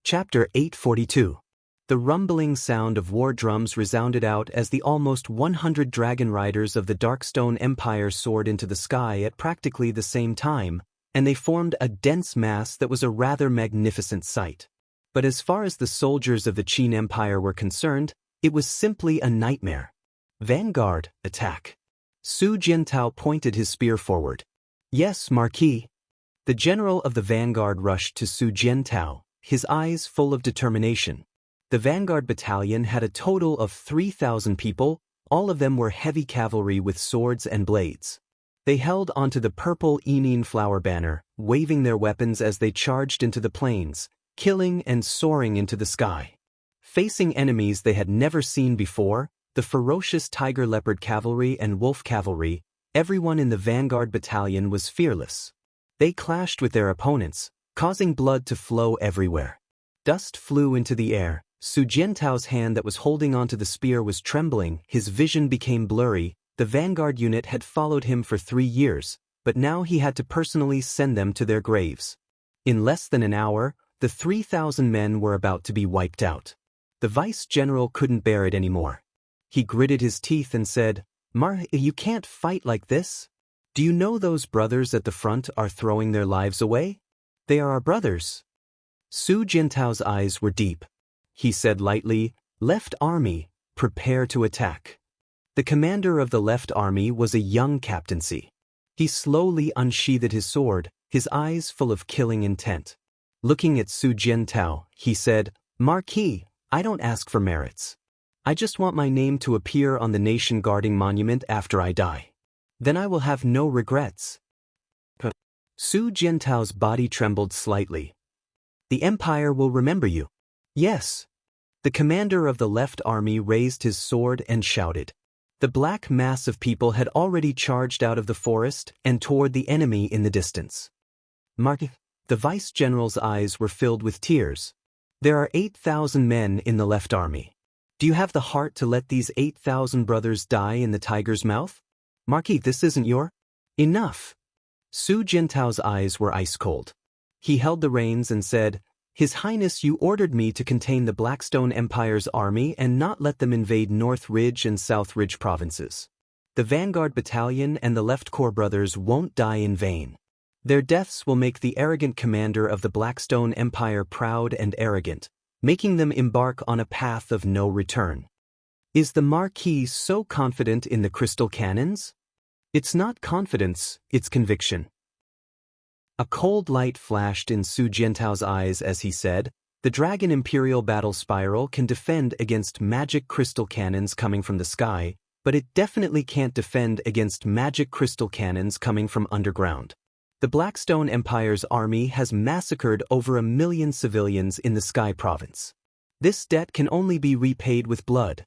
Chapter 842. The rumbling sound of war drums resounded out as the almost 100 dragon riders of the Darkstone Empire soared into the sky at practically the same time, and they formed a dense mass that was a rather magnificent sight. But as far as the soldiers of the Qin Empire were concerned, it was simply a nightmare. Vanguard, attack. Su Jiantao pointed his spear forward. Yes, Marquis. The general of the vanguard rushed to Su Jiantao, his eyes full of determination. The vanguard battalion had a total of 3,000 people, all of them were heavy cavalry with swords and blades. They held onto the purple Enin flower banner, waving their weapons as they charged into the plains, killing and soaring into the sky. Facing enemies they had never seen before, the ferocious tiger leopard cavalry and wolf cavalry, everyone in the vanguard battalion was fearless. They clashed with their opponents, causing blood to flow everywhere. Dust flew into the air. Su Jiantao's hand that was holding onto the spear was trembling, his vision became blurry. The vanguard unit had followed him for 3 years, but now he had to personally send them to their graves. In less than an hour, the 3,000 men were about to be wiped out. The vice-general couldn't bear it anymore. He gritted his teeth and said, You can't fight like this. Do you know those brothers at the front are throwing their lives away? They are our brothers. Su Jiantao's eyes were deep. He said lightly, Left Army, prepare to attack. The commander of the Left Army was a young captaincy. He slowly unsheathed his sword, his eyes full of killing intent. Looking at Su Jiantao, he said, Marquis, I don't ask for merits. I just want my name to appear on the nation-guarding monument after I die. Then I will have no regrets. Su Jiantao's body trembled slightly. The Empire will remember you. Yes. The commander of the Left Army raised his sword and shouted. The black mass of people had already charged out of the forest and toward the enemy in the distance. Marquis, the vice-general's eyes were filled with tears. There are 8,000 men in the Left Army. Do you have the heart to let these 8,000 brothers die in the tiger's mouth? Marquis, this isn't your... Enough. Su Jiantao's eyes were ice-cold. He held the reins and said, His Highness, you ordered me to contain the Blackstone Empire's army and not let them invade North Ridge and South Ridge provinces. The Vanguard Battalion and the Left Corps brothers won't die in vain. Their deaths will make the arrogant commander of the Blackstone Empire proud and arrogant, making them embark on a path of no return. Is the Marquis so confident in the crystal cannons? It's not confidence, it's conviction. A cold light flashed in Su Jiantao's eyes as he said, The Dragon Imperial Battle Spiral can defend against magic crystal cannons coming from the sky, but it definitely can't defend against magic crystal cannons coming from underground. The Blackstone Empire's army has massacred over 1 million civilians in the Sky Province. This debt can only be repaid with blood.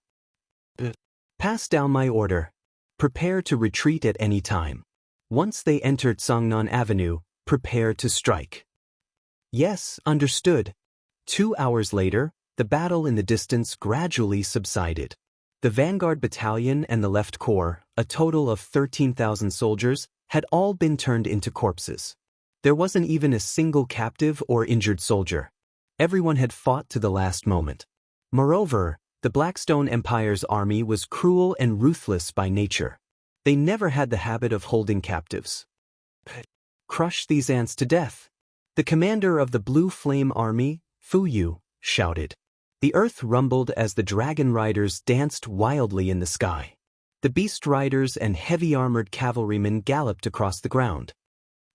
Pass down my order. Prepare to retreat at any time. Once they enter Cangnan Avenue, prepare to strike. Yes, understood. 2 hours later, the battle in the distance gradually subsided. The Vanguard Battalion and the Left Corps, a total of 13,000 soldiers, had all been turned into corpses. There wasn't even a single captive or injured soldier. Everyone had fought to the last moment. Moreover, the Blackstone Empire's army was cruel and ruthless by nature. They never had the habit of holding captives. Crush these ants to death. The commander of the Blue Flame Army, Fu Yu, shouted. The earth rumbled as the dragon riders danced wildly in the sky. The beast riders and heavy-armored cavalrymen galloped across the ground.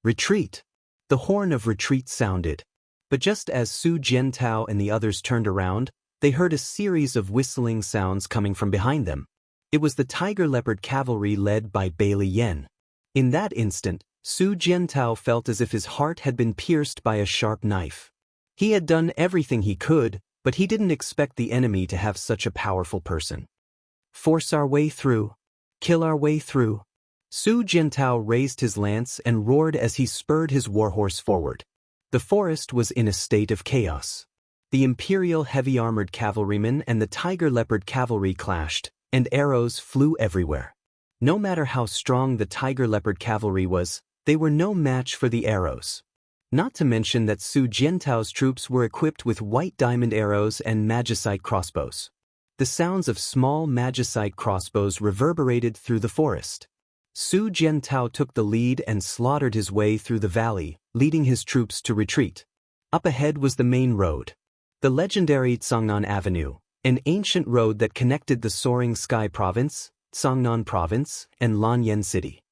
Retreat! The horn of retreat sounded. But just as Su Jiantao and the others turned around, they heard a series of whistling sounds coming from behind them. It was the tiger leopard cavalry led by Bailey Yen. In that instant, Su Jiantao felt as if his heart had been pierced by a sharp knife. He had done everything he could, but he didn't expect the enemy to have such a powerful person. Force our way through. Kill our way through. Su Jiantao raised his lance and roared as he spurred his warhorse forward. The forest was in a state of chaos. The Imperial heavy-armored cavalrymen and the tiger leopard cavalry clashed, and arrows flew everywhere. No matter how strong the tiger leopard cavalry was, they were no match for the arrows. Not to mention that Su Jiantao's troops were equipped with white diamond arrows and magicite crossbows. The sounds of small magicite crossbows reverberated through the forest. Su Jiantao took the lead and slaughtered his way through the valley, leading his troops to retreat. Up ahead was the main road. The legendary Cangnan Avenue, an ancient road that connected the soaring sky province, Cangnan province, and Lanyan city.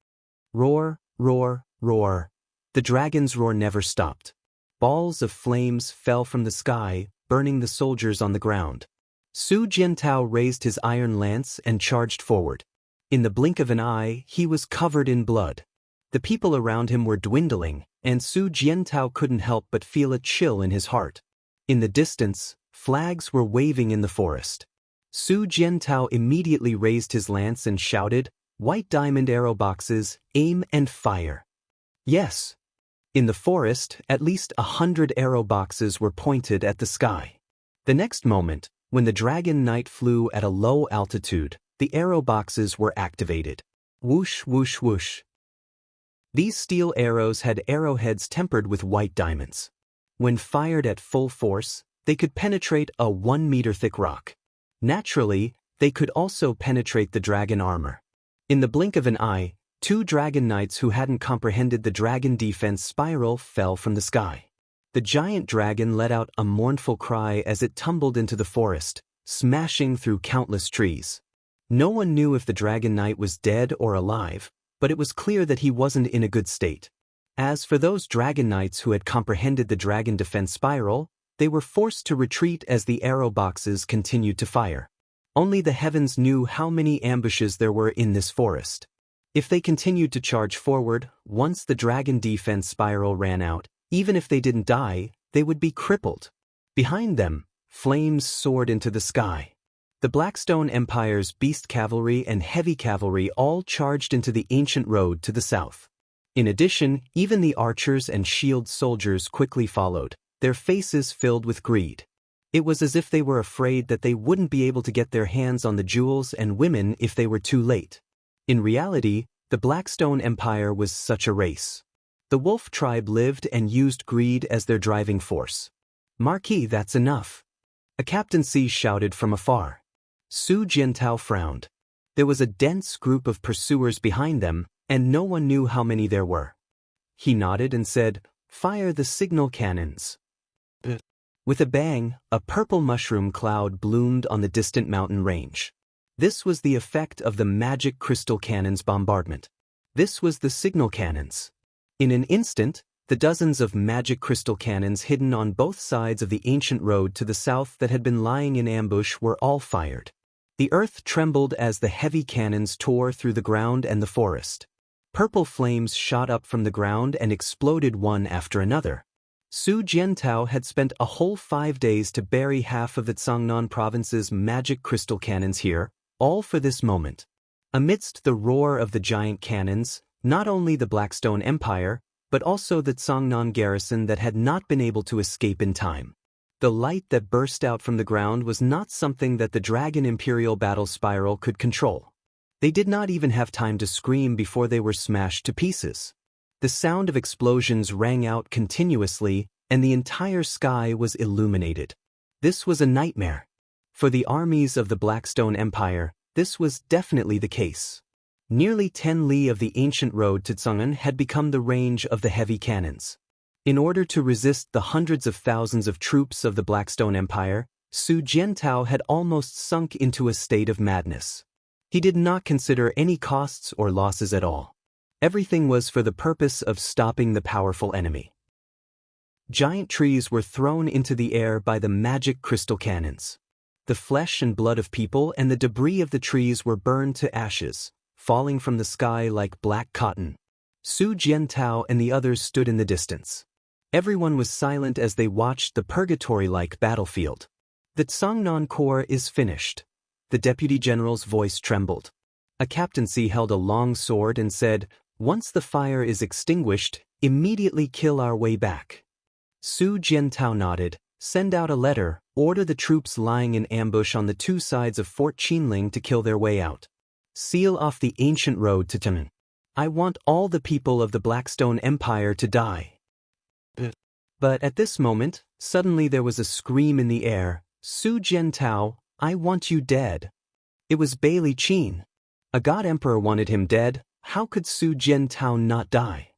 Roar, roar, roar. The dragon's roar never stopped. Balls of flames fell from the sky, burning the soldiers on the ground. Su Jiantao raised his iron lance and charged forward. In the blink of an eye, he was covered in blood. The people around him were dwindling, and Su Jiantao couldn't help but feel a chill in his heart. In the distance, flags were waving in the forest. Su Jiantao immediately raised his lance and shouted, "White diamond arrow boxes, aim and fire." Yes. In the forest, at least 100 arrow boxes were pointed at the sky. The next moment, when the dragon knight flew at a low altitude, the arrow boxes were activated. Whoosh, whoosh, whoosh. These steel arrows had arrowheads tempered with white diamonds. When fired at full force, they could penetrate a 1-meter-thick rock. Naturally, they could also penetrate the dragon armor. In the blink of an eye, 2 dragon knights who hadn't comprehended the dragon defense spiral fell from the sky. The giant dragon let out a mournful cry as it tumbled into the forest, smashing through countless trees. No one knew if the dragon knight was dead or alive, but it was clear that he wasn't in a good state. As for those dragon knights who had comprehended the dragon defense spiral, they were forced to retreat as the arrow boxes continued to fire. Only the heavens knew how many ambushes there were in this forest. If they continued to charge forward, once the dragon defense spiral ran out, even if they didn't die, they would be crippled. Behind them, flames soared into the sky. The Blackstone Empire's beast cavalry and heavy cavalry all charged into the ancient road to the south. In addition, even the archers and shield soldiers quickly followed, their faces filled with greed. It was as if they were afraid that they wouldn't be able to get their hands on the jewels and women if they were too late. In reality, the Blackstone Empire was such a race. The wolf tribe lived and used greed as their driving force. "Marquis, that's enough," a captaincy shouted from afar. Su Jiantao frowned. There was a dense group of pursuers behind them, and no one knew how many there were. He nodded and said, "Fire the signal cannons." With a bang, a purple mushroom cloud bloomed on the distant mountain range. This was the effect of the magic crystal cannons bombardment. This was the signal cannons. In an instant, the dozens of magic crystal cannons hidden on both sides of the ancient road to the south that had been lying in ambush were all fired. The earth trembled as the heavy cannons tore through the ground and the forest. Purple flames shot up from the ground and exploded one after another. Su Jiantao had spent a whole 5 days to bury half of the Cangnan province's magic crystal cannons here, all for this moment. Amidst the roar of the giant cannons, not only the Blackstone Empire, but also the Cangnan garrison that had not been able to escape in time. The light that burst out from the ground was not something that the Dragon Imperial battle spiral could control. They did not even have time to scream before they were smashed to pieces. The sound of explosions rang out continuously, and the entire sky was illuminated. This was a nightmare. For the armies of the Blackstone Empire, this was definitely the case. Nearly 10 li of the ancient road to Cangnan had become the range of the heavy cannons. In order to resist the hundreds of thousands of troops of the Blackstone Empire, Su Jiantao had almost sunk into a state of madness. He did not consider any costs or losses at all. Everything was for the purpose of stopping the powerful enemy. Giant trees were thrown into the air by the magic crystal cannons. The flesh and blood of people and the debris of the trees were burned to ashes, falling from the sky like black cotton. Su Jiantao and the others stood in the distance. Everyone was silent as they watched the purgatory-like battlefield. "The Cangnan Corps is finished." The deputy general's voice trembled. A captaincy held a long sword and said, "Once the fire is extinguished, immediately kill our way back." Su Jiantao nodded. "Send out a letter, order the troops lying in ambush on the 2 sides of Fort Qinling to kill their way out. Seal off the ancient road to Cangnan. I want all the people of the Blackstone Empire to die." But at this moment, suddenly there was a scream in the air, "Su Jiantao, I want you dead." It was Bailey Qin. A god emperor wanted him dead. How could Su Jiantao not die?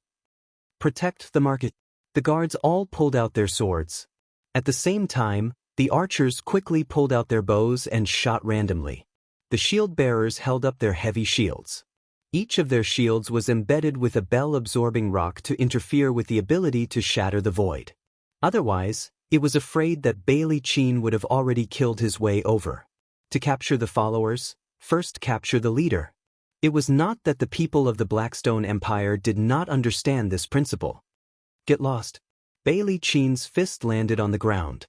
Protect the market. The guards all pulled out their swords. At the same time, the archers quickly pulled out their bows and shot randomly. The shield-bearers held up their heavy shields. Each of their shields was embedded with a bell-absorbing rock to interfere with the ability to shatter the void. Otherwise, it was afraid that Bailey Qin would have already killed his way over. To capture the followers, first capture the leader. It was not that the people of the Blackstone Empire did not understand this principle. Get lost. Bailey Qin's fist landed on the ground.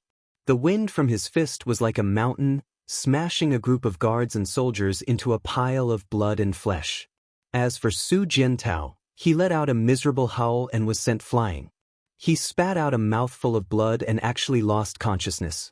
The wind from his fist was like a mountain, smashing a group of guards and soldiers into a pile of blood and flesh. As for Su Jiantao, he let out a miserable howl and was sent flying. He spat out a mouthful of blood and actually lost consciousness.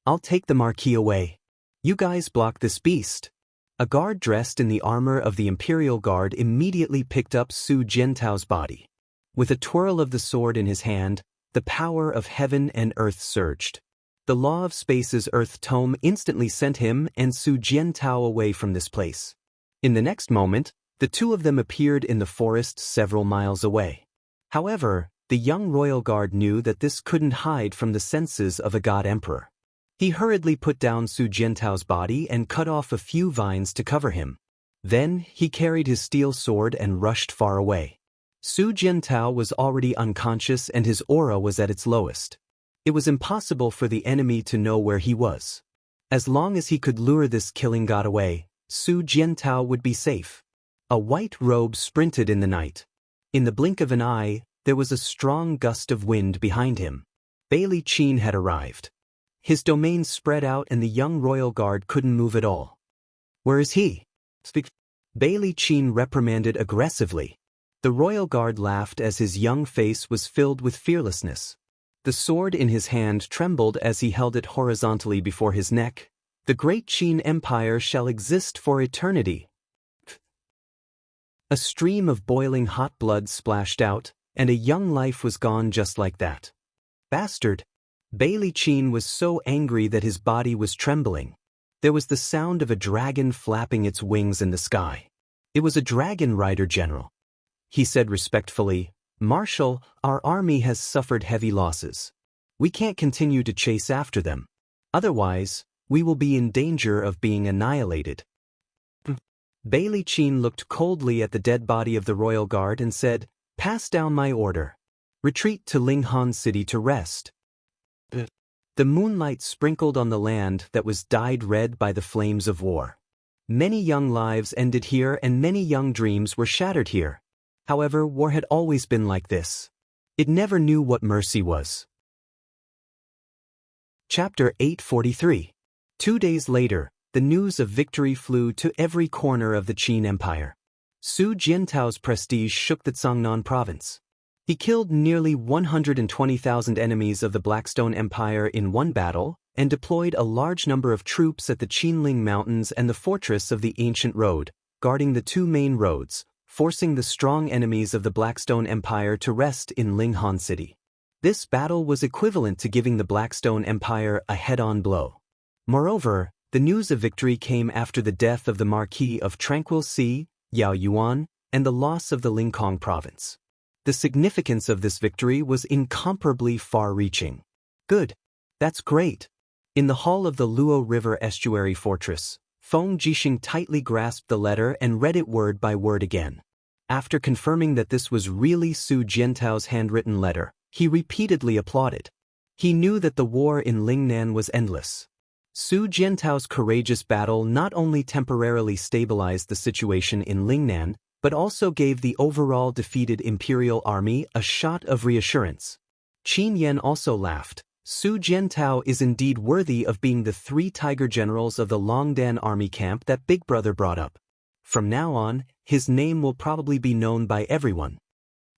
"I'll take the marquee away. You guys block this beast." A guard dressed in the armor of the Imperial Guard immediately picked up Su Jiantao's body. With a twirl of the sword in his hand, the power of heaven and earth surged. The law of space's earth tome instantly sent him and Su Jiantao away from this place. In the next moment, the two of them appeared in the forest several miles away. However, the young royal guard knew that this couldn't hide from the senses of a god emperor. He hurriedly put down Su Jiantao's body and cut off a few vines to cover him. Then, he carried his steel sword and rushed far away. Su Jiantao was already unconscious and his aura was at its lowest. It was impossible for the enemy to know where he was. As long as he could lure this killing god away, Su Jiantao would be safe. A white robe sprinted in the night. In the blink of an eye, there was a strong gust of wind behind him. Bailey Qin had arrived. His domain spread out and the young royal guard couldn't move at all. "Where is he?" Bailey Qin reprimanded aggressively. The royal guard laughed as his young face was filled with fearlessness. The sword in his hand trembled as he held it horizontally before his neck. "The great Qin Empire shall exist for eternity." A stream of boiling hot blood splashed out, and a young life was gone just like that. "Bastard!" Bailey Qin was so angry that his body was trembling. There was the sound of a dragon flapping its wings in the sky. It was a dragon rider general. He said respectfully, "Marshal, our army has suffered heavy losses. We can't continue to chase after them. Otherwise, we will be in danger of being annihilated." Bailey Qin looked coldly at the dead body of the royal guard and said, "Pass down my order. Retreat to Linghan City to rest." The moonlight sprinkled on the land that was dyed red by the flames of war. Many young lives ended here and many young dreams were shattered here. However, war had always been like this. It never knew what mercy was. Chapter 843. 2 days later, the news of victory flew to every corner of the Qin Empire. Su Jiantao's prestige shook the Cangnan province. He killed nearly 120,000 enemies of the Blackstone Empire in one battle, and deployed a large number of troops at the Qinling Mountains and the fortress of the Ancient Road, guarding the two main roads, forcing the strong enemies of the Blackstone Empire to rest in Linghan City. This battle was equivalent to giving the Blackstone Empire a head-on blow. Moreover, the news of victory came after the death of the Marquis of Tranquil Sea, Yao Yuan, and the loss of the Lingkong province. The significance of this victory was incomparably far-reaching. "Good. That's great." In the hall of the Luo River Estuary Fortress, Feng Jixing tightly grasped the letter and read it word by word again. After confirming that this was really Su Jiantao's handwritten letter, he repeatedly applauded. He knew that the war in Lingnan was endless. Su Jiantao's courageous battle not only temporarily stabilized the situation in Lingnan, but also gave the overall defeated imperial army a shot of reassurance. Qin Yan also laughed. Su Jiantao is indeed worthy of being the 3 tiger generals of the Longdan army camp that Big Brother brought up. From now on, his name will probably be known by everyone.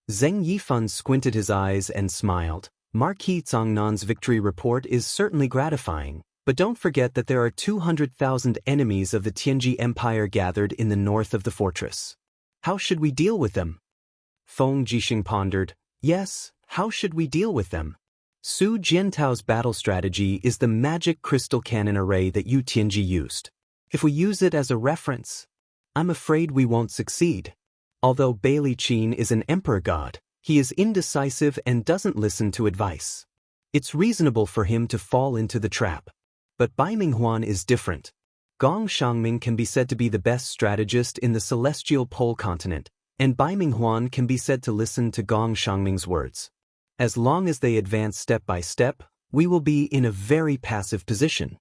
Zheng Yifan squinted his eyes and smiled. Marquis Cangnan's victory report is certainly gratifying, but don't forget that there are 200,000 enemies of the Tianji Empire gathered in the north of the fortress. How should we deal with them? Feng Jixing pondered. Yes, How should we deal with them? Su Jiantao's battle strategy is the magic crystal cannon array that Yu Tianji used. If we use it as a reference, I'm afraid we won't succeed. Although Bailey Qin is an emperor god, he is indecisive and doesn't listen to advice. It's reasonable for him to fall into the trap. But Bai Minghuan is different. Gong Xiangming can be said to be the best strategist in the celestial pole continent, and Bai Minghuan can be said to listen to Gong Xiangming's words. As long as they advance step by step, we will be in a very passive position.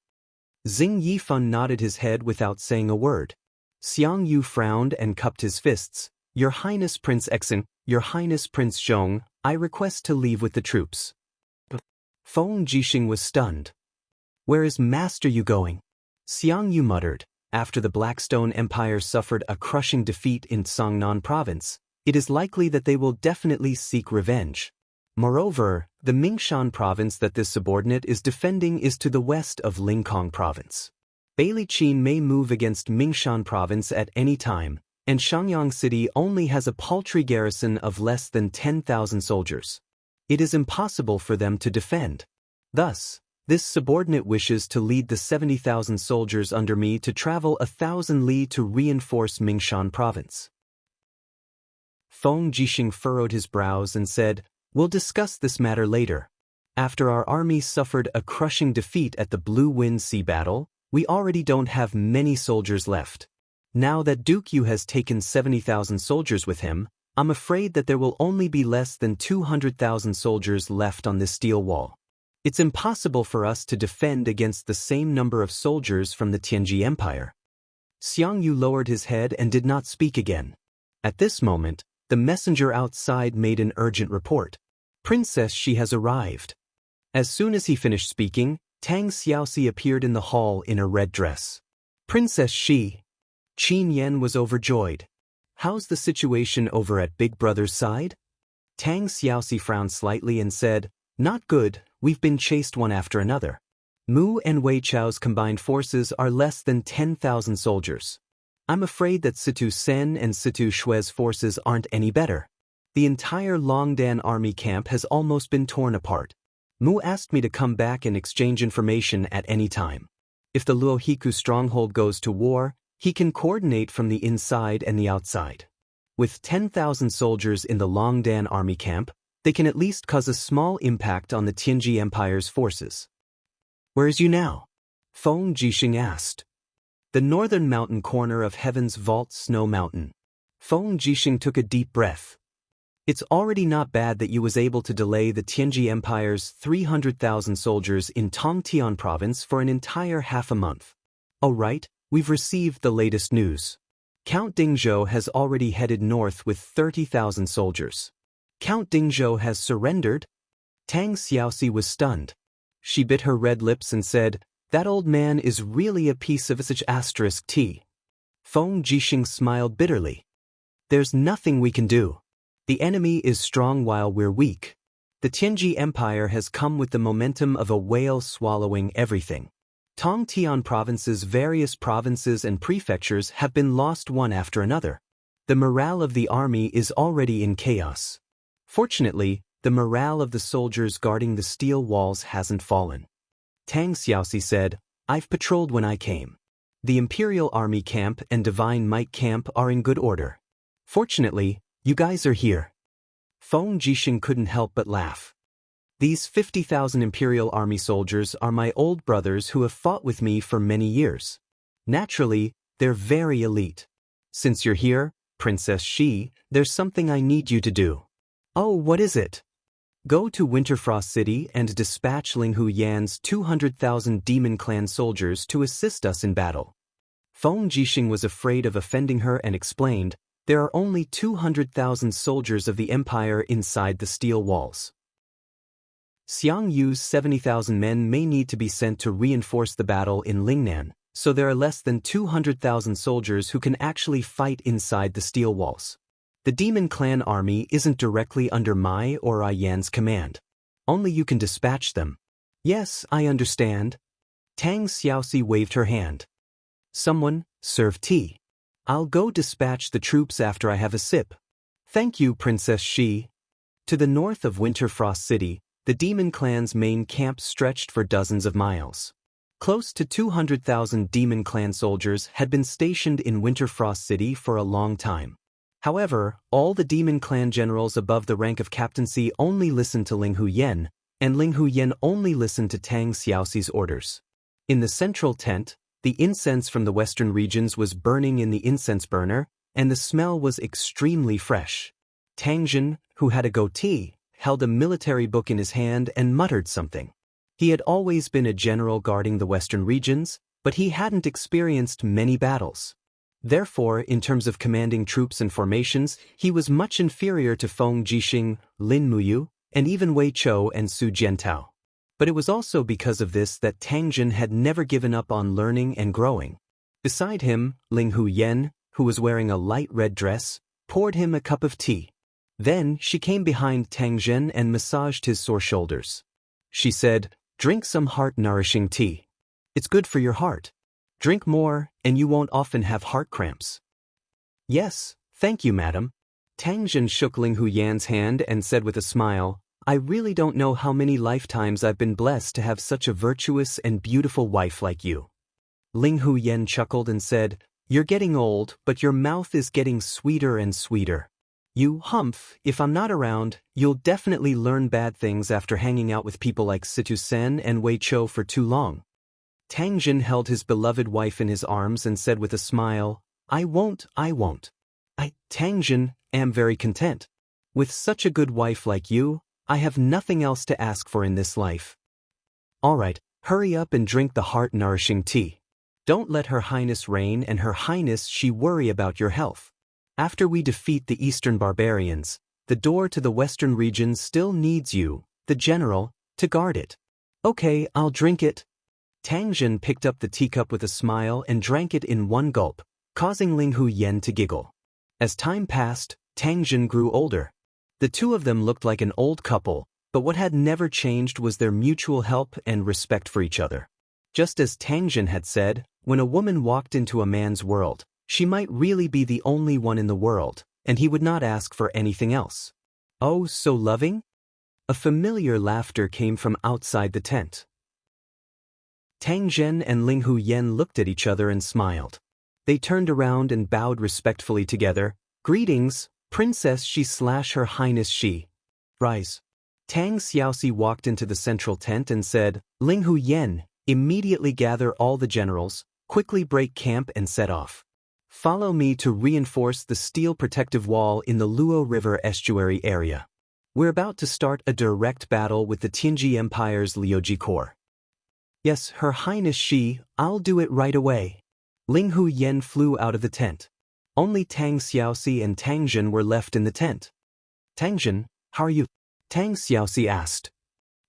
Xing Yifan nodded his head without saying a word. Xiang Yu frowned and cupped his fists. Your Highness Prince Exin, Your Highness Prince Zhong, I request to leave with the troops. Feng Jixing was stunned. Where is Master Yu going? Xiang Yu muttered. After the Blackstone Empire suffered a crushing defeat in Songnan province, it is likely that they will definitely seek revenge. Moreover, the Mingshan province that this subordinate is defending is to the west of Lingkong province. Bailey Qin may move against Mingshan province at any time, and Shangyang City only has a paltry garrison of less than 10,000 soldiers. It is impossible for them to defend. Thus, this subordinate wishes to lead the 70,000 soldiers under me to travel 1,000 li to reinforce Mingshan province. Feng Jixing furrowed his brows and said, We'll discuss this matter later. After our army suffered a crushing defeat at the Blue Wind Sea battle, we already don't have many soldiers left. Now that Duke Yu has taken 70,000 soldiers with him, I'm afraid that there will only be less than 200,000 soldiers left on this steel wall. It's impossible for us to defend against the same number of soldiers from the Tianji Empire. Xiang Yu lowered his head and did not speak again. At this moment, the messenger outside made an urgent report. Princess Shi has arrived. As soon as he finished speaking, Tang Xiaoxi appeared in the hall in a red dress. Princess Shi. Qin Yan was overjoyed. How's the situation over at Big Brother's side? Tang Xiaoxi frowned slightly and said, Not good, we've been chased one after another. Mu and Wei Chao's combined forces are less than 10,000 soldiers. I'm afraid that Situ Sen and Situ Shui's forces aren't any better. The entire Longdan army camp has almost been torn apart. Mu asked me to come back and exchange information at any time. If the Luohiku stronghold goes to war, he can coordinate from the inside and the outside. With 10,000 soldiers in the Longdan army camp, they can at least cause a small impact on the Tianji Empire's forces. Where is you now? Feng Jixing asked. The northern mountain corner of Heaven's Vault Snow Mountain. Feng Jixing took a deep breath. It's already not bad that you was able to delay the Tianji Empire's 300,000 soldiers in Tongtian province for an entire half a month. Oh right, we've received the latest news. Count Dingzhou has already headed north with 30,000 soldiers. Count Dingzhou has surrendered? Tang Xiaoxi was stunned. She bit her red lips and said, That old man is really a piece of such asterisk tea. Feng Jixing smiled bitterly. There's nothing we can do. The enemy is strong while we're weak. The Tianji Empire has come with the momentum of a whale swallowing everything. Tongtian province's various provinces and prefectures have been lost one after another. The morale of the army is already in chaos. Fortunately, the morale of the soldiers guarding the steel walls hasn't fallen. Tang Xiaoxi said, I've patrolled when I came. The Imperial Army Camp and Divine Might Camp are in good order. Fortunately, you guys are here. Feng Jixing couldn't help but laugh. These 50,000 Imperial Army soldiers are my old brothers who have fought with me for many years. Naturally, they're very elite. Since you're here, Princess Shi, there's something I need you to do. Oh, what is it? Go to Winterfrost City and dispatch Linghu Yan's 200,000 Demon Clan soldiers to assist us in battle. Feng Jixing was afraid of offending her and explained, there are only 200,000 soldiers of the Empire inside the steel walls. Xiang Yu's 70,000 men may need to be sent to reinforce the battle in Lingnan, so there are less than 200,000 soldiers who can actually fight inside the steel walls. The Demon Clan army isn't directly under my or Yan's command. Only you can dispatch them. Yes, I understand. Tang Xiaoxi waved her hand. Someone, serve tea. I'll go dispatch the troops after I have a sip. Thank you, Princess Shi. To the north of Winterfrost City, the demon clan's main camp stretched for dozens of miles. Close to 200,000 demon clan soldiers had been stationed in Winterfrost City for a long time. However, all the demon clan generals above the rank of captaincy only listened to Ling Huyen, and Ling Huyen only listened to Tang Xiaoxi's orders. In the central tent, the incense from the western regions was burning in the incense burner, and the smell was extremely fresh. Tang Jin, who had a goatee, held a military book in his hand and muttered something. He had always been a general guarding the western regions, but he hadn't experienced many battles. Therefore, in terms of commanding troops and formations, he was much inferior to Feng Jixing, Lin Muyu, and even Wei Chou and Su Jiantao. But it was also because of this that Tang Jin had never given up on learning and growing. Beside him, Ling Huyen, who was wearing a light red dress, poured him a cup of tea. Then she came behind Tang Jin and massaged his sore shoulders. She said, "Drink some heart-nourishing tea. It's good for your heart. Drink more, and you won't often have heart cramps." "Yes, thank you, madam." Tang Jin shook Ling Huyan's hand and said with a smile, "I really don't know how many lifetimes I've been blessed to have such a virtuous and beautiful wife like you." Ling Huyan chuckled and said, "You're getting old, but your mouth is getting sweeter and sweeter. You, Humph, if I'm not around, you'll definitely learn bad things after hanging out with people like Situ Sen and Wei Chou for too long." Tang Jin held his beloved wife in his arms and said with a smile, I won't. Tang Jin, am very content. With such a good wife like you, I have nothing else to ask for in this life." "All right, hurry up and drink the heart-nourishing tea. Don't let Her Highness reign and Her Highness she worry about your health. After we defeat the eastern barbarians, the door to the western regions still needs you, the general, to guard it." "Okay, I'll drink it." Tang Jin picked up the teacup with a smile and drank it in one gulp, causing Ling Huyen to giggle. As time passed, Tang Jin grew older. The two of them looked like an old couple, but what had never changed was their mutual help and respect for each other. Just as Tang Jin had said, when a woman walked into a man's world, she might really be the only one in the world, and he would not ask for anything else. "Oh, so loving?" A familiar laughter came from outside the tent. Tang Jin and Ling Huyen looked at each other and smiled. They turned around and bowed respectfully together. "Greetings, Princess She/Her Highness She. Rise." Tang Xiaoxi walked into the central tent and said, "Ling Huyen, immediately gather all the generals, quickly break camp and set off. Follow me to reinforce the steel protective wall in the Luo River estuary area. We're about to start a direct battle with the Tianji Empire's Liuji Corps." "Yes, Her Highness She, I'll do it right away." Ling Huyen flew out of the tent. Only Tang Xiaoxi and Tang Jin were left in the tent. "Tang Jin, how are you?" Tang Xiaoxi asked.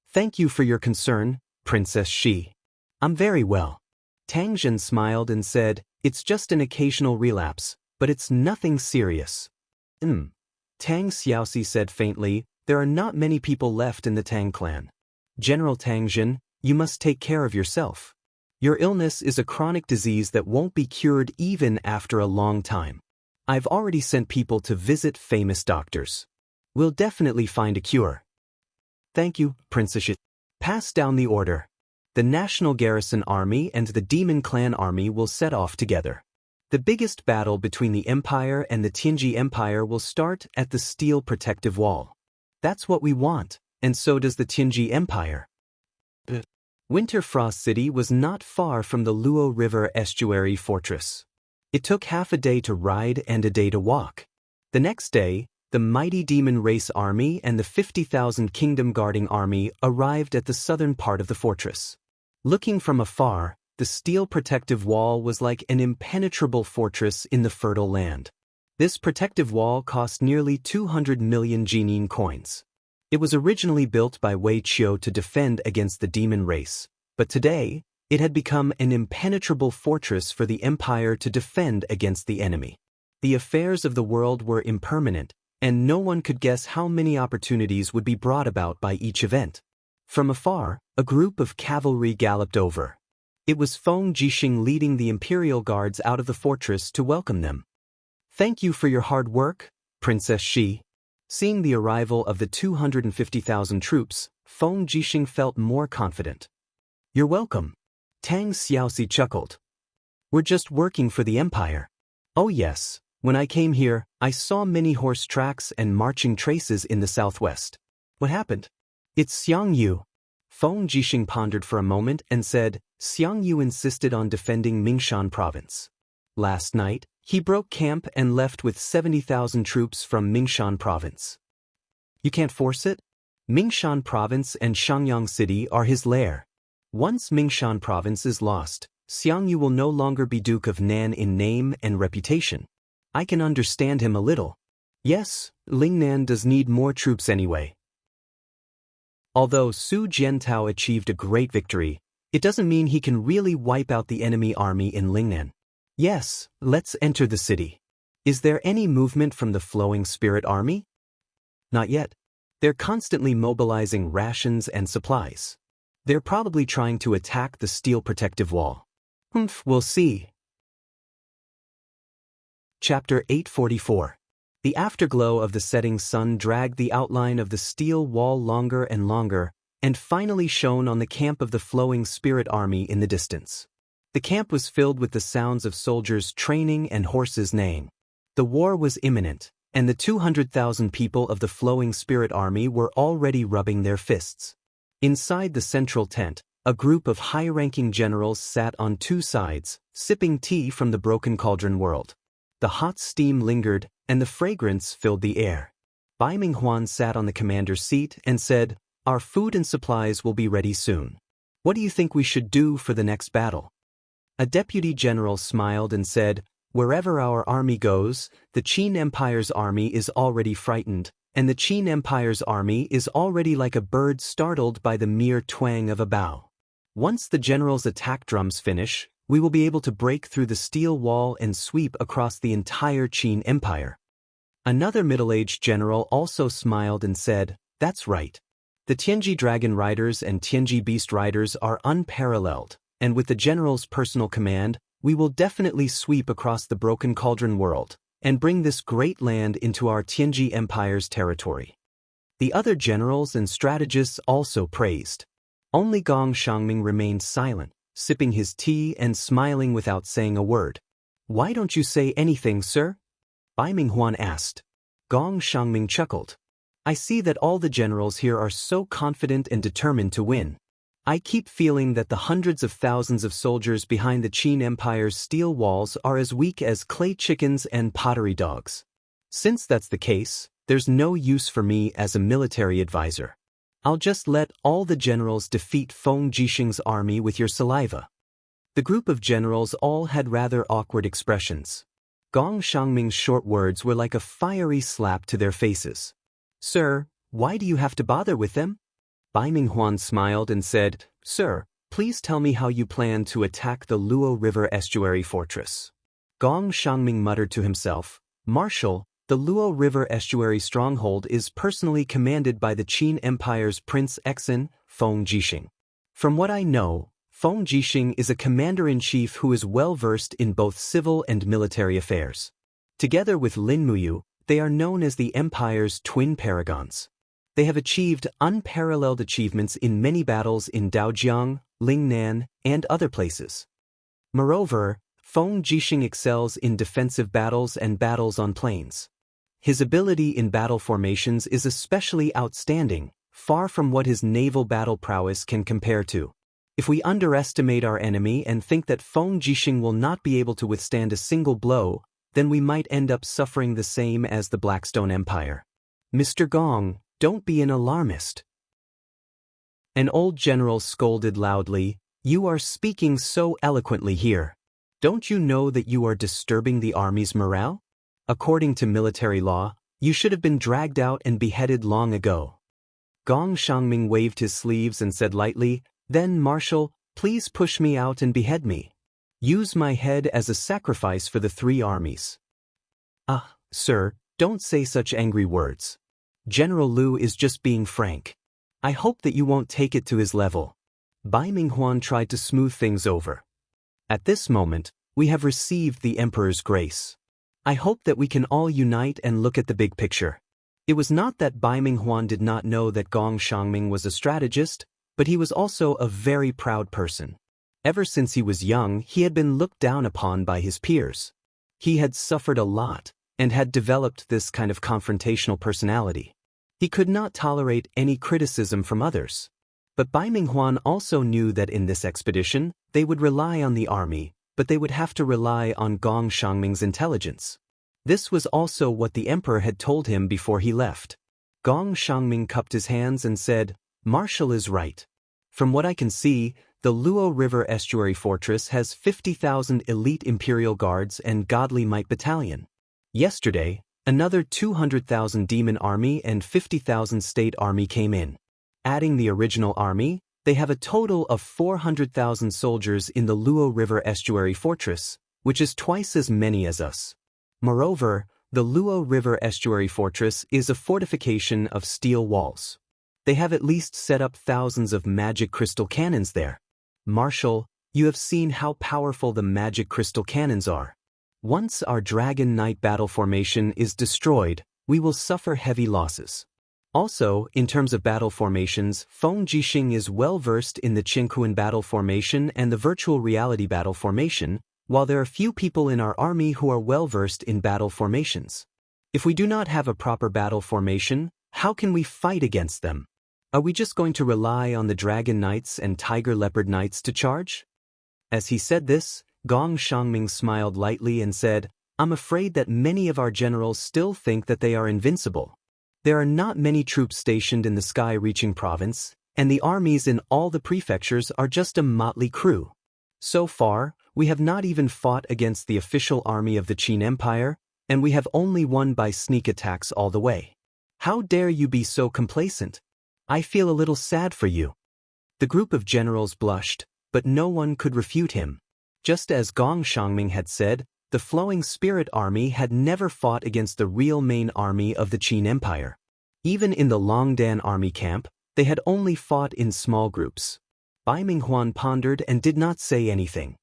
"Thank you for your concern, Princess She. I'm very well." Tang Jin smiled and said, "It's just an occasional relapse, but it's nothing serious." Tang Xiaoxi said faintly, "There are not many people left in the Tang clan. General Tang Jin, you must take care of yourself. Your illness is a chronic disease that won't be cured even after a long time. I've already sent people to visit famous doctors. We'll definitely find a cure." "Thank you, Princess Shi. Pass down the order. The National Garrison Army and the Demon Clan Army will set off together. The biggest battle between the Empire and the Tianji Empire will start at the Steel Protective Wall. That's what we want, and so does the Tianji Empire." Winterfrost City was not far from the Luo River estuary fortress. It took half a day to ride and a day to walk. The next day, the mighty demon race army and the 50,000 kingdom guarding army arrived at the southern part of the fortress. Looking from afar, the steel protective wall was like an impenetrable fortress in the fertile land. This protective wall cost nearly 200 million Jinin coins. It was originally built by Wei Chou to defend against the demon race, but today, it had become an impenetrable fortress for the Empire to defend against the enemy. The affairs of the world were impermanent, and no one could guess how many opportunities would be brought about by each event. From afar, a group of cavalry galloped over. It was Feng Jixing leading the Imperial Guards out of the fortress to welcome them. "Thank you for your hard work, Princess Shi." Seeing the arrival of the 250,000 troops, Feng Jixing felt more confident. "You're welcome." Tang Xiaoxi chuckled. "We're just working for the empire." "Oh yes, when I came here, I saw many horse tracks and marching traces in the southwest." "What happened?" "It's Jianghu." Feng Jixing pondered for a moment and said, "Jianghu insisted on defending Mingshan province. Last night, he broke camp and left with 70,000 troops from Mingshan province." "You can't force it?" "Mingshan province and Shangyang city are his lair. Once Mingshan province is lost, Xiangyu will no longer be Duke of Nan in name and reputation. I can understand him a little. Yes, Lingnan does need more troops anyway." Although Su Jiantao achieved a great victory, it doesn't mean he can really wipe out the enemy army in Lingnan. "Yes, let's enter the city." "Is there any movement from the Flowing Spirit army?" "Not yet. They're constantly mobilizing rations and supplies. They're probably trying to attack the steel protective wall." We'll see." Chapter 844. The afterglow of the setting sun dragged the outline of the steel wall longer and longer, and finally shone on the camp of the Flowing Spirit army in the distance. The camp was filled with the sounds of soldiers training and horses neighing. The war was imminent, and the 200,000 people of the Flowing Spirit army were already rubbing their fists. Inside the central tent, a group of high-ranking generals sat on two sides, sipping tea from the broken cauldron world. The hot steam lingered, and the fragrance filled the air. Bai Minghuan sat on the commander's seat and said, "Our food and supplies will be ready soon. What do you think we should do for the next battle?" A deputy general smiled and said, "Wherever our army goes, the Qin Empire's army is already frightened, and the Qin Empire's army is already like a bird startled by the mere twang of a bow. Once the general's attack drums finish, we will be able to break through the steel wall and sweep across the entire Qin Empire." Another middle-aged general also smiled and said, "That's right. The Tianji Dragon Riders and Tianji Beast Riders are unparalleled, and with the general's personal command, we will definitely sweep across the broken cauldron world and bring this great land into our Tianji Empire's territory." The other generals and strategists also praised. Only Gong Shangming remained silent, sipping his tea and smiling without saying a word. "Why don't you say anything, sir?" Bai Minghuan asked. Gong Shangming chuckled. "I see that all the generals here are so confident and determined to win. I keep feeling that the hundreds of thousands of soldiers behind the Qin Empire's steel walls are as weak as clay chickens and pottery dogs. Since that's the case, there's no use for me as a military advisor. I'll just let all the generals defeat Feng Jixing's army with your saliva." The group of generals all had rather awkward expressions. Gong Shangming's short words were like a fiery slap to their faces. "Sir, why do you have to bother with them?" Bai Minghuan smiled and said, "Sir, please tell me how you plan to attack the Luo River estuary fortress." Gong Shangming muttered to himself, "Marshal, the Luo River estuary stronghold is personally commanded by the Qin Empire's Prince Exin, Feng Jixing. From what I know, Feng Jixing is a commander-in-chief who is well-versed in both civil and military affairs. Together with Lin Muyu, they are known as the Empire's twin paragons. They have achieved unparalleled achievements in many battles in Daojiang, Lingnan, and other places. Moreover, Feng Jixing excels in defensive battles and battles on plains. His ability in battle formations is especially outstanding, far from what his naval battle prowess can compare to. If we underestimate our enemy and think that Feng Jixing will not be able to withstand a single blow, then we might end up suffering the same as the Blackstone Empire. Mr. Gong, don't be an alarmist." An old general scolded loudly, "You are speaking so eloquently here. Don't you know that you are disturbing the army's morale? According to military law, you should have been dragged out and beheaded long ago." Gong Shangming waved his sleeves and said lightly, "Then, Marshal, please push me out and behead me. Use my head as a sacrifice for the three armies." "Ah, sir, don't say such angry words. General Lu is just being frank. I hope that you won't take it to his level." Bai Minghuan tried to smooth things over. "At this moment, we have received the Emperor's grace. I hope that we can all unite and look at the big picture. It was not that Bai Minghuan did not know that Gong Xiangming was a strategist, but he was also a very proud person. Ever since he was young, he had been looked down upon by his peers. He had suffered a lot, and had developed this kind of confrontational personality. He could not tolerate any criticism from others. But Bai Minghuan also knew that in this expedition, they would rely on the army, but they would have to rely on Gong Xiangming's intelligence. This was also what the emperor had told him before he left. Gong Xiangming cupped his hands and said, "Marshal is right. From what I can see, the Luo River Estuary Fortress has 50,000 elite Imperial Guards and Godly Might Battalion. Yesterday, another 200,000 Demon Army and 50,000 State Army came in. Adding the original army, they have a total of 400,000 soldiers in the Luo River Estuary Fortress, which is twice as many as us. Moreover, the Luo River Estuary Fortress is a fortification of steel walls. They have at least set up thousands of magic crystal cannons there. Marshal, you have seen how powerful the magic crystal cannons are. Once our Dragon Knight battle formation is destroyed, we will suffer heavy losses. Also, in terms of battle formations, Feng Jixing is well versed in the Qingquan battle formation and the virtual reality battle formation, while there are few people in our army who are well versed in battle formations. If we do not have a proper battle formation, how can we fight against them? Are we just going to rely on the Dragon Knights and Tiger Leopard Knights to charge?" As he said this, Gong Xiangming smiled lightly and said, "I'm afraid that many of our generals still think that they are invincible. There are not many troops stationed in the Sky-reaching province, and the armies in all the prefectures are just a motley crew. So far, we have not even fought against the official army of the Qin Empire, and we have only won by sneak attacks all the way. How dare you be so complacent? I feel a little sad for you." The group of generals blushed, but no one could refute him. Just as Gong Xiangming had said, the Flowing Spirit Army had never fought against the real main army of the Qin Empire. Even in the Longdan army camp, they had only fought in small groups. Bai Minghuan pondered and did not say anything.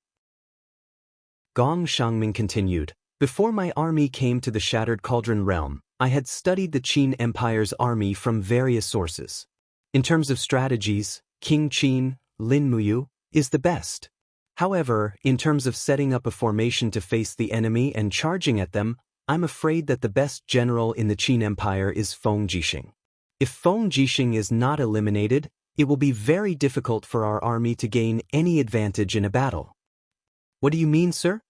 Gong Xiangming continued, "Before my army came to the Shattered Cauldron realm, I had studied the Qin Empire's army from various sources. In terms of strategies, King Qin, Lin Muyu, is the best. However, in terms of setting up a formation to face the enemy and charging at them, I'm afraid that the best general in the Qin Empire is Feng Jixing. If Feng Jixing is not eliminated, it will be very difficult for our army to gain any advantage in a battle." "What do you mean, sir?"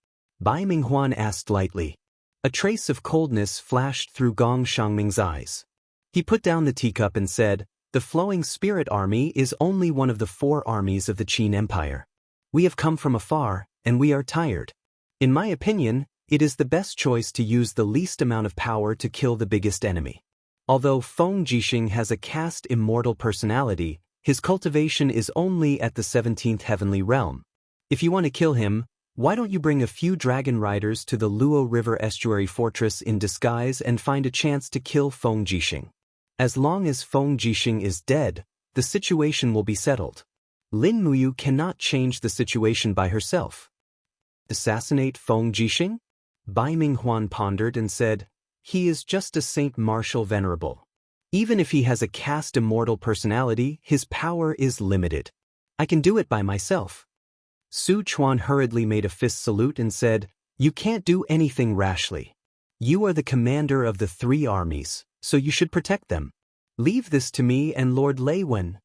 Bai Minghuan asked lightly. A trace of coldness flashed through Gong Xiangming's eyes. He put down the teacup and said, "The Flowing Spirit Army is only one of the 4 armies of the Qin Empire. We have come from afar, and we are tired. In my opinion, it is the best choice to use the least amount of power to kill the biggest enemy. Although Feng Jixing has a cast immortal personality, his cultivation is only at the 17th heavenly realm. If you want to kill him, why don't you bring a few dragon riders to the Luo River Estuary Fortress in disguise and find a chance to kill Feng Jixing? As long as Feng Jixing is dead, the situation will be settled. Lin Muyu cannot change the situation by herself." "Assassinate Feng Jixing?" Bai Minghuan pondered and said, "He is just a Saint Martial Venerable. Even if he has a cast immortal personality, his power is limited. I can do it by myself." Su Chuan hurriedly made a fist salute and said, "You can't do anything rashly. You are the commander of the 3 armies, so you should protect them. Leave this to me and Lord Lei Wen."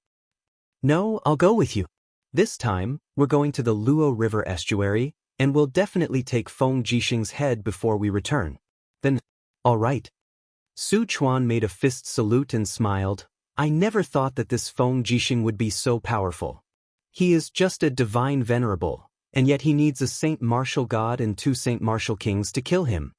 "No, I'll go with you. This time, we're going to the Luo River Estuary, and we'll definitely take Feng Jixing's head before we return." "Then, all right." Su Chuan made a fist salute and smiled. "I never thought that this Feng Jixing would be so powerful. He is just a divine venerable, and yet he needs a Saint Martial God and 2 Saint Martial Kings to kill him."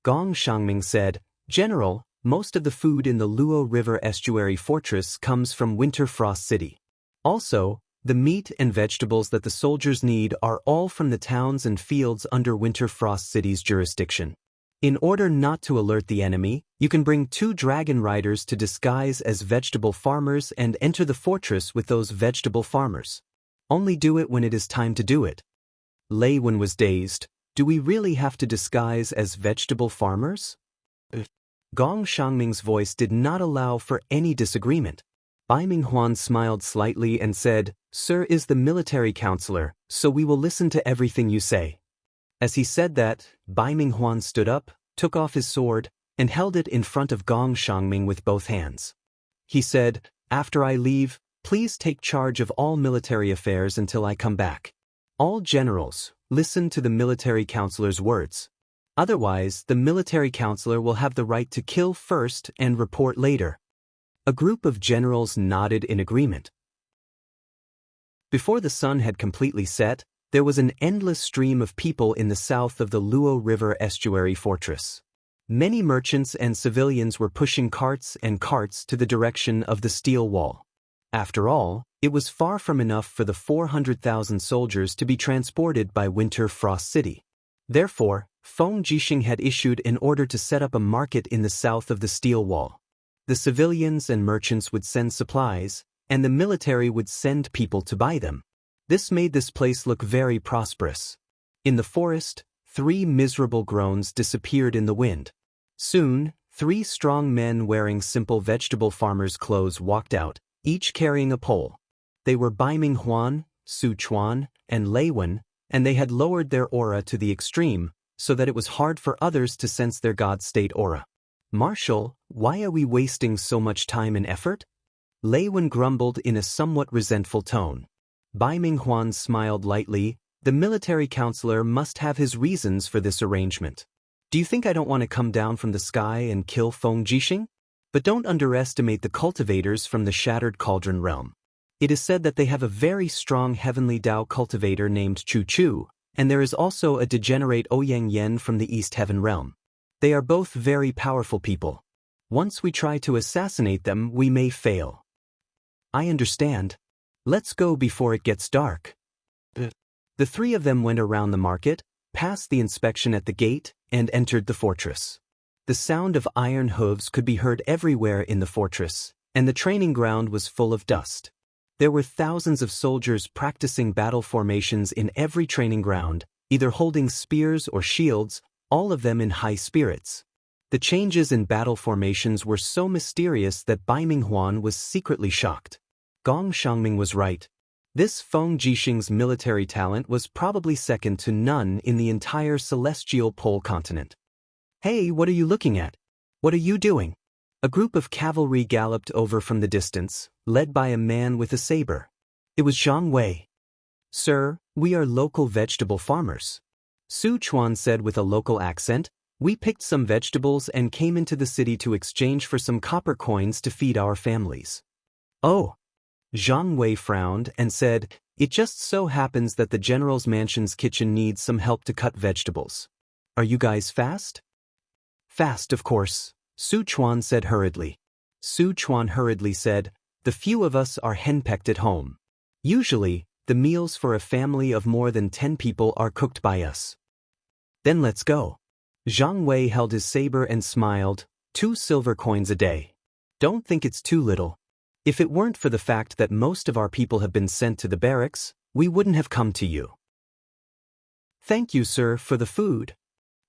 Gong Xiangming said, "General, most of the food in the Luo River Estuary Fortress comes from Winter Frost City. Also, the meat and vegetables that the soldiers need are all from the towns and fields under Winter Frost City's jurisdiction. In order not to alert the enemy, you can bring 2 dragon riders to disguise as vegetable farmers and enter the fortress with those vegetable farmers. Only do it when it is time to do it." Lei Wen was dazed. "Do we really have to disguise as vegetable farmers?" Gong Shangming's voice did not allow for any disagreement. Bai Minghuan smiled slightly and said, "Sir is the military counselor, so we will listen to everything you say." As he said that, Bai Minghuan stood up, took off his sword, and held it in front of Gong Shangming with both hands. He said, "After I leave, please take charge of all military affairs until I come back. All generals, listen to the military counselor's words. Otherwise, the military counselor will have the right to kill first and report later." A group of generals nodded in agreement. Before the sun had completely set, there was an endless stream of people in the south of the Luo River estuary fortress. Many merchants and civilians were pushing carts and carts to the direction of the steel wall. After all, it was far from enough for the 400,000 soldiers to be transported by Winter Frost City. Therefore, Feng Jixing had issued an order to set up a market in the south of the steel wall. The civilians and merchants would send supplies, and the military would send people to buy them. This made this place look very prosperous. In the forest, 3 miserable groans disappeared in the wind. Soon, 3 strong men wearing simple vegetable farmers' clothes walked out, each carrying a pole. They were Bai Minghuan, Su Chuan, and Lei Wen, and they had lowered their aura to the extreme, so that it was hard for others to sense their God-state aura. "Marshal, why are we wasting so much time and effort?" Lei Wen grumbled in a somewhat resentful tone. Bai Minghuan smiled lightly. "The military counselor must have his reasons for this arrangement. Do you think I don't want to come down from the sky and kill Feng Jixing? But don't underestimate the cultivators from the Shattered Cauldron realm. It is said that they have a very strong heavenly Dao cultivator named Chu Chu, and there is also a degenerate Ouyang Yen from the East Heaven realm. They are both very powerful people. Once we try to assassinate them, we may fail." "I understand. Let's go before it gets dark." The 3 of them went around the market, passed the inspection at the gate, and entered the fortress. The sound of iron hooves could be heard everywhere in the fortress, and the training ground was full of dust. There were thousands of soldiers practicing battle formations in every training ground, either holding spears or shields, all of them in high spirits. The changes in battle formations were so mysterious that Bai Minghuan was secretly shocked. Gong Shangming was right. This Feng Jixing's military talent was probably second to none in the entire celestial pole continent. "Hey, what are you looking at? What are you doing?" A group of cavalry galloped over from the distance, led by a man with a saber. It was Zhang Wei. "Sir, we are local vegetable farmers," Su Chuan said with a local accent. "We picked some vegetables and came into the city to exchange for some copper coins to feed our families." "Oh." Zhang Wei frowned and said, "It just so happens that the general's mansion's kitchen needs some help to cut vegetables. Are you guys fast?" "Fast, of course," Su Chuan said hurriedly. Su Chuan hurriedly said, "The few of us are henpecked at home. Usually, the meals for a family of more than 10 people are cooked by us." "Then let's go." Zhang Wei held his saber and smiled. 2 silver coins a day. Don't think it's too little. If it weren't for the fact that most of our people have been sent to the barracks, we wouldn't have come to you." "Thank you, sir, for the food."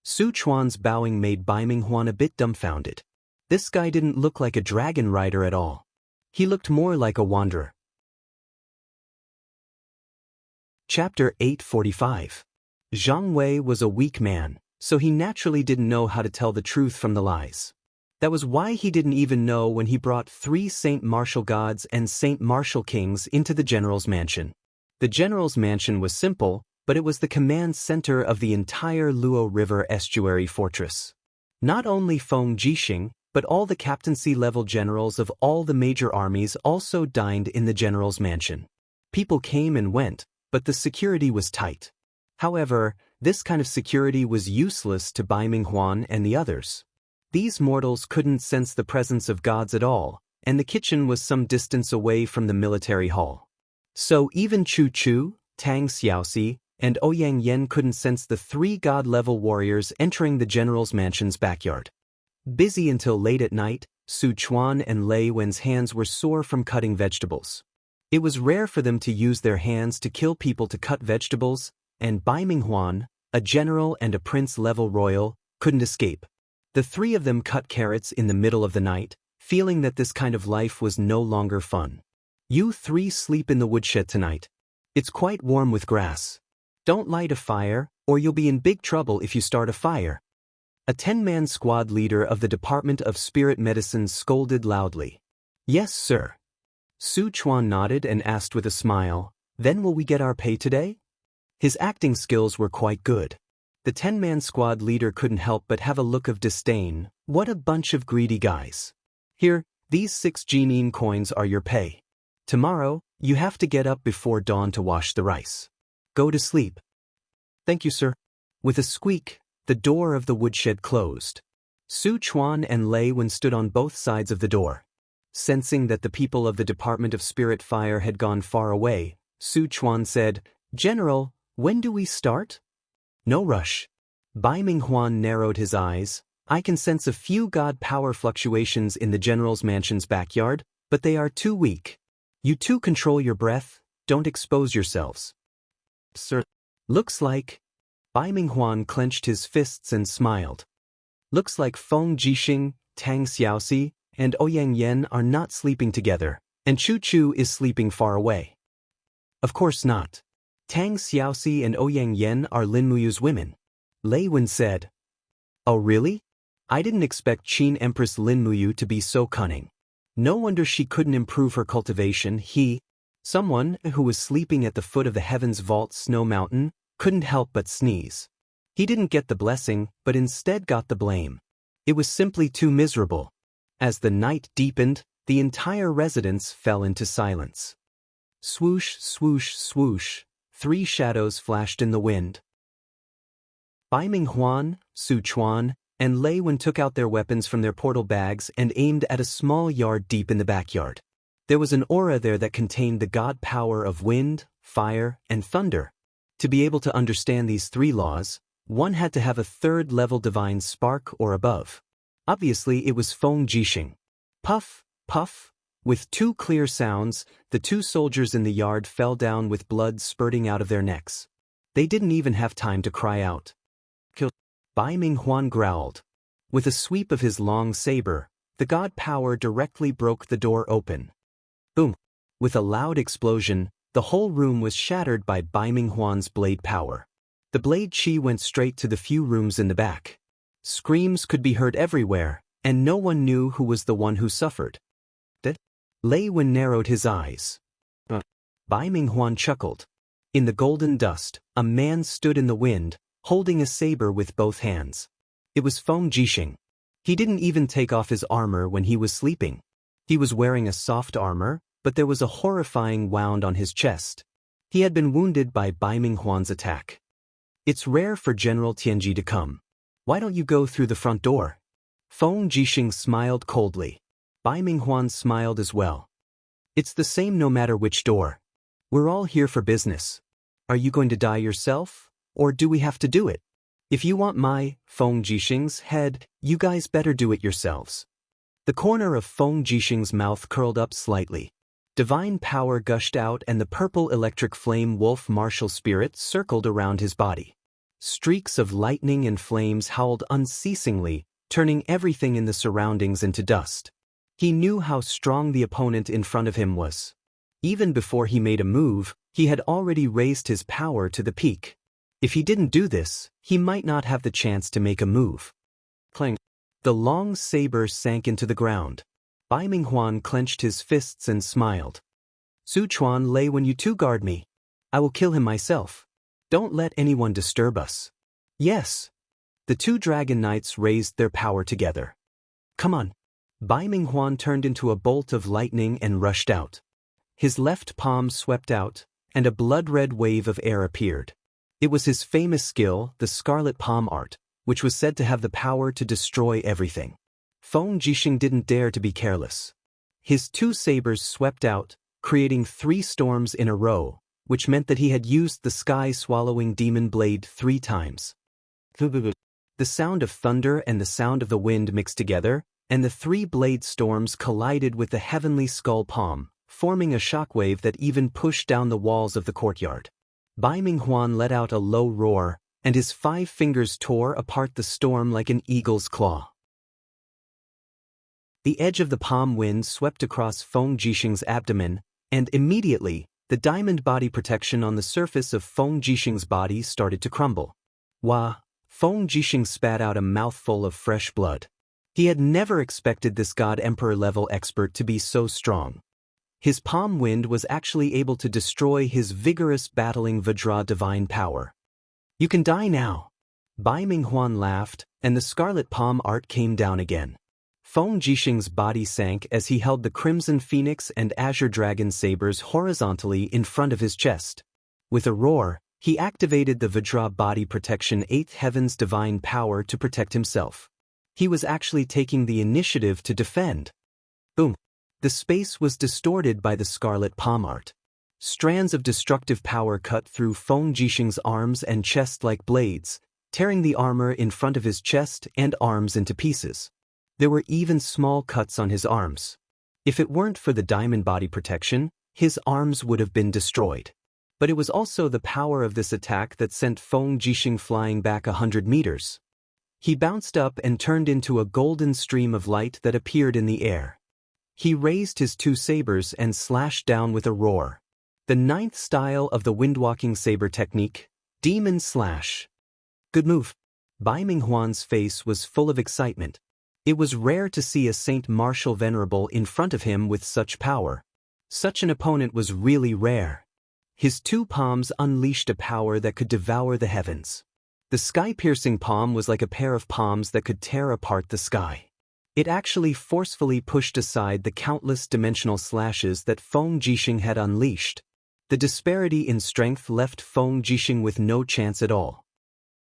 Su Chuan's bowing made Bai Minghuan a bit dumbfounded. This guy didn't look like a dragon rider at all. He looked more like a wanderer. Chapter 845. Zhang Wei was a weak man, so he naturally didn't know how to tell the truth from the lies. That was why he didn't even know when he brought 3 Saint Martial Gods and Saint Martial Kings into the general's mansion. The general's mansion was simple, but it was the command center of the entire Luo River estuary fortress. Not only Feng Jixing, but all the captaincy-level generals of all the major armies also dined in the general's mansion. People came and went, but the security was tight. However, this kind of security was useless to Bai Minghuan and the others. These mortals couldn't sense the presence of gods at all, and the kitchen was some distance away from the military hall. So even Chu Chu, Tang Xiaoxi, and Ouyang Yen couldn't sense the 3 god-level warriors entering the general's mansion's backyard. Busy until late at night, Su Chuan and Lei Wen's hands were sore from cutting vegetables. It was rare for them to use their hands to kill people to cut vegetables, and Bai Minghuan, a general and a prince-level royal, couldn't escape. The three of them cut carrots in the middle of the night, feeling that this kind of life was no longer fun. You three sleep in the woodshed tonight. It's quite warm with grass. Don't light a fire, or you'll be in big trouble if you start a fire. A 10-man squad leader of the Department of Spirit Medicine scolded loudly. Yes, sir. Su Chuan nodded and asked with a smile, then will we get our pay today? His acting skills were quite good. The 10-man squad leader couldn't help but have a look of disdain. What a bunch of greedy guys. Here, these 6 Jinin coins are your pay. Tomorrow, you have to get up before dawn to wash the rice. Go to sleep. Thank you, sir. With a squeak, the door of the woodshed closed. Su Chuan and Lei Wen stood on both sides of the door. Sensing that the people of the Department of Spirit Fire had gone far away, Su Chuan said, General, when do we start? No rush. Bai Minghuan narrowed his eyes. I can sense a few god power fluctuations in the general's mansion's backyard, but they are too weak. You two control your breath, don't expose yourselves. Sir. Looks like. Bai Minghuan clenched his fists and smiled. Looks like Feng Jixing, Tang Xiaoxi, and Ouyang Yan are not sleeping together, and Chu Chu is sleeping far away. Of course not. Tang Xiaoxi and Ouyang Yan are Lin Muyu's women. Lei Wen said. Oh really? I didn't expect Qin Empress Lin Muyu to be so cunning. No wonder she couldn't improve her cultivation. Someone who was sleeping at the foot of the Heaven's Vault Snow Mountain, couldn't help but sneeze. He didn't get the blessing, but instead got the blame. It was simply too miserable. As the night deepened, the entire residence fell into silence. Swoosh, swoosh, swoosh, 3 shadows flashed in the wind. Bai Minghuan, Su Chuan, and Lei Wen took out their weapons from their portal bags and aimed at a small yard deep in the backyard. There was an aura there that contained the god power of wind, fire, and thunder. To be able to understand these 3 laws, one had to have a 3rd-level divine spark or above. Obviously, it was Feng Jixing. Puff, puff. With 2 clear sounds, the 2 soldiers in the yard fell down with blood spurting out of their necks. They didn't even have time to cry out. Kill. Bai Minghuan growled. With a sweep of his long saber, the god power directly broke the door open. Boom. With a loud explosion, the whole room was shattered by Bai Minghuan's blade power. The blade chi went straight to the few rooms in the back. Screams could be heard everywhere, and no one knew who was the one who suffered. Lei Wen narrowed his eyes. Bai Minghuan chuckled. In the golden dust, a man stood in the wind, holding a saber with both hands. It was Feng Jixing. He didn't even take off his armor when he was sleeping. He was wearing a soft armor, but there was a horrifying wound on his chest. He had been wounded by Bai Minghuan's attack. It's rare for General Tianji to come. Why don't you go through the front door? Feng Jixing smiled coldly. Bai Minghuan smiled as well. It's the same no matter which door. We're all here for business. Are you going to die yourself, or do we have to do it? If you want my, Feng Jixing's, head, you guys better do it yourselves. The corner of Feng Jixing's mouth curled up slightly. Divine power gushed out and the purple electric flame wolf martial spirit circled around his body. Streaks of lightning and flames howled unceasingly, turning everything in the surroundings into dust. He knew how strong the opponent in front of him was. Even before he made a move, he had already raised his power to the peak. If he didn't do this, he might not have the chance to make a move. Clang. The long saber sank into the ground. Bai Minghuan clenched his fists and smiled. Su Chuan, Lei Wen, you two guard me. I will kill him myself. Don't let anyone disturb us. Yes. The 2 dragon knights raised their power together. Come on. Bai Minghuan turned into a bolt of lightning and rushed out. His left palm swept out, and a blood-red wave of air appeared. It was his famous skill, the Scarlet Palm Art, which was said to have the power to destroy everything. Feng Jixing didn't dare to be careless. His 2 sabers swept out, creating 3 storms in a row, which meant that he had used the sky-swallowing demon blade 3 times. The sound of thunder and the sound of the wind mixed together, and the 3 blade storms collided with the heavenly skull palm, forming a shockwave that even pushed down the walls of the courtyard. Bai Minghuan let out a low roar, and his 5 fingers tore apart the storm like an eagle's claw. The edge of the palm wind swept across Feng Jixing's abdomen, and immediately, the diamond body protection on the surface of Feng Jixing's body started to crumble. Wah! Feng Jixing spat out a mouthful of fresh blood. He had never expected this God-Emperor-level expert to be so strong. His palm wind was actually able to destroy his vigorous battling Vajra divine power. "You can die now." Bai Minghuan laughed, and the scarlet palm art came down again. Feng Jixing's body sank as he held the Crimson Phoenix and Azure Dragon sabers horizontally in front of his chest. With a roar, he activated the Vajra body protection 8th Heaven's divine power to protect himself. He was actually taking the initiative to defend. Boom! The space was distorted by the scarlet palm art. Strands of destructive power cut through Feng Jixing's arms and chest like blades, tearing the armor in front of his chest and arms into pieces. There were even small cuts on his arms. If it weren't for the diamond body protection, his arms would have been destroyed. But it was also the power of this attack that sent Feng Jixing flying back 100 meters. He bounced up and turned into a golden stream of light that appeared in the air. He raised his 2 sabers and slashed down with a roar. The 9th style of the windwalking saber technique, Demon Slash. Good move. Bai Minghuan's face was full of excitement. It was rare to see a Saint Martial Venerable in front of him with such power. Such an opponent was really rare. His 2 palms unleashed a power that could devour the heavens. The sky-piercing palm was like a pair of palms that could tear apart the sky. It actually forcefully pushed aside the countless dimensional slashes that Feng Jixing had unleashed. The disparity in strength left Feng Jixing with no chance at all.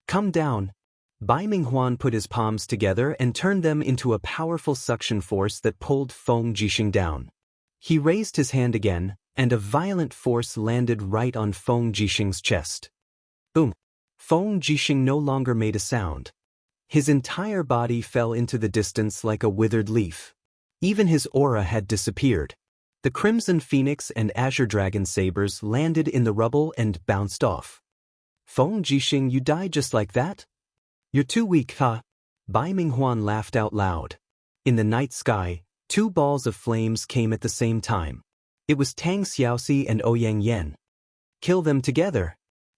"Come down." Bai Minghuan put his palms together and turned them into a powerful suction force that pulled Feng Jixing down. He raised his hand again, and a violent force landed right on Feng Jixing's chest. Boom! Feng Jixing no longer made a sound. His entire body fell into the distance like a withered leaf. Even his aura had disappeared. The Crimson Phoenix and Azure Dragon sabers landed in the rubble and bounced off. "Feng Jixing, you died just like that? You're too weak, huh?" Bai Minghuan laughed out loud. In the night sky, 2 balls of flames came at the same time. It was Tang Xiaoxi and Ouyang Yan. "Kill them together."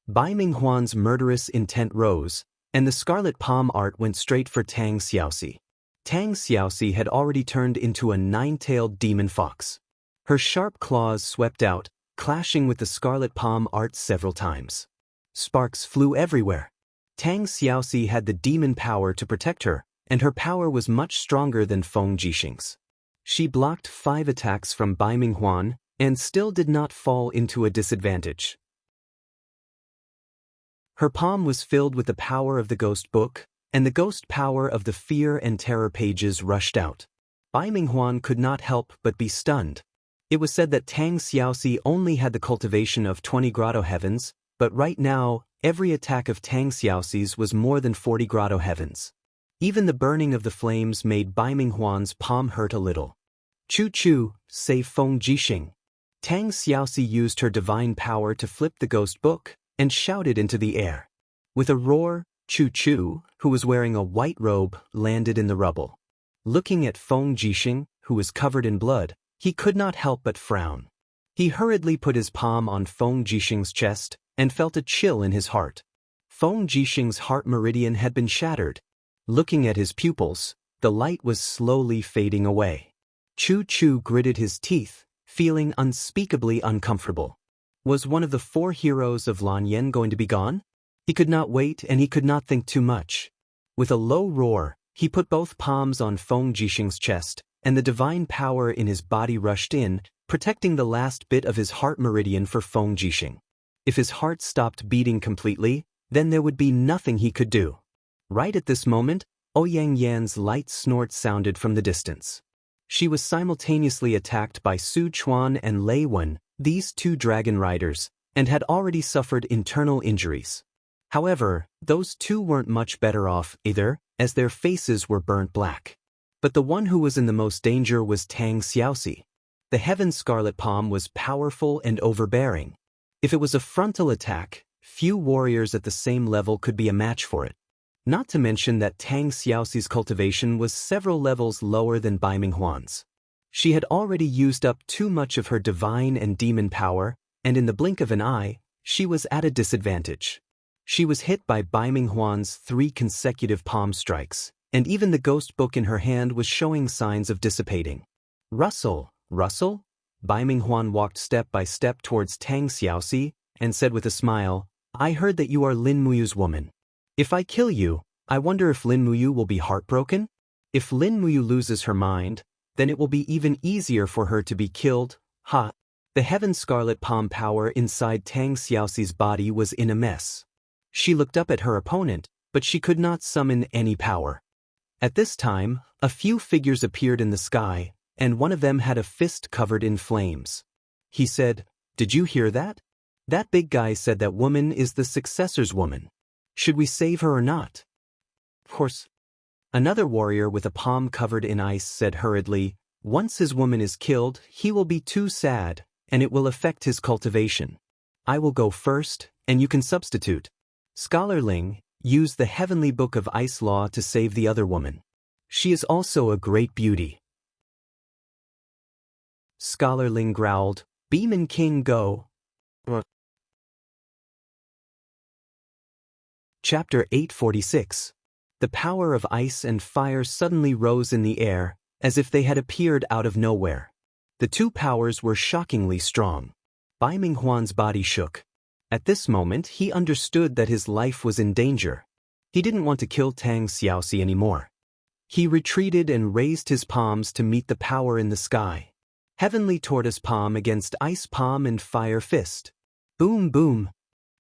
Bai Minghuan's murderous intent rose, and the scarlet palm art went straight for Tang Xiaoxi. Tang Xiaoxi had already turned into a 9-tailed demon fox. Her sharp claws swept out, clashing with the scarlet palm art several times. Sparks flew everywhere. Tang Xiaoxi had the demon power to protect her, and her power was much stronger than Feng Jixing's. She blocked 5 attacks from Bai Minghuan, and still did not fall into a disadvantage. Her palm was filled with the power of the ghost book, and the ghost power of the fear and terror pages rushed out. Bai Minghuan could not help but be stunned. It was said that Tang Xiaoxi only had the cultivation of 20 grotto heavens, but right now, every attack of Tang Xiaoxi's was more than 40 grotto heavens. Even the burning of the flames made Bai Minghuan's palm hurt a little. "Choo-choo, save Feng Jixing." Tang Xiaoxi used her divine power to flip the ghost book, and shouted into the air. With a roar, Choo-choo, who was wearing a white robe, landed in the rubble. Looking at Feng Jixing, who was covered in blood, he could not help but frown. He hurriedly put his palm on Feng Jixing's chest, and felt a chill in his heart. Feng Jixing's heart meridian had been shattered. Looking at his pupils, the light was slowly fading away. Choo-choo gritted his teeth, feeling unspeakably uncomfortable. Was one of the 4 heroes of Lanyan going to be gone? He could not wait, and he could not think too much. With a low roar, he put both palms on Feng Jixing's chest, and the divine power in his body rushed in, protecting the last bit of his heart meridian for Feng Jixing. If his heart stopped beating completely, then there would be nothing he could do. Right at this moment, Ouyang Yan's light snort sounded from the distance. She was simultaneously attacked by Su Chuan and Lei Wen, these 2 dragon riders, and had already suffered internal injuries. However, those 2 weren't much better off either, as their faces were burnt black. But the one who was in the most danger was Tang Xiaoxi. The Heaven Scarlet Palm was powerful and overbearing. If it was a frontal attack, few warriors at the same level could be a match for it. Not to mention that Tang Xiaoxi's cultivation was several levels lower than Bai Minghuan's. She had already used up too much of her divine and demon power, and in the blink of an eye, she was at a disadvantage. She was hit by Bai Minghuan's 3 consecutive palm strikes, and even the ghost book in her hand was showing signs of dissipating. Russell, Russell? Bai Minghuan walked step by step towards Tang Xiaoxi and said with a smile, I heard that you are Lin Muyu's woman. If I kill you, I wonder if Lin Muyu will be heartbroken? If Lin Muyu loses her mind, then it will be even easier for her to be killed. Ha! The Heaven Scarlet Palm power inside Tang Xiaoxi's body was in a mess. She looked up at her opponent, but she could not summon any power. At this time, a few figures appeared in the sky, and one of them had a fist covered in flames. He said, Did you hear that? That big guy said that woman is the successor's woman. Should we save her or not? Of course. Another warrior with a palm covered in ice said hurriedly, Once his woman is killed, he will be too sad, and it will affect his cultivation. I will go first, and you can substitute. Scholar Ling, use the heavenly book of ice law to save the other woman. She is also a great beauty. Scholar Ling growled, Beeman King go. Chapter 846. The power of ice and fire suddenly rose in the air, as if they had appeared out of nowhere. The 2 powers were shockingly strong. Bai Minghuan's body shook. At this moment he understood that his life was in danger. He didn't want to kill Tang Xiaoxi anymore. He retreated and raised his palms to meet the power in the sky. Heavenly tortoise palm against ice palm and fire fist. Boom boom.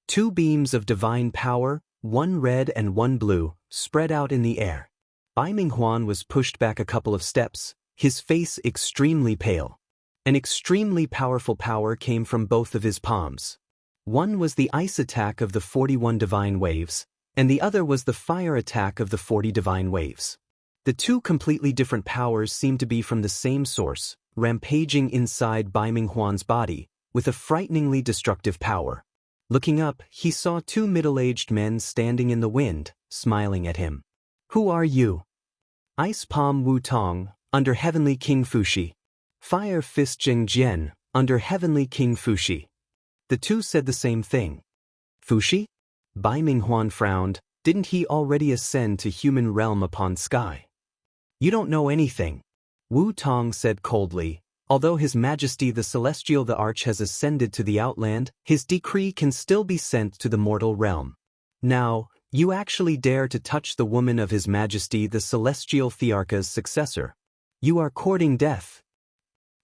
2 beams of divine power, 1 red and 1 blue, spread out in the air. Bai Minghuan was pushed back a couple of steps, his face extremely pale. An extremely powerful power came from both of his palms. One was the ice attack of the 41 divine waves, and the other was the fire attack of the 40 divine waves. The 2 completely different powers seemed to be from the same source, rampaging inside Bai Minghuan's body, with a frighteningly destructive power. Looking up, he saw 2 middle-aged men standing in the wind, smiling at him. Who are you? Ice Palm Wu Tong, under Heavenly King Fuxi. Fire Fist Jing Jian, under Heavenly King Fuxi. The 2 said the same thing. Fuxi? Bai Minghuan frowned, didn't he already ascend to human realm upon sky? You don't know anything. Wu Tong said coldly. Although His Majesty the Celestial the Arch has ascended to the Outland, his decree can still be sent to the mortal realm. Now, you actually dare to touch the woman of His Majesty the Celestial Thearcha's successor. You are courting death.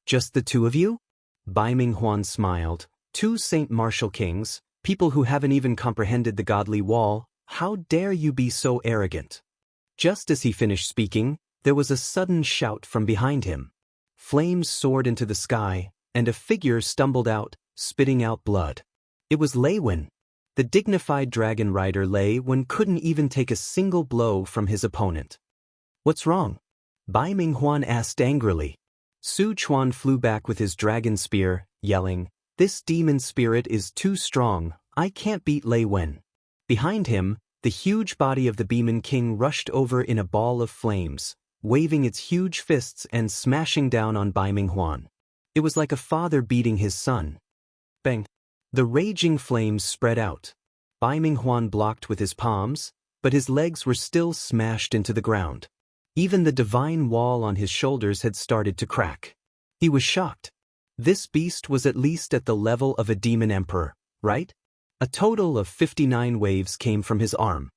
Just the 2 of you? Bai Minghuan smiled. 2 Saint Martial Kings, people who haven't even comprehended the godly wall, how dare you be so arrogant? Just as he finished speaking, there was a sudden shout from behind him. Flames soared into the sky, and a figure stumbled out, spitting out blood. It was Lei Wen. The dignified dragon rider Lei Wen couldn't even take a single blow from his opponent. What's wrong? Bai Minghuan asked angrily. Su Chuan flew back with his dragon spear, yelling, This demon spirit is too strong, I can't beat Lei Wen. Behind him, the huge body of the Beeman King rushed over in a ball of flames, waving its huge fists and smashing down on Bai Minghuan. It was like a father beating his son. Bang! The raging flames spread out. Bai Minghuan blocked with his palms, but his legs were still smashed into the ground. Even the divine wall on his shoulders had started to crack. He was shocked. This beast was at least at the level of a demon emperor, right? A total of 59 waves came from his arm.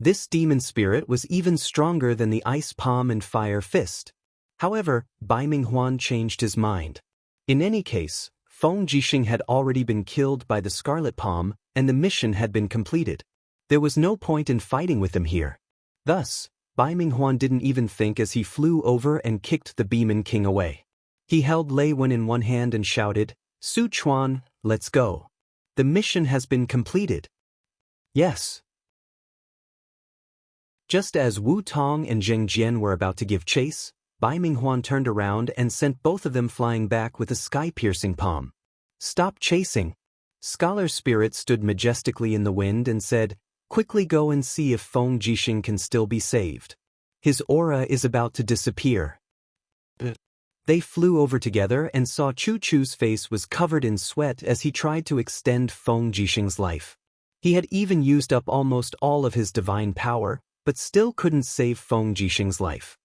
This demon spirit was even stronger than the ice palm and fire fist. However, Bai Minghuan changed his mind. In any case, Feng Jixing had already been killed by the Scarlet Palm, and the mission had been completed. There was no point in fighting with him here. Thus, Bai Minghuan didn't even think as he flew over and kicked the Beeman King away. He held Lei Wen in one hand and shouted, Su Chuan, let's go. The mission has been completed. Yes. Just as Wu Tong and Zheng Jian were about to give chase, Bai Minghuan turned around and sent both of them flying back with a sky-piercing palm. Stop chasing. Scholar Spirit stood majestically in the wind and said, Quickly go and see if Feng Jixing can still be saved. His aura is about to disappear. They flew over together and saw Chu Chu's face was covered in sweat as he tried to extend Feng Jixing's life. He had even used up almost all of his divine power, but still couldn't save Feng Jixing's life.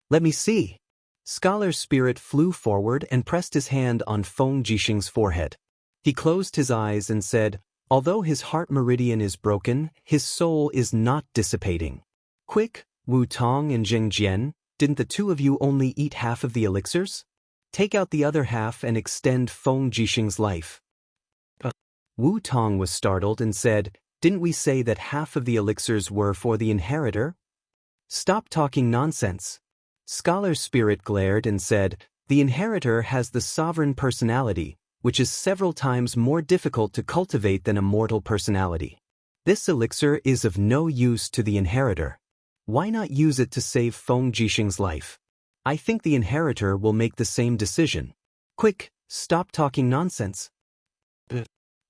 Let me see. Scholar Spirit flew forward and pressed his hand on Feng Jixing's forehead. He closed his eyes and said, although his heart meridian is broken, his soul is not dissipating. Quick, Wu Tong and Jing Jian, didn't the two of you only eat half of the elixirs? Take out the other half and extend Feng Jixing's life. Wu Tong was startled and said, didn't we say that half of the elixirs were for the inheritor? Stop talking nonsense. Scholar Spirit glared and said, the inheritor has the sovereign personality, which is several times more difficult to cultivate than a mortal personality. This elixir is of no use to the inheritor. Why not use it to save Feng Jixing's life? I think the inheritor will make the same decision. Quick, stop talking nonsense.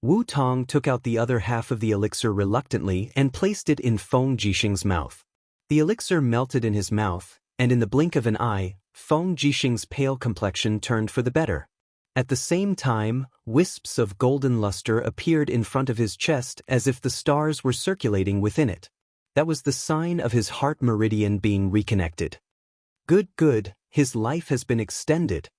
Wu Tong took out the other half of the elixir reluctantly and placed it in Feng Jixing's mouth. The elixir melted in his mouth, and in the blink of an eye, Feng Jixing's pale complexion turned for the better. At the same time, wisps of golden luster appeared in front of his chest as if the stars were circulating within it. That was the sign of his heart meridian being reconnected. Good, his life has been extended.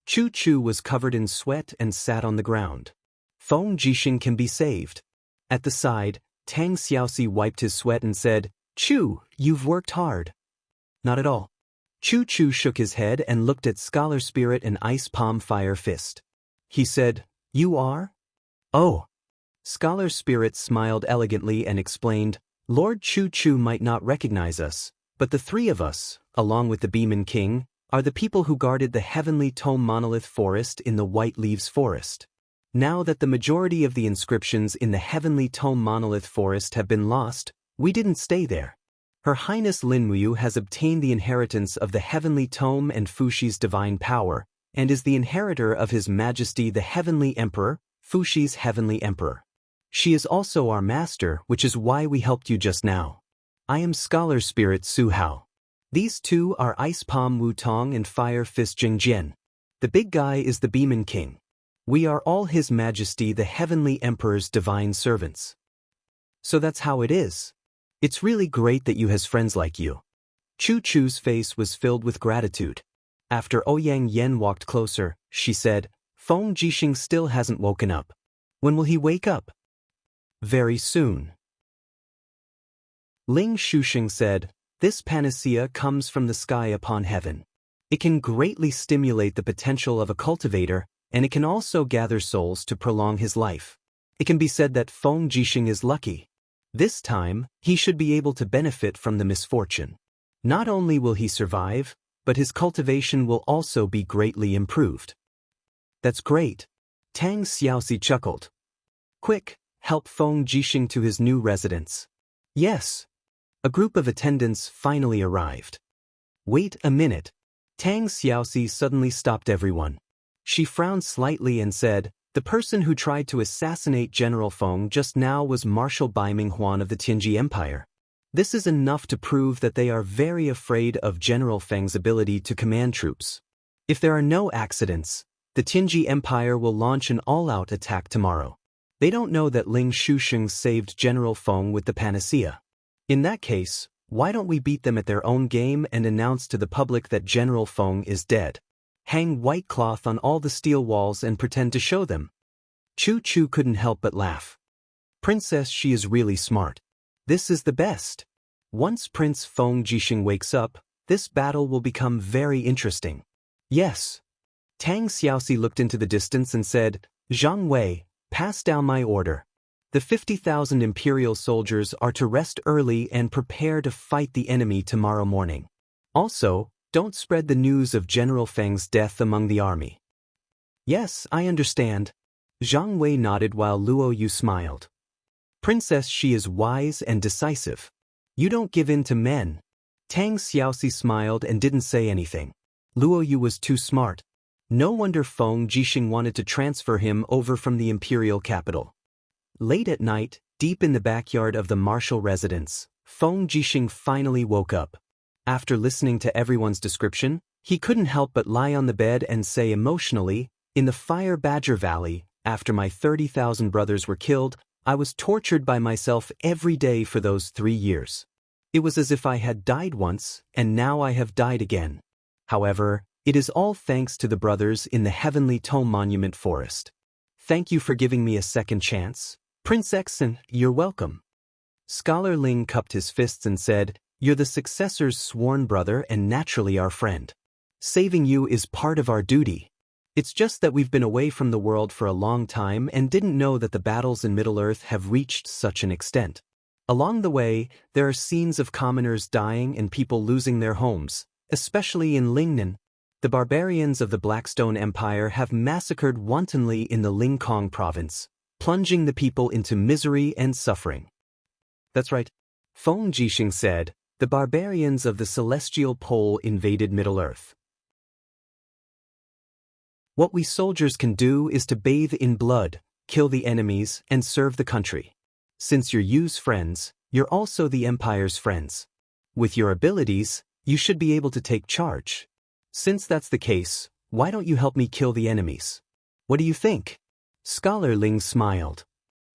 Chu Chu was covered in sweat and sat on the ground. Feng Jixing can be saved. At the side, Tang Xiaoxi wiped his sweat and said, Chu, you've worked hard. Not at all. Chu Chu shook his head and looked at Scholar Spirit and Ice Palm Fire Fist. He said, you are? Oh. Scholar Spirit smiled elegantly and explained, Lord Chu Chu might not recognize us, but the three of us, along with the Beeman King, are the people who guarded the Heavenly Tome Monolith Forest in the White Leaves Forest. Now that the majority of the inscriptions in the Heavenly Tome Monolith Forest have been lost, we didn't stay there. Her Highness Linmuyu has obtained the inheritance of the Heavenly Tome and Fuxi's divine power, and is the inheritor of His Majesty the Heavenly Emperor, Fuxi's Heavenly Emperor. She is also our master, which is why we helped you just now. I am Scholar Spirit Su Hao. These two are Ice Palm Wu Tong and Fire Fist Jing Jian. The big guy is the Beeman King. We are all His Majesty the Heavenly Emperor's divine servants. So that's how it is. It's really great that you has friends like you. Chu Chu's face was filled with gratitude. After Ouyang Yen walked closer, she said, Feng Jixing still hasn't woken up. When will he wake up? Very soon. Ling Shusheng said, this panacea comes from the sky upon heaven. It can greatly stimulate the potential of a cultivator, and it can also gather souls to prolong his life. It can be said that Feng Jixing is lucky. This time, he should be able to benefit from the misfortune. Not only will he survive, but his cultivation will also be greatly improved. That's great. Tang Xiaoxi chuckled. Quick, help Feng Jixing to his new residence. Yes. A group of attendants finally arrived. Wait a minute. Tang Xiaoxi suddenly stopped everyone. She frowned slightly and said, the person who tried to assassinate General Feng just now was Marshal Baiming Huan of the Tianji Empire. This is enough to prove that they are very afraid of General Feng's ability to command troops. If there are no accidents, the Tianji Empire will launch an all-out attack tomorrow. They don't know that Ling Shusheng saved General Feng with the panacea. In that case, why don't we beat them at their own game and announce to the public that General Feng is dead? Hang white cloth on all the steel walls and pretend to show them. Chu Chu couldn't help but laugh. Princess, she is really smart. This is the best. Once Prince Feng Jixing wakes up, this battle will become very interesting. Yes. Tang Xiaoxi looked into the distance and said, Zhang Wei, pass down my order. The 50,000 imperial soldiers are to rest early and prepare to fight the enemy tomorrow morning. Also, don't spread the news of General Feng's death among the army. Yes, I understand. Zhang Wei nodded while Luo Yu smiled. Princess, she is wise and decisive. You don't give in to men. Tang Xiaoxi smiled and didn't say anything. Luo Yu was too smart. No wonder Feng Jixing wanted to transfer him over from the imperial capital. Late at night, deep in the backyard of the martial residence, Feng Jixing finally woke up. After listening to everyone's description, he couldn't help but lie on the bed and say emotionally, "In the Fire Badger Valley, after my 30,000 brothers were killed, I was tortured by myself every day for those 3 years. It was as if I had died once, and now I have died again. However, it is all thanks to the brothers in the Heavenly Tome Monument Forest. Thank you for giving me a second chance, Prince Exon, you're welcome." Scholar Ling cupped his fists and said, "You're the successor's sworn brother and naturally our friend. Saving you is part of our duty. It's just that we've been away from the world for a long time and didn't know that the battles in Middle-earth have reached such an extent. Along the way, there are scenes of commoners dying and people losing their homes, especially in Lingnan. The barbarians of the Blackstone Empire have massacred wantonly in the Lingkong province, plunging the people into misery and suffering." "That's right," Feng Jixing said. "The barbarians of the Celestial Pole invaded Middle-earth. What we soldiers can do is to bathe in blood, kill the enemies, and serve the country. Since you're Yu's friends, you're also the Empire's friends. With your abilities, you should be able to take charge. Since that's the case, why don't you help me kill the enemies? What do you think?" Scholar Ling smiled.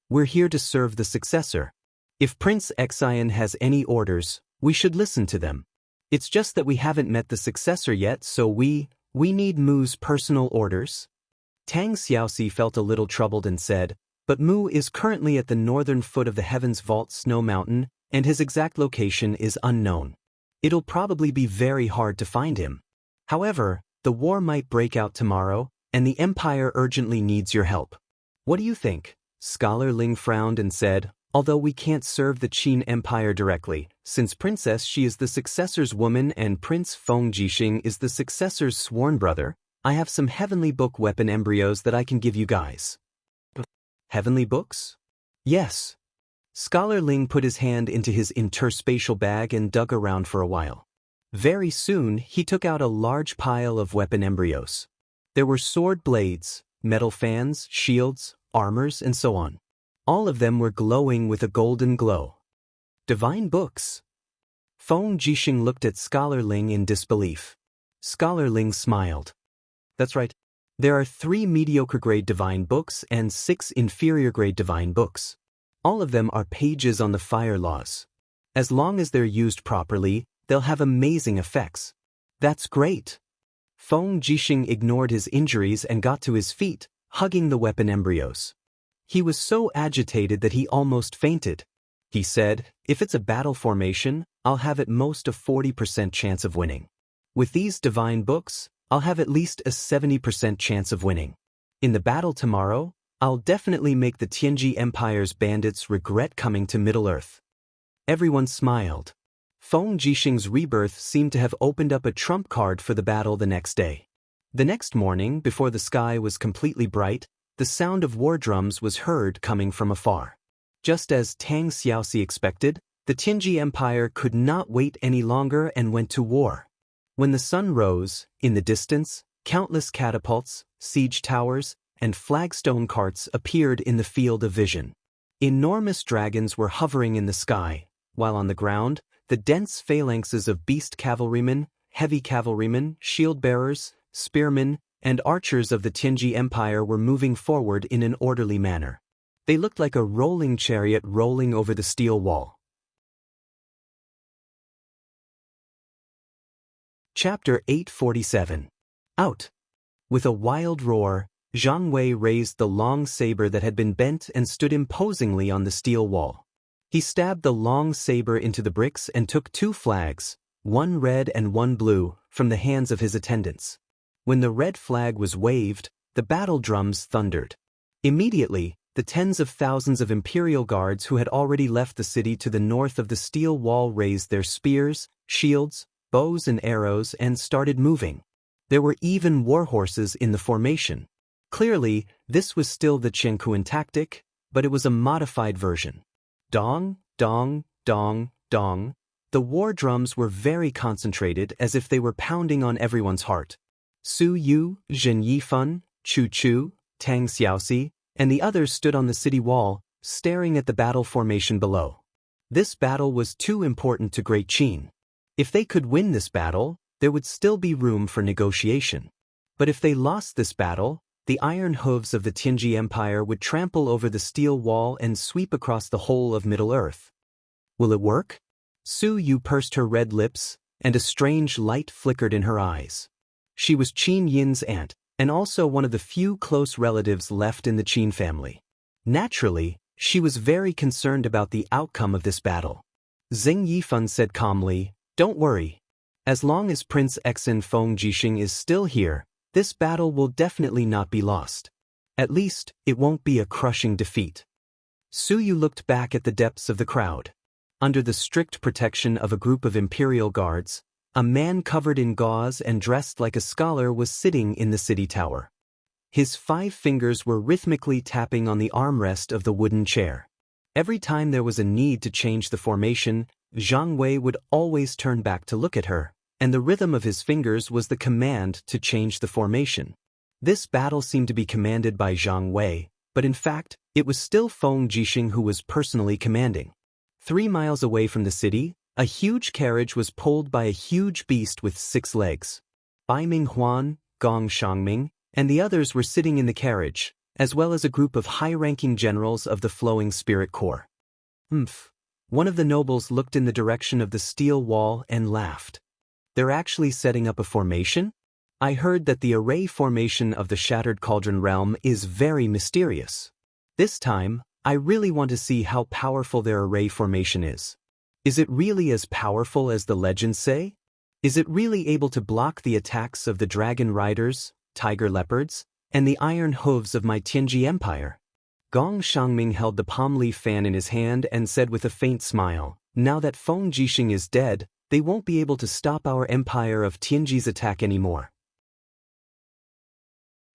"We're here to serve the successor. If Prince Xian has any orders, we should listen to them. It's just that we haven't met the successor yet, so we need Mu's personal orders." Tang Xiaoxi felt a little troubled and said, "But Mu is currently at the northern foot of the Heavens Vault Snow Mountain, and his exact location is unknown. It'll probably be very hard to find him. However, the war might break out tomorrow, and the Empire urgently needs your help. What do you think?" Scholar Ling frowned and said, "Although we can't serve the Qin Empire directly, since Princess Shi is the successor's woman and Prince Feng Jixing is the successor's sworn brother, I have some Heavenly Book weapon embryos that I can give you guys." "Heavenly Books?" "Yes." Scholar Ling put his hand into his interspatial bag and dug around for a while. Very soon, he took out a large pile of weapon embryos. There were sword blades, metal fans, shields, armors, and so on. All of them were glowing with a golden glow. "Divine books." Feng Jixing looked at Scholar Ling in disbelief. Scholar Ling smiled. "That's right. There are 3 mediocre-grade divine books and 6 inferior-grade divine books. All of them are pages on the fire laws. As long as they're used properly, they'll have amazing effects." "That's great." Feng Jixing ignored his injuries and got to his feet, hugging the weapon embryos. He was so agitated that he almost fainted. He said, "If it's a battle formation, I'll have at most a 40% chance of winning. With these divine books, I'll have at least a 70% chance of winning. In the battle tomorrow, I'll definitely make the Tianji Empire's bandits regret coming to Middle-earth." Everyone smiled. Feng Jixing's rebirth seemed to have opened up a trump card for the battle the next day. The next morning, before the sky was completely bright, the sound of war drums was heard coming from afar. Just as Tang Xiaoxi expected, the Tianji Empire could not wait any longer and went to war. When the sun rose, in the distance, countless catapults, siege towers, and flagstone carts appeared in the field of vision. Enormous dragons were hovering in the sky, while on the ground, the dense phalanxes of beast cavalrymen, heavy cavalrymen, shield-bearers, spearmen, and archers of the Tianji Empire were moving forward in an orderly manner. They looked like a rolling chariot rolling over the steel wall. Chapter 847. Out. With a wild roar, Zhang Wei raised the long saber that had been bent and stood imposingly on the steel wall. He stabbed the long saber into the bricks and took 2 flags, one red and one blue, from the hands of his attendants. When the red flag was waved, the battle drums thundered. Immediately, the tens of thousands of imperial guards who had already left the city to the north of the steel wall raised their spears, shields, bows and arrows and started moving. There were even war horses in the formation. Clearly, this was still the Jianghu tactic, but it was a modified version. Dong, dong, dong, dong. The war drums were very concentrated, as if they were pounding on everyone's heart. Su Yu, Zhen Yifan, Chu Chu, Tang Xiaoxi, and the others stood on the city wall, staring at the battle formation below. This battle was too important to Great Qin. If they could win this battle, there would still be room for negotiation. But if they lost this battle, the iron hooves of the Tianji Empire would trample over the steel wall and sweep across the whole of Middle-earth. Will it work? Su Yu pursed her red lips, and a strange light flickered in her eyes. She was Qin Yin's aunt, and also one of the few close relatives left in the Qin family. Naturally, she was very concerned about the outcome of this battle. Xing Yifan said calmly, "Don't worry. As long as Prince Exin Feng Jixing is still here, this battle will definitely not be lost. At least, it won't be a crushing defeat." Su Yu looked back at the depths of the crowd. Under the strict protection of a group of imperial guards, a man covered in gauze and dressed like a scholar was sitting in the city tower. His 5 fingers were rhythmically tapping on the armrest of the wooden chair. Every time there was a need to change the formation, Zhang Wei would always turn back to look at her, and the rhythm of his fingers was the command to change the formation. This battle seemed to be commanded by Zhang Wei, but in fact, it was still Feng Jixing who was personally commanding. 3 miles away from the city, a huge carriage was pulled by a huge beast with 6 legs. Bai Minghuan, Gong Shangming, and the others were sitting in the carriage, as well as a group of high-ranking generals of the Flowing Spirit Corps. One of the nobles looked in the direction of the steel wall and laughed. They're actually setting up a formation? I heard that the array formation of the Shattered Cauldron realm is very mysterious. This time, I really want to see how powerful their array formation is. Is it really as powerful as the legends say? Is it really able to block the attacks of the dragon riders, tiger leopards, and the iron hooves of my Tianji Empire? Gong Shangming held the palm leaf fan in his hand and said with a faint smile, "Now that Feng Jixing is dead, they won't be able to stop our empire of Tianji's attack anymore.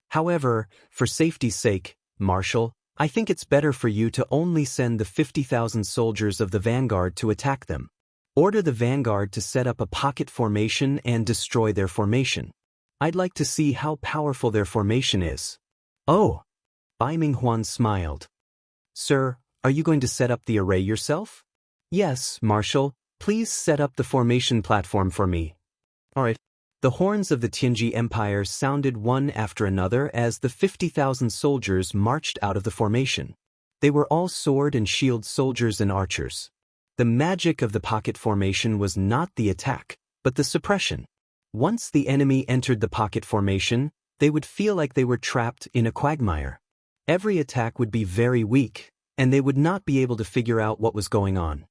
However, for safety's sake, Marshal, I think it's better for you to only send the 50,000 soldiers of the vanguard to attack them. Order the vanguard to set up a pocket formation and destroy their formation. I'd like to see how powerful their formation is." "Oh." Bai Minghuan smiled. "Sir, are you going to set up the array yourself?" "Yes, Marshal, please set up the formation platform for me." "All right." The horns of the Tianji Empire sounded one after another as the 50,000 soldiers marched out of the formation. They were all sword and shield soldiers and archers. The magic of the pocket formation was not the attack, but the suppression. Once the enemy entered the pocket formation, they would feel like they were trapped in a quagmire. Every attack would be very weak, and they would not be able to figure out what was going on.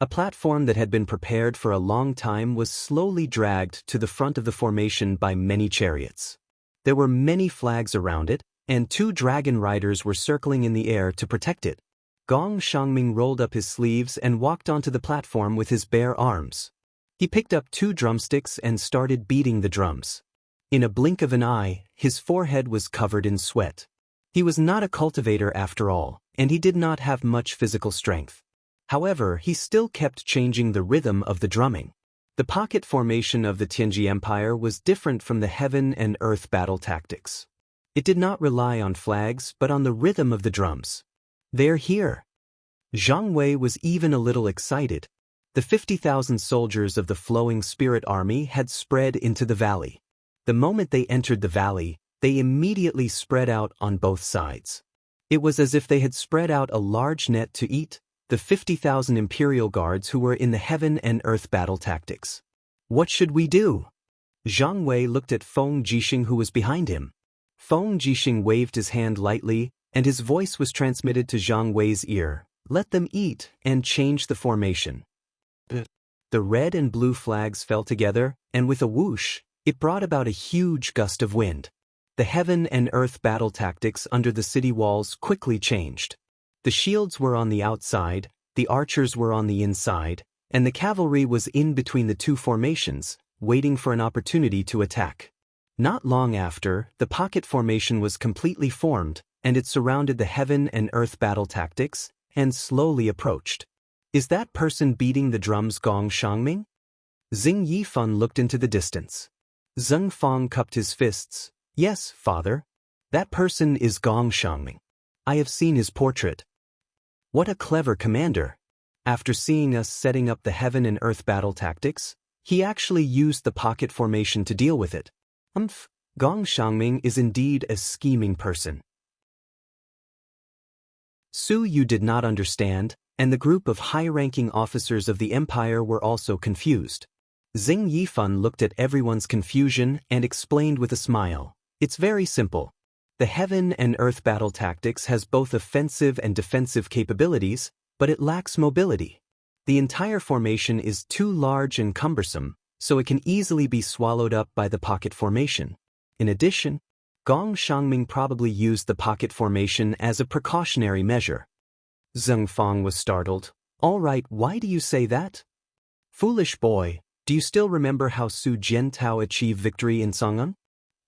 A platform that had been prepared for a long time was slowly dragged to the front of the formation by many chariots. There were many flags around it, and 2 dragon riders were circling in the air to protect it. Gong Shangming rolled up his sleeves and walked onto the platform with his bare arms. He picked up 2 drumsticks and started beating the drums. In a blink of an eye, his forehead was covered in sweat. He was not a cultivator after all, and he did not have much physical strength. However, he still kept changing the rhythm of the drumming. The pocket formation of the Tianji Empire was different from the heaven and earth battle tactics. It did not rely on flags but on the rhythm of the drums. "They're here." Zhang Wei was even a little excited. The 50,000 soldiers of the Flowing Spirit Army had spread into the valley. The moment they entered the valley, they immediately spread out on both sides. It was as if they had spread out a large net to eat the 50,000 imperial guards who were in the heaven and earth battle tactics. "What should we do?" Zhang Wei looked at Feng Jixing who was behind him. Feng Jixing waved his hand lightly, and his voice was transmitted to Zhang Wei's ear. "Let them eat and change the formation." The red and blue flags fell together, and with a whoosh, it brought about a huge gust of wind. The heaven and earth battle tactics under the city walls quickly changed. The shields were on the outside, the archers were on the inside, and the cavalry was in between the 2 formations, waiting for an opportunity to attack. Not long after, the pocket formation was completely formed, and it surrounded the heaven and earth battle tactics, and slowly approached. "Is that person beating the drums Gong Shangming?" Xing Yifan looked into the distance. Zheng Fang cupped his fists. "Yes, father. That person is Gong Shangming. I have seen his portrait." What a clever commander. After seeing us setting up the heaven and earth battle tactics, he actually used the pocket formation to deal with it. Gong Xiangming is indeed a scheming person. Su Yu did not understand, and the group of high-ranking officers of the empire were also confused. Xing Yifan looked at everyone's confusion and explained with a smile. It's very simple. The heaven and earth battle tactics has both offensive and defensive capabilities, but it lacks mobility. The entire formation is too large and cumbersome, so it can easily be swallowed up by the pocket formation. In addition, Gong Xiangming probably used the pocket formation as a precautionary measure. Zheng Fang was startled. All right, why do you say that? Foolish boy, do you still remember how Su Jiantao achieved victory in Song'an?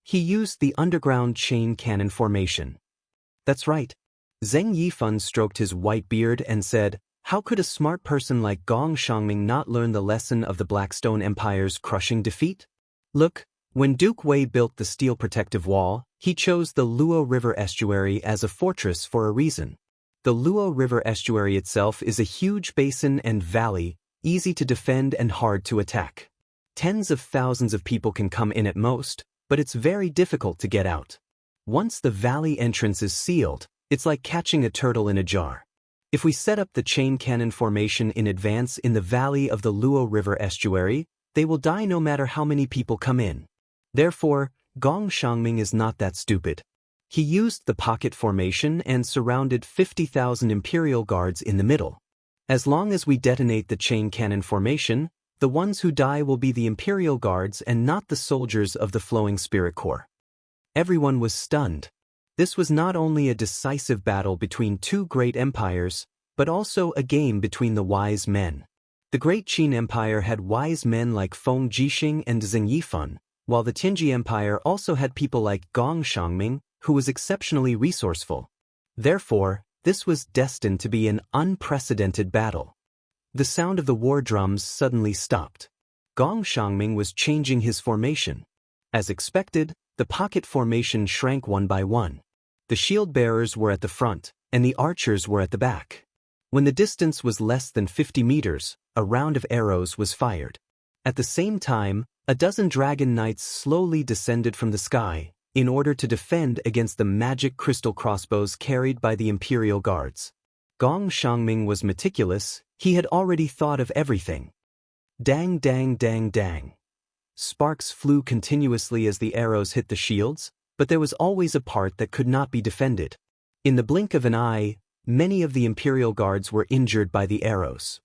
He used the underground chain cannon formation. That's right. Zheng Yifan stroked his white beard and said, how could a smart person like Gong Xiangming not learn the lesson of the Blackstone Empire's crushing defeat? Look, when Duke Wei built the steel protective wall, he chose the Luo River estuary as a fortress for a reason. The Luo River estuary itself is a huge basin and valley, easy to defend and hard to attack. Tens of thousands of people can come in at most, but it's very difficult to get out. Once the valley entrance is sealed, it's like catching a turtle in a jar. If we set up the chain cannon formation in advance in the valley of the Luo River estuary, they will die no matter how many people come in. Therefore, Gong Xiangming is not that stupid. He used the pocket formation and surrounded 50,000 Imperial Guards in the middle. As long as we detonate the chain cannon formation, the ones who die will be the Imperial Guards and not the soldiers of the Flowing Spirit Corps. Everyone was stunned. This was not only a decisive battle between two great empires, but also a game between the wise men. The Great Qin Empire had wise men like Feng Jixing and Xing Yifan, while the Tianji Empire also had people like Gong Xiangming, who was exceptionally resourceful. Therefore, this was destined to be an unprecedented battle. The sound of the war drums suddenly stopped. Gong Xiangming was changing his formation. As expected, the pocket formation shrank one by one. The shield bearers were at the front, and the archers were at the back. When the distance was less than 50 meters, a round of arrows was fired. At the same time, a dozen dragon knights slowly descended from the sky, in order to defend against the magic crystal crossbows carried by the Imperial Guards. Gong Xiangming was meticulous, he had already thought of everything. Dang dang dang dang. Sparks flew continuously as the arrows hit the shields, but there was always a part that could not be defended. In the blink of an eye, many of the Imperial Guards were injured by the arrows.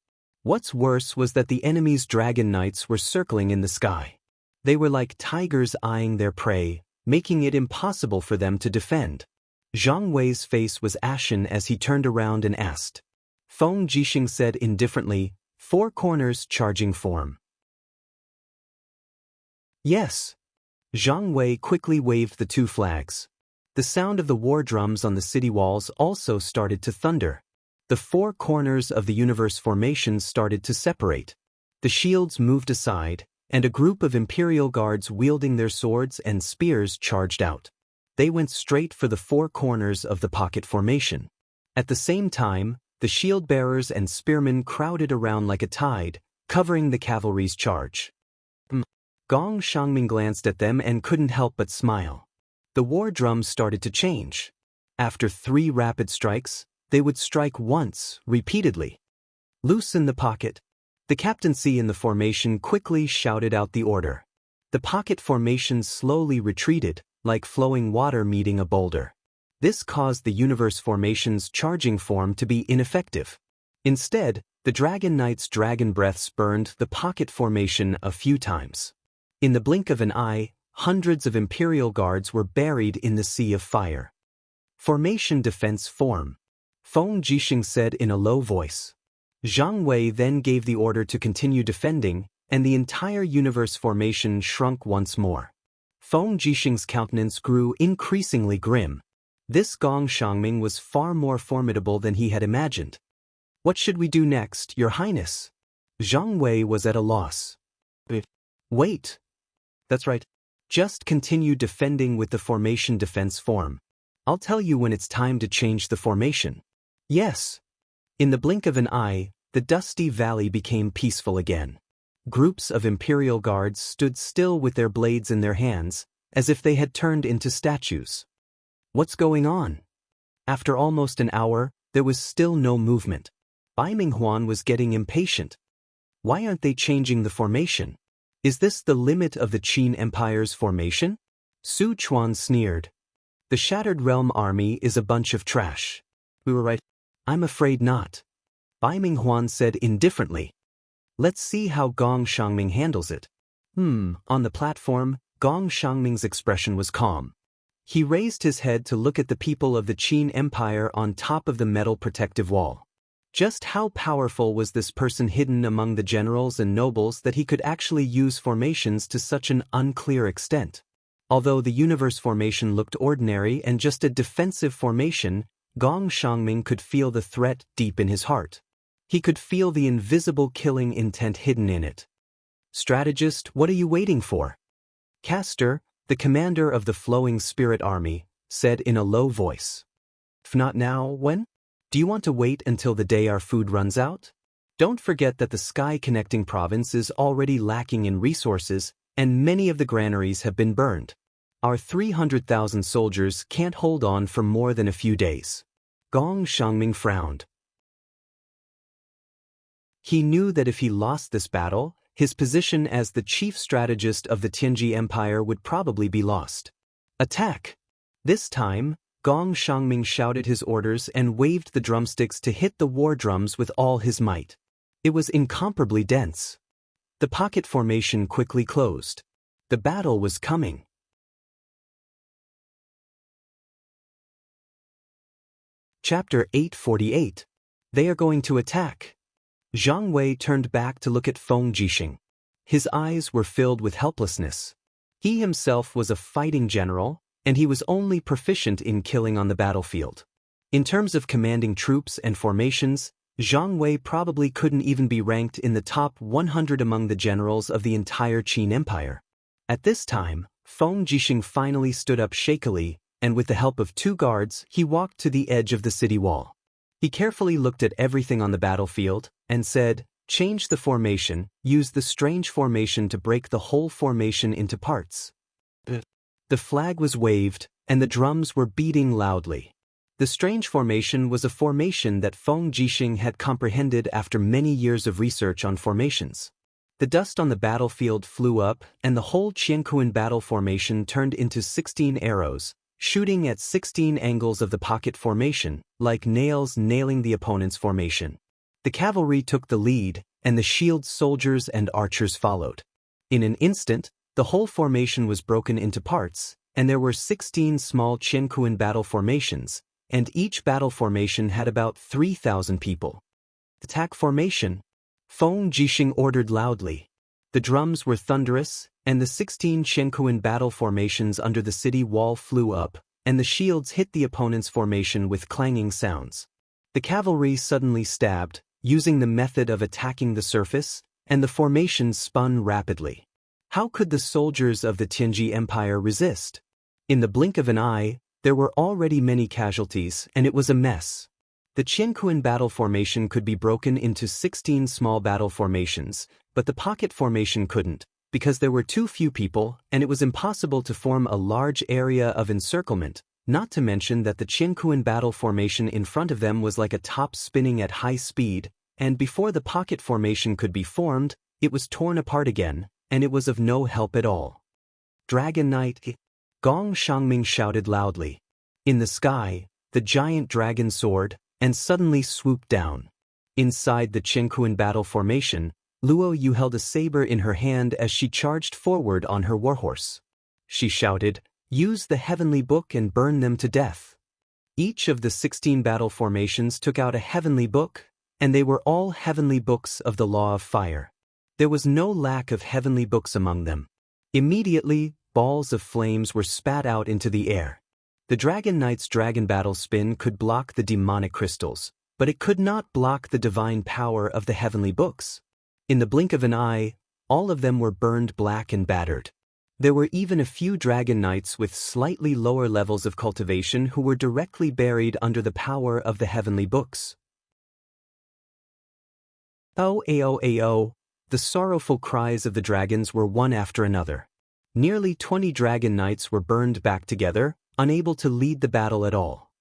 What's worse was that the enemy's dragon knights were circling in the sky. They were like tigers eyeing their prey, making it impossible for them to defend. Jiang Wei's face was ashen as he turned around and asked. Feng Jixing said indifferently, 4 corners charging form. Yes. Jiang Wei quickly waved the 2 flags. The sound of the war drums on the city walls also started to thunder. The 4 corners of the universe formation started to separate. The shields moved aside, and a group of Imperial Guards wielding their swords and spears charged out. They went straight for the 4 corners of the pocket formation. At the same time, the shield bearers and spearmen crowded around like a tide, covering the cavalry's charge. Gong Xiangming glanced at them and couldn't help but smile. The war drums started to change. After 3 rapid strikes, they would strike once, repeatedly. Loosen the pocket. The captaincy in the formation quickly shouted out the order. The pocket formation slowly retreated, like flowing water meeting a boulder. This caused the universe formation's charging form to be ineffective. Instead, the Dragon Knight's dragon breaths burned the pocket formation a few times. In the blink of an eye, hundreds of Imperial Guards were buried in the sea of fire. Formation defense form. Feng Jixing said in a low voice. Jiang Wei then gave the order to continue defending, and the entire universe formation shrunk once more. Feng Jixing's countenance grew increasingly grim. This Gong Xiangming was far more formidable than he had imagined. What should we do next, Your Highness? Jiang Wei was at a loss. Wait. That's right. Just continue defending with the formation defense form. I'll tell you when it's time to change the formation. Yes. In the blink of an eye, the dusty valley became peaceful again. Groups of Imperial guards stood still with their blades in their hands, as if they had turned into statues. What's going on? After almost an hour, there was still no movement. Bai Minghuan was getting impatient. Why aren't they changing the formation? Is this the limit of the Qin Empire's formation? Su Chuan sneered. The Shattered Realm army is a bunch of trash. We were right. I'm afraid not. Bai Minghuan said indifferently. Let's see how Gong Shangming handles it. On the platform, Gong Shangming's expression was calm. He raised his head to look at the people of the Qin Empire on top of the metal protective wall. Just how powerful was this person hidden among the generals and nobles that he could actually use formations to such an unclear extent? Although the universe formation looked ordinary and just a defensive formation, Gong Shangming could feel the threat deep in his heart. He could feel the invisible killing intent hidden in it. Strategist, what are you waiting for? Castor, the commander of the Flowing Spirit Army, said in a low voice. If not now, when? Do you want to wait until the day our food runs out? Don't forget that the Sky Connecting Province is already lacking in resources, and many of the granaries have been burned. Our 300,000 soldiers can't hold on for more than a few days. Gong Shangming frowned. He knew that if he lost this battle, his position as the chief strategist of the Tianji Empire would probably be lost. Attack! This time, Gong Shangming shouted his orders and waved the drumsticks to hit the war drums with all his might. It was incomparably dense. The pocket formation quickly closed. The battle was coming. Chapter 848. They are going to attack. Zhang Wei turned back to look at Feng Jixing. His eyes were filled with helplessness. He himself was a fighting general, and he was only proficient in killing on the battlefield. In terms of commanding troops and formations, Zhang Wei probably couldn't even be ranked in the top 100 among the generals of the entire Qin Empire. At this time, Feng Jixing finally stood up shakily, and with the help of 2 guards, he walked to the edge of the city wall. He carefully looked at everything on the battlefield, and said, "Change the formation, use the strange formation to break the whole formation into parts." The flag was waved, and the drums were beating loudly. The strange formation was a formation that Feng Jixing had comprehended after many years of research on formations. The dust on the battlefield flew up, and the whole Qianquan battle formation turned into 16 arrows, shooting at 16 angles of the pocket formation, like nails nailing the opponent's formation. The cavalry took the lead, and the shield soldiers and archers followed. In an instant, the whole formation was broken into parts, and there were 16 small Qianquan battle formations, and each battle formation had about 3,000 people. Attack formation! Feng Jixing ordered loudly. The drums were thunderous, and the 16 Qianquan battle formations under the city wall flew up, and the shields hit the opponent's formation with clanging sounds. The cavalry suddenly stabbed, using the method of attacking the surface, and the formation spun rapidly. How could the soldiers of the Tianji Empire resist? In the blink of an eye, there were already many casualties, and it was a mess. The Qianquan battle formation could be broken into 16 small battle formations, but the pocket formation couldn't, because there were too few people, and it was impossible to form a large area of encirclement, not to mention that the Qianquan battle formation in front of them was like a top spinning at high speed, and before the pocket formation could be formed, it was torn apart again, and it was of no help at all. Dragon Knight! Gong Shangming shouted loudly. In the sky, the giant dragon soared, and suddenly swooped down. Inside the Qianquan battle formation, Luo Yu held a saber in her hand as she charged forward on her warhorse. She shouted, "Use the heavenly book and burn them to death." Each of the 16 battle formations took out a heavenly book, and they were all heavenly books of the law of fire. There was no lack of heavenly books among them. Immediately, balls of flames were spat out into the air. The Dragon Knight's dragon battle spin could block the demonic crystals, but it could not block the divine power of the heavenly books. In the blink of an eye, all of them were burned black and battered. There were even a few Dragon Knights with slightly lower levels of cultivation who were directly buried under the power of the heavenly books. Oh, ao, ao. The sorrowful cries of the dragons were one after another. Nearly 20 dragon knights were burned back together, unable to lead the battle at all.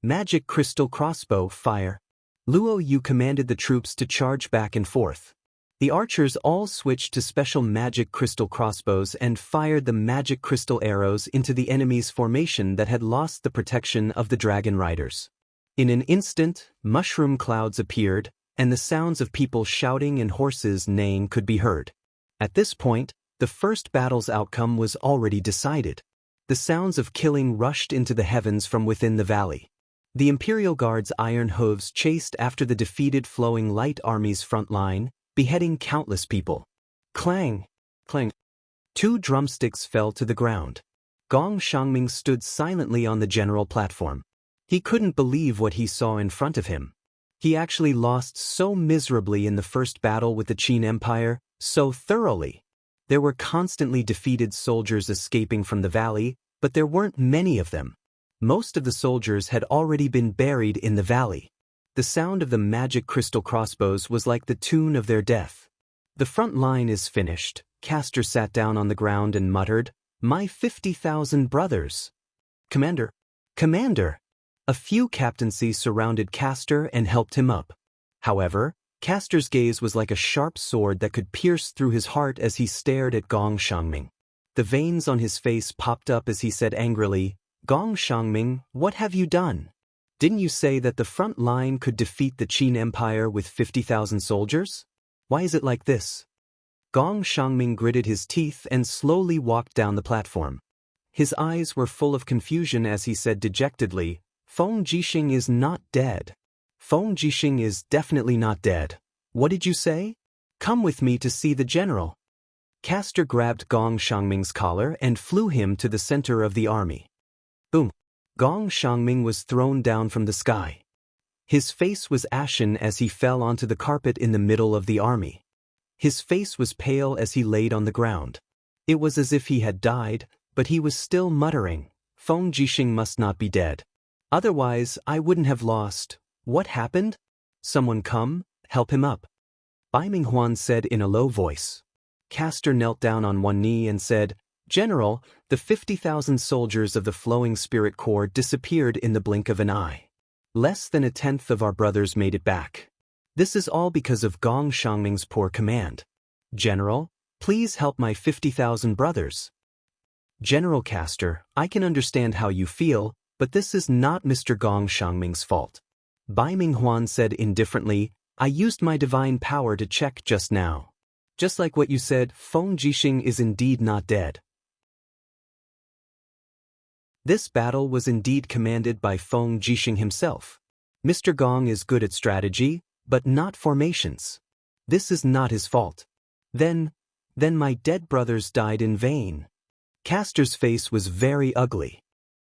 Magic crystal crossbow, fire. Luo Yu commanded the troops to charge back and forth. The archers all switched to special magic crystal crossbows and fired the magic crystal arrows into the enemy's formation that had lost the protection of the dragon riders. In an instant, mushroom clouds appeared, and the sounds of people shouting and horses neighing could be heard. At this point, the first battle's outcome was already decided. The sounds of killing rushed into the heavens from within the valley. The Imperial Guard's iron hooves chased after the defeated flowing light army's front line, beheading countless people. Clang! Clang! 2 drumsticks fell to the ground. Gong Xiangming stood silently on the general platform. He couldn't believe what he saw in front of him. He actually lost so miserably in the first battle with the Qin Empire, so thoroughly. There were constantly defeated soldiers escaping from the valley, but there weren't many of them. Most of the soldiers had already been buried in the valley. The sound of the magic crystal crossbows was like the tune of their death. The front line is finished. Castor sat down on the ground and muttered, "My 50,000 brothers." Commander! Commander! A few captaincies surrounded Castor and helped him up. However, Castor's gaze was like a sharp sword that could pierce through his heart as he stared at Gong Xiangming. The veins on his face popped up as he said angrily, "Gong Xiangming, what have you done? Didn't you say that the front line could defeat the Qin Empire with 50,000 soldiers? Why is it like this?" Gong Xiangming gritted his teeth and slowly walked down the platform. His eyes were full of confusion as he said dejectedly, "Feng Jixing is not dead. Feng Jixing is definitely not dead. What did you say? Come with me to see the general." Castor grabbed Gong Xiangming's collar and flew him to the center of the army. Boom! Gong Xiangming was thrown down from the sky. His face was ashen as he fell onto the carpet in the middle of the army. His face was pale as he laid on the ground. It was as if he had died, but he was still muttering, "Feng Jixing must not be dead. Otherwise, I wouldn't have lost. What happened? Someone come, help him up." Bai Minghuan said in a low voice. Castor knelt down on one knee and said, "General, the 50,000 soldiers of the Flowing Spirit Corps disappeared in the blink of an eye. Less than 1/10 of our brothers made it back. This is all because of Gong Xiangming's poor command. General, please help my 50,000 brothers." "General Castor, I can understand how you feel, but this is not Mr. Gong Xiangming's fault." Bai Minghuan said indifferently, "I used my divine power to check just now. Just like what you said, Feng Jixing is indeed not dead." This battle was indeed commanded by Feng Jixing himself. Mr. Gong is good at strategy, but not formations. This is not his fault. Then my dead brothers died in vain. Castor's face was very ugly.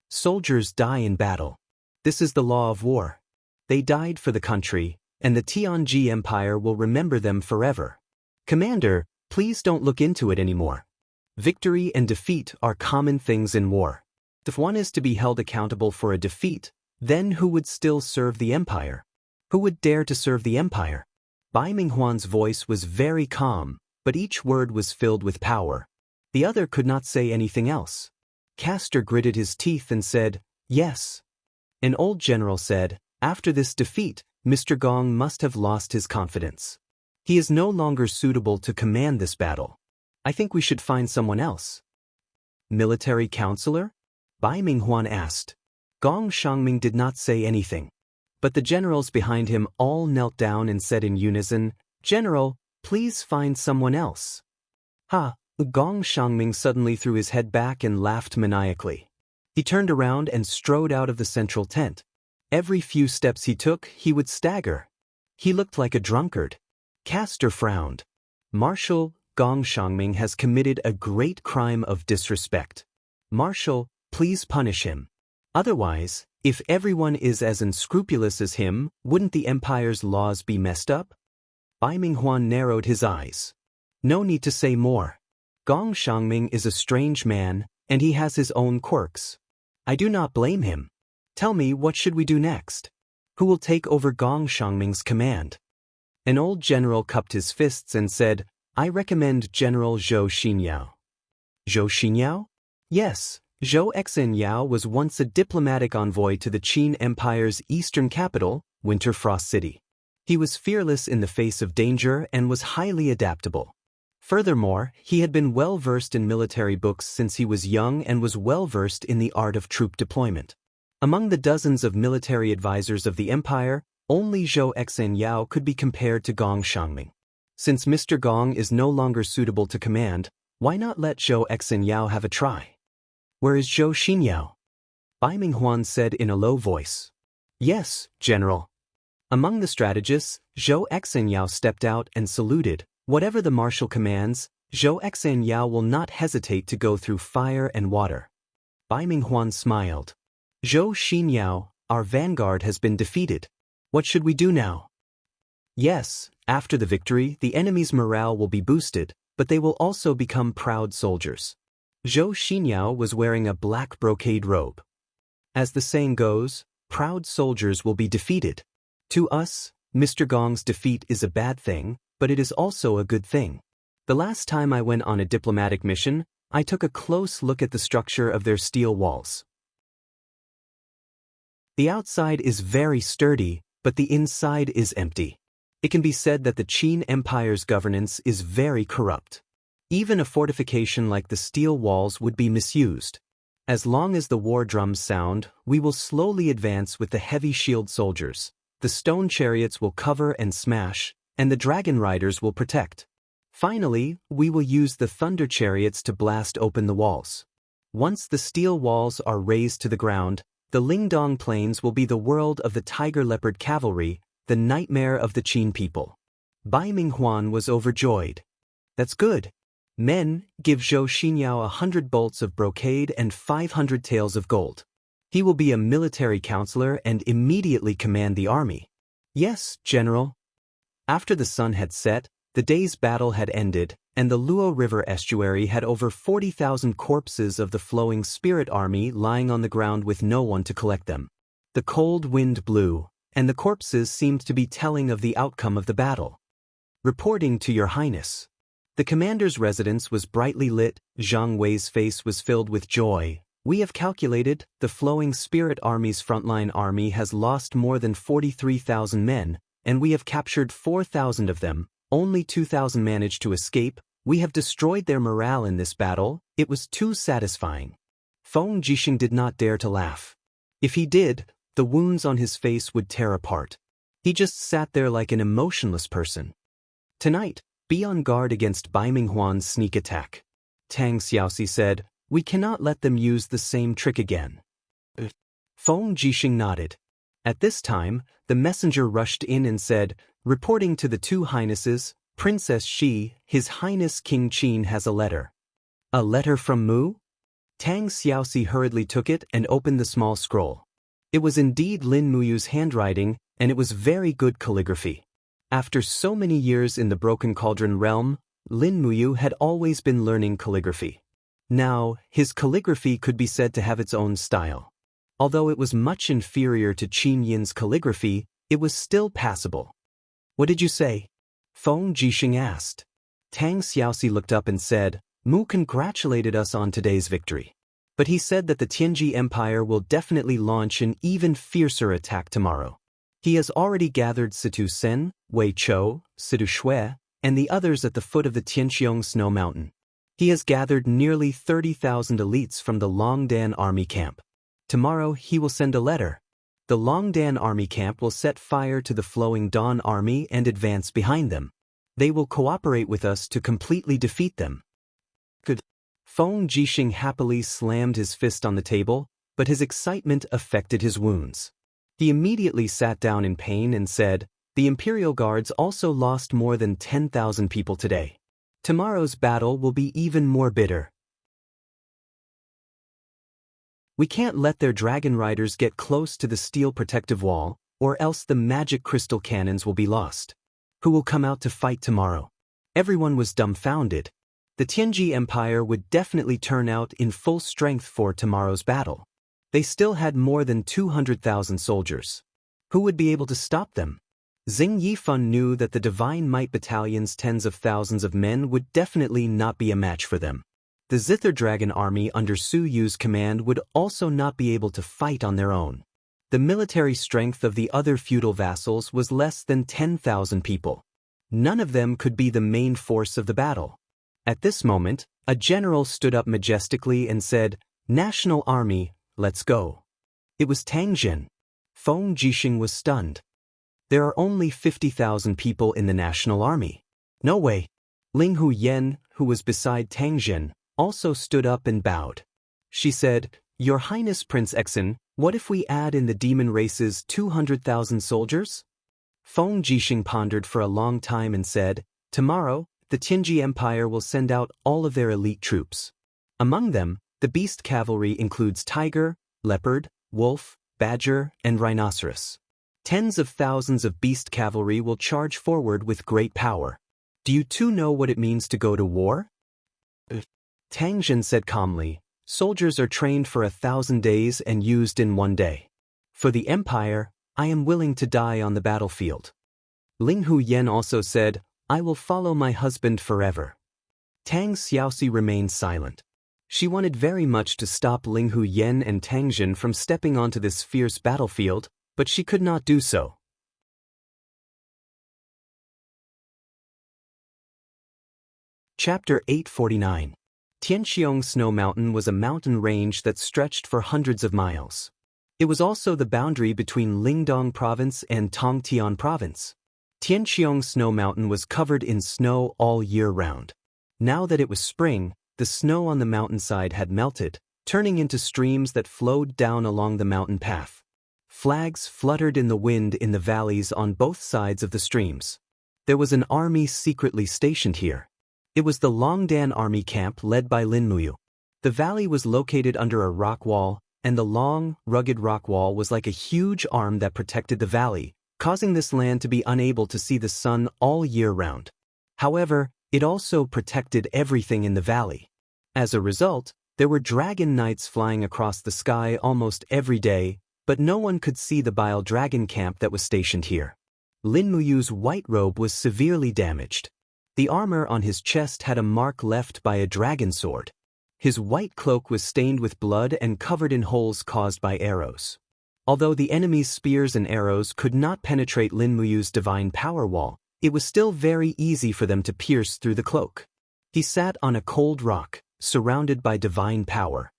Soldiers die in battle. This is the law of war. They died for the country, and the Tianji Empire will remember them forever. Commander, please don't look into it anymore. Victory and defeat are common things in war. If one is to be held accountable for a defeat, then who would still serve the empire? Who would dare to serve the empire? Bai Minghuan's voice was very calm, but each word was filled with power. The other could not say anything else. Castor gritted his teeth and said, "Yes." An old general said, "After this defeat, Mr. Gong must have lost his confidence. He is no longer suitable to command this battle. I think we should find someone else." "Military counselor?" Bai Minghuan asked. Gong Xiangming did not say anything. But the generals behind him all knelt down and said in unison, "General, please find someone else." "Ha!" Gong Xiangming suddenly threw his head back and laughed maniacally. He turned around and strode out of the central tent. Every few steps he took, he would stagger. He looked like a drunkard. Castor frowned. "Marshal, Gong Xiangming has committed a great crime of disrespect. Marshal, please punish him. Otherwise, if everyone is as unscrupulous as him, wouldn't the empire's laws be messed up?" Bai Minghuan narrowed his eyes. "No need to say more. Gong Xiangming is a strange man, and he has his own quirks. I do not blame him. Tell me, what should we do next? Who will take over Gong Xiangming's command?" An old general cupped his fists and said, I recommend General Zhou Xinyao. Zhou Xinyao? Yes, Zhou Xinyao was once a diplomatic envoy to the Qin Empire's eastern capital, Winter Frost City. He was fearless in the face of danger and was highly adaptable. Furthermore, he had been well-versed in military books since he was young and was well-versed in the art of troop deployment. Among the dozens of military advisors of the empire, only Zhou Xinyao could be compared to Gong Shangming. Since Mr. Gong is no longer suitable to command, why not let Zhou Xinyao have a try? Where is Zhou Xinyao? Bai Minghuan said in a low voice. Yes, General. Among the strategists, Zhou Xinyao stepped out and saluted. Whatever the marshal commands, Zhou Xinyao will not hesitate to go through fire and water. Bai Minghuan smiled. Zhou Xinyao, our vanguard has been defeated. What should we do now? Yes, after the victory, the enemy's morale will be boosted, but they will also become proud soldiers. Zhou Xinyao was wearing a black brocade robe. As the saying goes, proud soldiers will be defeated. To us, Mr. Gong's defeat is a bad thing, but it is also a good thing. The last time I went on a diplomatic mission, I took a close look at the structure of their steel walls. The outside is very sturdy, but the inside is empty. It can be said that the Qin Empire's governance is very corrupt. Even a fortification like the steel walls would be misused. As long as the war drums sound, we will slowly advance with the heavy shield soldiers. The stone chariots will cover and smash, and the dragon riders will protect. Finally, we will use the thunder chariots to blast open the walls. Once the steel walls are razed to the ground, the Lingdong Plains will be the world of the tiger leopard cavalry, the nightmare of the Qin people. Bai Minghuan was overjoyed. That's good. Men, give Zhou Xinyao 100 bolts of brocade and 500 taels of gold. He will be a military counselor and immediately command the army. Yes, General. After the sun had set, the day's battle had ended, and the Luo River estuary had over 40,000 corpses of the flowing spirit army lying on the ground with no one to collect them. The cold wind blew, and the corpses seemed to be telling of the outcome of the battle. Reporting to Your Highness. The commander's residence was brightly lit. Zhang Wei's face was filled with joy. We have calculated, the flowing spirit army's frontline army has lost more than 43,000 men, and we have captured 4,000 of them. Only 2,000 managed to escape. We have destroyed their morale in this battle. It was too satisfying. Feng Jixing did not dare to laugh. If he did, the wounds on his face would tear apart. He just sat there like an emotionless person. Tonight, be on guard against Bai Minghuan's sneak attack. Tang Xiaoxi said, we cannot let them use the same trick again. Feng Jixing nodded. At this time, the messenger rushed in and said, reporting to the two highnesses, Princess Shi, His Highness King Qin has a letter. A letter from Mu? Tang Xiaoxi hurriedly took it and opened the small scroll. It was indeed Lin Muyu's handwriting, and it was very good calligraphy. After so many years in the Broken Cauldron realm, Lin Muyu had always been learning calligraphy. Now, his calligraphy could be said to have its own style. Although it was much inferior to Qin Yin's calligraphy, it was still passable. What did you say? Feng Jixing asked. Tang Xiaoxi looked up and said, Mu congratulated us on today's victory. But he said that the Tianji Empire will definitely launch an even fiercer attack tomorrow. He has already gathered Situ Sen, Wei Chou, Situ Shui, and the others at the foot of the Tianqiong Snow Mountain. He has gathered nearly 30,000 elites from the Longdan army camp. Tomorrow he will send a letter. The Longdan army camp will set fire to the Flowing Dawn army and advance behind them. They will cooperate with us to completely defeat them. Good. Feng Jixing happily slammed his fist on the table, but his excitement affected his wounds. He immediately sat down in pain and said, the Imperial Guards also lost more than 10,000 people today. Tomorrow's battle will be even more bitter. We can't let their dragon riders get close to the steel protective wall, or else the magic crystal cannons will be lost. Who will come out to fight tomorrow? Everyone was dumbfounded. The Tianji Empire would definitely turn out in full strength for tomorrow's battle. They still had more than 200,000 soldiers. Who would be able to stop them? Xing Yifan knew that the Divine Might Battalion's tens of thousands of men would definitely not be a match for them. The Zither Dragon army under Su Yu's command would also not be able to fight on their own. The military strength of the other feudal vassals was less than 10,000 people. None of them could be the main force of the battle. At this moment, a general stood up majestically and said, "National Army, let's go." It was Tang Jin. Feng Jixing was stunned. There are only 50,000 people in the National Army. No way. Ling Hu Yen, who was beside Tang Jin, also stood up and bowed. She said, "Your Highness Prince Exin, what if we add in the demon race's 200,000 soldiers?" Feng Jixing pondered for a long time and said, "Tomorrow, the Tianji Empire will send out all of their elite troops. Among them, the beast cavalry includes tiger, leopard, wolf, badger, and rhinoceros. Tens of thousands of beast cavalry will charge forward with great power. Do you two know what it means to go to war?" Tang Jin said calmly, "Soldiers are trained for 1,000 days and used in one day. For the Empire, I am willing to die on the battlefield." Ling Hu Yen also said, "I will follow my husband forever." Tang Xiaoxi remained silent. She wanted very much to stop Ling Hu Yen and Tang Jin from stepping onto this fierce battlefield, but she could not do so. Chapter 849. Tianqiong Snow Mountain was a mountain range that stretched for hundreds of miles. It was also the boundary between Lingdong Province and Tongtian Province. Tianqiong Snow Mountain was covered in snow all year round. Now that it was spring, the snow on the mountainside had melted, turning into streams that flowed down along the mountain path. Flags fluttered in the wind in the valleys on both sides of the streams. There was an army secretly stationed here. It was the Longdan army camp led by Lin Muyu. The valley was located under a rock wall, and the long, rugged rock wall was like a huge arm that protected the valley, causing this land to be unable to see the sun all year round. However, it also protected everything in the valley. As a result, there were dragon knights flying across the sky almost every day, but no one could see the Bile Dragon camp that was stationed here. Lin Muyu's white robe was severely damaged. The armor on his chest had a mark left by a dragon sword. His white cloak was stained with blood and covered in holes caused by arrows. Although the enemy's spears and arrows could not penetrate Lin Muyu's divine power wall, it was still very easy for them to pierce through the cloak. He sat on a cold rock, surrounded by divine power.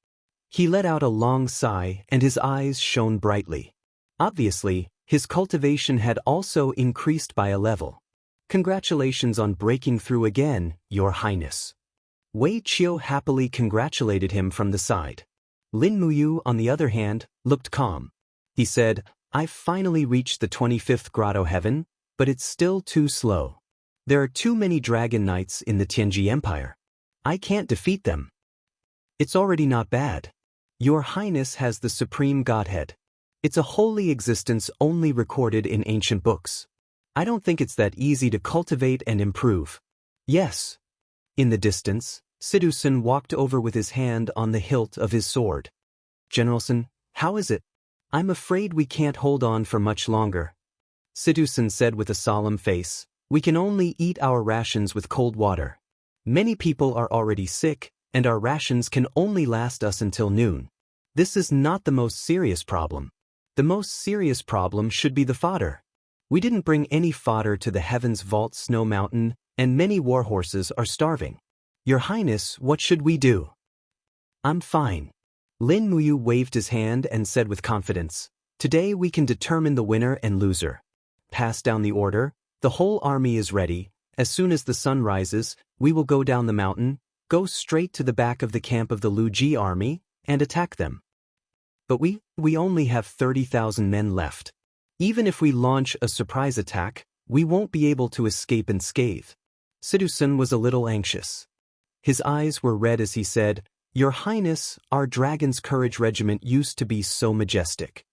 He let out a long sigh and his eyes shone brightly. Obviously, his cultivation had also increased by a level. "Congratulations on breaking through again, Your Highness." Wei Qiu happily congratulated him from the side. Lin Muyu, on the other hand, looked calm. He said, "I've finally reached the 25th grotto heaven, but it's still too slow. There are too many dragon knights in the Tianji Empire. I can't defeat them." "It's already not bad. Your Highness has the Supreme Godhead. It's a holy existence only recorded in ancient books. I don't think it's that easy to cultivate and improve." "Yes." In the distance, Sidusun walked over with his hand on the hilt of his sword. "Generalson, how is it?" "I'm afraid we can't hold on for much longer." Sidusun said with a solemn face, "We can only eat our rations with cold water. Many people are already sick, and our rations can only last us until noon. This is not the most serious problem. The most serious problem should be the fodder. We didn't bring any fodder to the Heaven's Vault Snow Mountain, and many warhorses are starving. Your Highness, what should we do?" "I'm fine." Lin Muyu waved his hand and said with confidence, "Today we can determine the winner and loser. Pass down the order. The whole army is ready. As soon as the sun rises, we will go down the mountain, go straight to the back of the camp of the Lu Ji army, and attack them. But we only have 30,000 men left. Even if we launch a surprise attack, we won't be able to escape unscathed." Sidusun was a little anxious. His eyes were red as he said, "Your Highness, our Dragon's Courage Regiment used to be so majestic.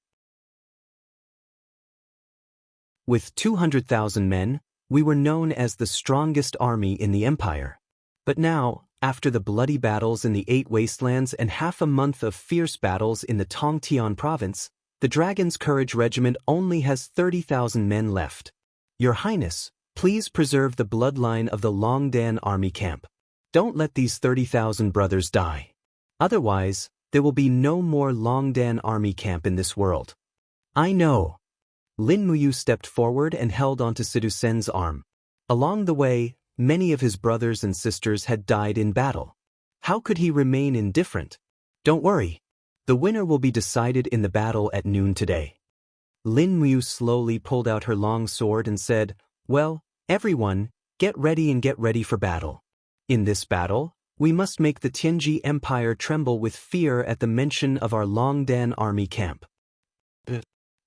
With 200,000 men, we were known as the strongest army in the empire. But now, after the bloody battles in the 8 wastelands and half a month of fierce battles in the Tongtian province, the Dragon's Courage Regiment only has 30,000 men left. "Your Highness, please preserve the bloodline of the Longdan army camp. Don't let these 30,000 brothers die. Otherwise, there will be no more Longdan army camp in this world." "I know." Lin Muyu stepped forward and held onto Sidu-sen's arm. Along the way, many of his brothers and sisters had died in battle. How could he remain indifferent? "Don't worry. The winner will be decided in the battle at noon today." Lin Muyu slowly pulled out her long sword and said, "Well, everyone, get ready for battle. In this battle, we must make the Tianji Empire tremble with fear at the mention of our Longdan army camp."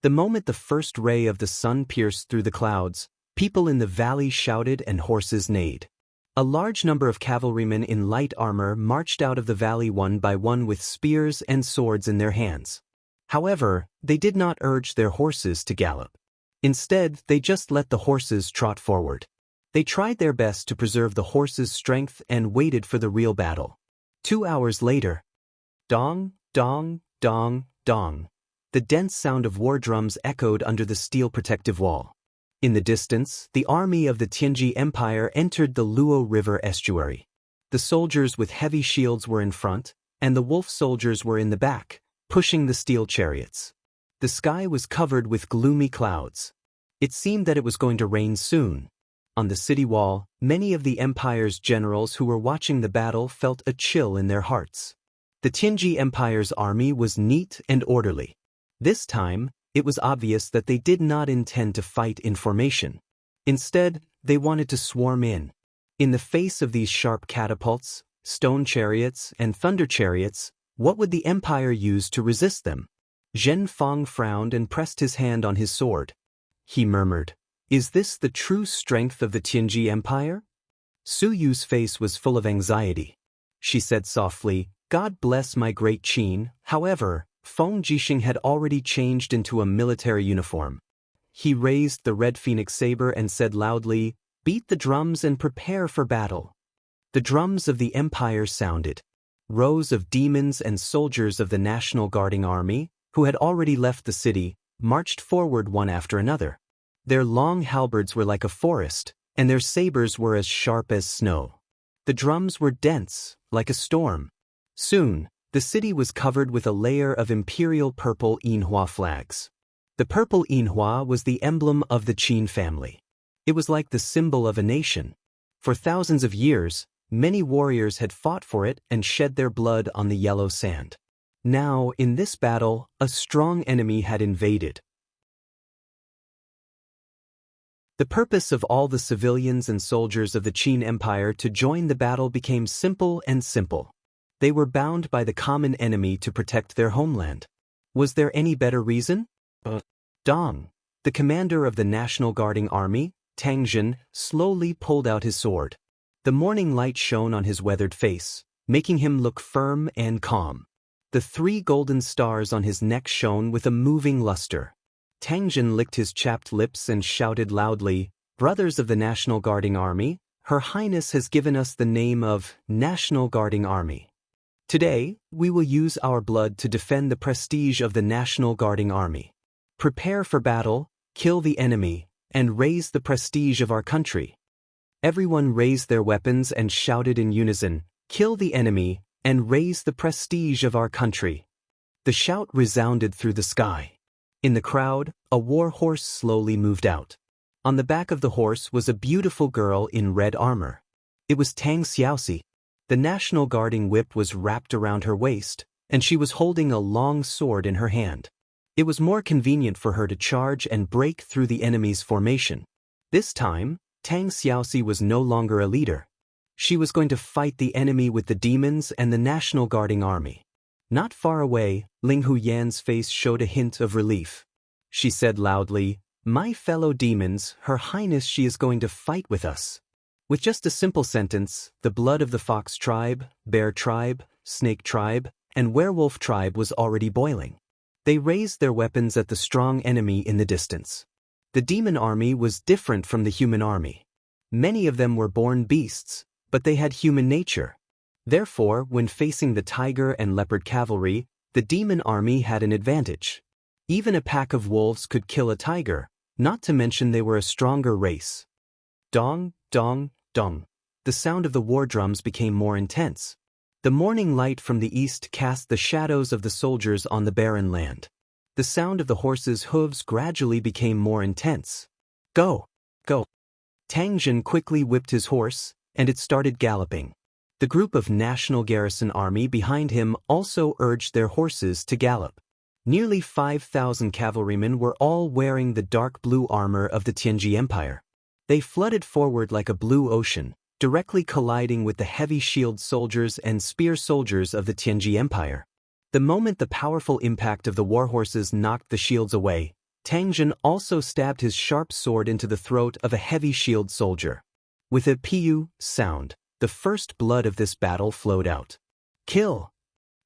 The moment the first ray of the sun pierced through the clouds, people in the valley shouted and horses neighed. A large number of cavalrymen in light armor marched out of the valley one by one with spears and swords in their hands. However, they did not urge their horses to gallop. Instead, they just let the horses trot forward. They tried their best to preserve the horses' strength and waited for the real battle. 2 hours later, dong, dong, dong, dong. The dense sound of war drums echoed under the steel protective wall. In the distance, the army of the Tianji Empire entered the Luo River estuary. The soldiers with heavy shields were in front, and the wolf soldiers were in the back, pushing the steel chariots. The sky was covered with gloomy clouds. It seemed that it was going to rain soon. On the city wall, many of the Empire's generals who were watching the battle felt a chill in their hearts. The Tianji Empire's army was neat and orderly. This time, it was obvious that they did not intend to fight in formation. Instead, they wanted to swarm in. In the face of these sharp catapults, stone chariots, and thunder chariots, what would the Empire use to resist them? Zhen Fang frowned and pressed his hand on his sword. He murmured, "Is this the true strength of the Tianji Empire?" Su Yu's face was full of anxiety. She said softly, "God bless my great Qin." However, Feng Jixing had already changed into a military uniform. He raised the red phoenix saber and said loudly, "Beat the drums and prepare for battle." The drums of the Empire sounded. Rows of demons and soldiers of the National Guarding Army, who had already left the city, marched forward one after another. Their long halberds were like a forest, and their sabers were as sharp as snow. The drums were dense, like a storm. Soon, the city was covered with a layer of imperial purple Yinhua flags. The purple Yinhua was the emblem of the Qin family. It was like the symbol of a nation. For thousands of years, many warriors had fought for it and shed their blood on the yellow sand. Now, in this battle, a strong enemy had invaded. The purpose of all the civilians and soldiers of the Qin Empire to join the battle became simple and simple. They were bound by the common enemy to protect their homeland. Was there any better reason? Dong, the commander of the National Guarding Army, Tang Jin, slowly pulled out his sword. The morning light shone on his weathered face, making him look firm and calm. The 3 golden stars on his neck shone with a moving luster. Tang Jin licked his chapped lips and shouted loudly, "Brothers of the National Guarding Army, Her Highness has given us the name of National Guarding Army. Today, we will use our blood to defend the prestige of the National Guarding Army. Prepare for battle, kill the enemy, and raise the prestige of our country." Everyone raised their weapons and shouted in unison, "Kill the enemy, and raise the prestige of our country." The shout resounded through the sky. In the crowd, a war horse slowly moved out. On the back of the horse was a beautiful girl in red armor. It was Tang Xiaoxi. The National Guarding whip was wrapped around her waist, and she was holding a long sword in her hand. It was more convenient for her to charge and break through the enemy's formation. This time, Tang Xiaoxi was no longer a leader. She was going to fight the enemy with the demons and the National Guarding Army. Not far away, Ling Huyan's face showed a hint of relief. She said loudly, "My fellow demons, Her Highness, she is going to fight with us." With just a simple sentence, the blood of the fox tribe, bear tribe, snake tribe, and werewolf tribe was already boiling. They raised their weapons at the strong enemy in the distance. The demon army was different from the human army. Many of them were born beasts, but they had human nature. Therefore, when facing the tiger and leopard cavalry, the demon army had an advantage. Even a pack of wolves could kill a tiger, Not to mention they were a stronger race. Dong, dong, dong. The sound of the war drums became more intense. The morning light from the east cast the shadows of the soldiers on the barren land. The sound of the horses' hooves gradually became more intense. Go! Go! Tang Jin quickly whipped his horse, and it started galloping. The group of National Garrison Army behind him also urged their horses to gallop. Nearly 5,000 cavalrymen were all wearing the dark blue armor of the Tianji Empire. They flooded forward like a blue ocean, directly colliding with the heavy shield soldiers and spear soldiers of the Tianji Empire. The moment the powerful impact of the warhorses knocked the shields away, Tang Jin also stabbed his sharp sword into the throat of a heavy shield soldier. With a piu sound, the first blood of this battle flowed out. Kill!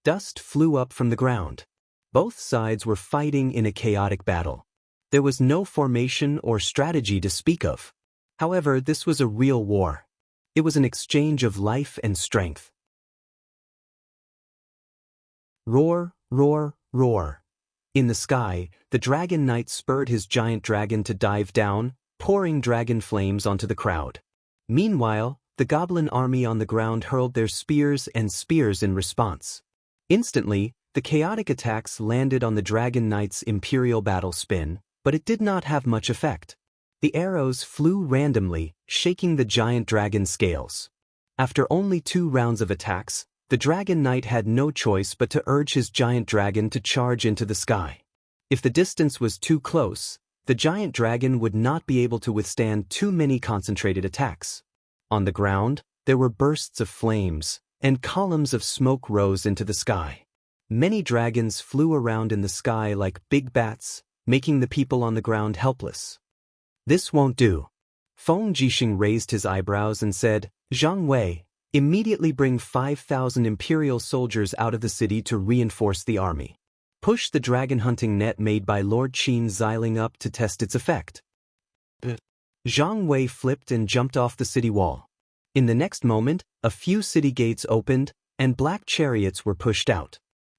Dust flew up from the ground. Both sides were fighting in a chaotic battle. There was no formation or strategy to speak of. However, this was a real war. It was an exchange of life and strength. Roar, roar, roar. In the sky, the Dragon Knight spurred his giant dragon to dive down, pouring dragon flames onto the crowd. Meanwhile, the goblin army on the ground hurled their spears in response. Instantly, the chaotic attacks landed on the Dragon Knight's Imperial Battle Spin, but it did not have much effect. The arrows flew randomly, shaking the giant dragon scales. After only 2 rounds of attacks, the Dragon Knight had no choice but to urge his giant dragon to charge into the sky. If the distance was too close, the giant dragon would not be able to withstand too many concentrated attacks. On the ground, there were bursts of flames, and columns of smoke rose into the sky. Many dragons flew around in the sky like big bats, making the people on the ground helpless. This won't do. Feng Jixing raised his eyebrows and said, Zhang Wei, immediately bring 5,000 imperial soldiers out of the city to reinforce the army. Push the dragon hunting net made by Lord Qin Xiling up to test its effect. Zhang Wei flipped and jumped off the city wall. In the next moment, a few city gates opened, and black chariots were pushed out.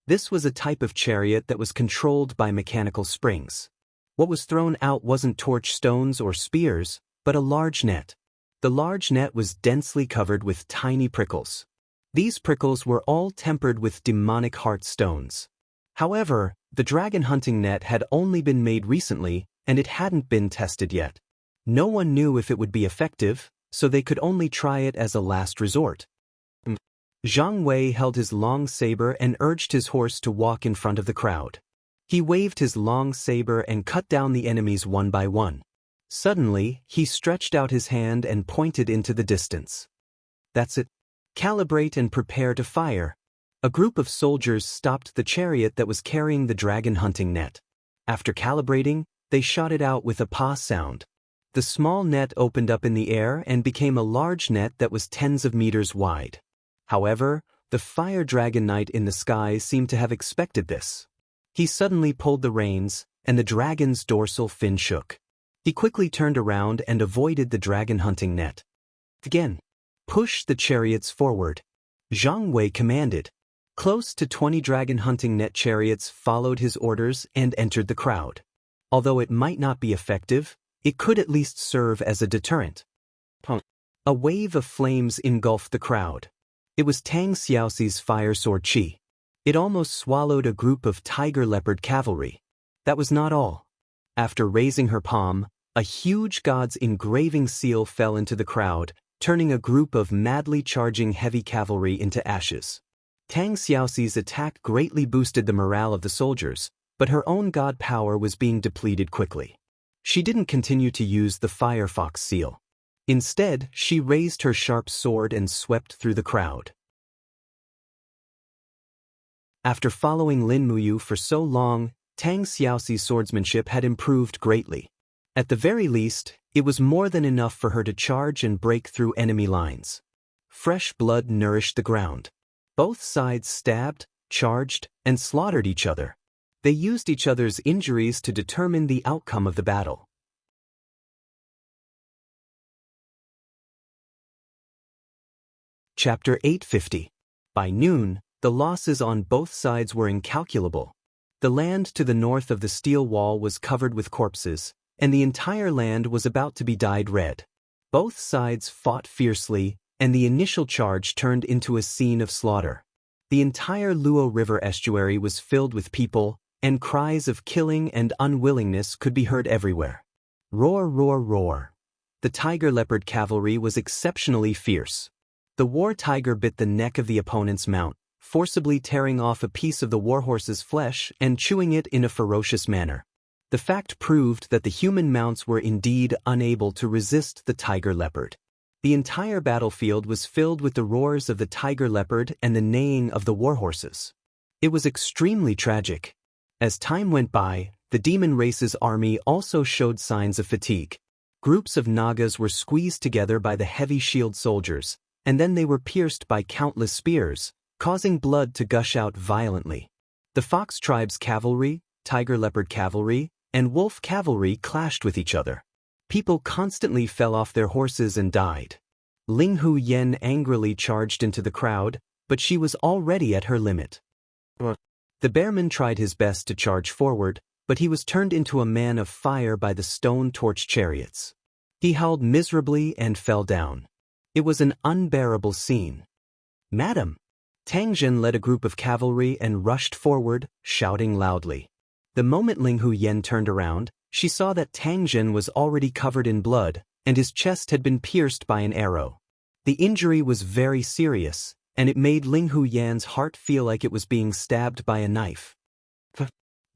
This was a type of chariot that was controlled by mechanical springs. What was thrown out wasn't torch stones or spears, but a large net. The large net was densely covered with tiny prickles. These prickles were all tempered with demonic heart stones. However, the dragon hunting net had only been made recently, and it hadn't been tested yet. No one knew if it would be effective, so they could only try it as a last resort. Zhang Wei held his long saber and urged his horse to walk in front of the crowd. He waved his long saber and cut down the enemies one by one. Suddenly, he stretched out his hand and pointed into the distance. That's it. Calibrate and prepare to fire. A group of soldiers stopped the chariot that was carrying the dragon hunting net. After calibrating, they shot it out with a pa sound. The small net opened up in the air and became a large net that was tens of meters wide. However, the fire dragon knight in the sky seemed to have expected this. He suddenly pulled the reins, and the dragon's dorsal fin shook. He quickly turned around and avoided the dragon hunting net. Again, push the chariots forward. Zhang Wei commanded. Close to 20 dragon hunting net chariots followed his orders and entered the crowd. Although it might not be effective, it could at least serve as a deterrent. A wave of flames engulfed the crowd. It was Tang Xiaoxi's fire sword Qi. It almost swallowed a group of tiger leopard cavalry. That was not all. After raising her palm, a huge god's engraving seal fell into the crowd, turning a group of madly charging heavy cavalry into ashes. Tang Xiaoxi's attack greatly boosted the morale of the soldiers, but her own god power was being depleted quickly. She didn't continue to use the Firefox seal. Instead, she raised her sharp sword and swept through the crowd. After following Lin Muyu for so long, Tang Xiaoxi's swordsmanship had improved greatly. At the very least, it was more than enough for her to charge and break through enemy lines. Fresh blood nourished the ground. Both sides stabbed, charged, and slaughtered each other. They used each other's injuries to determine the outcome of the battle. Chapter 850. By noon, the losses on both sides were incalculable. The land to the north of the steel wall was covered with corpses, and the entire land was about to be dyed red. Both sides fought fiercely, and the initial charge turned into a scene of slaughter. The entire Luo River estuary was filled with people, and cries of killing and unwillingness could be heard everywhere. Roar, roar, roar. The tiger-leopard cavalry was exceptionally fierce. The war tiger bit the neck of the opponent's mount, forcibly tearing off a piece of the warhorse's flesh and chewing it in a ferocious manner. The fact proved that the human mounts were indeed unable to resist the tiger-leopard. The entire battlefield was filled with the roars of the tiger-leopard and the neighing of the warhorses. It was extremely tragic. As time went by, the demon race's army also showed signs of fatigue. Groups of Nagas were squeezed together by the heavy shield soldiers, and then they were pierced by countless spears, causing blood to gush out violently. The Fox tribe's cavalry, tiger-leopard cavalry, and wolf cavalry clashed with each other. People constantly fell off their horses and died. Ling Hu Yen angrily charged into the crowd, but she was already at her limit. The bearman tried his best to charge forward, but he was turned into a man of fire by the stone torch chariots. He howled miserably and fell down. It was an unbearable scene. "Madam!" Tang Zhen led a group of cavalry and rushed forward, shouting loudly. The moment Ling Hu Yen turned around, she saw that Tang Zhen was already covered in blood, and his chest had been pierced by an arrow. The injury was very serious, and it made Ling Hu Yan's heart feel like it was being stabbed by a knife.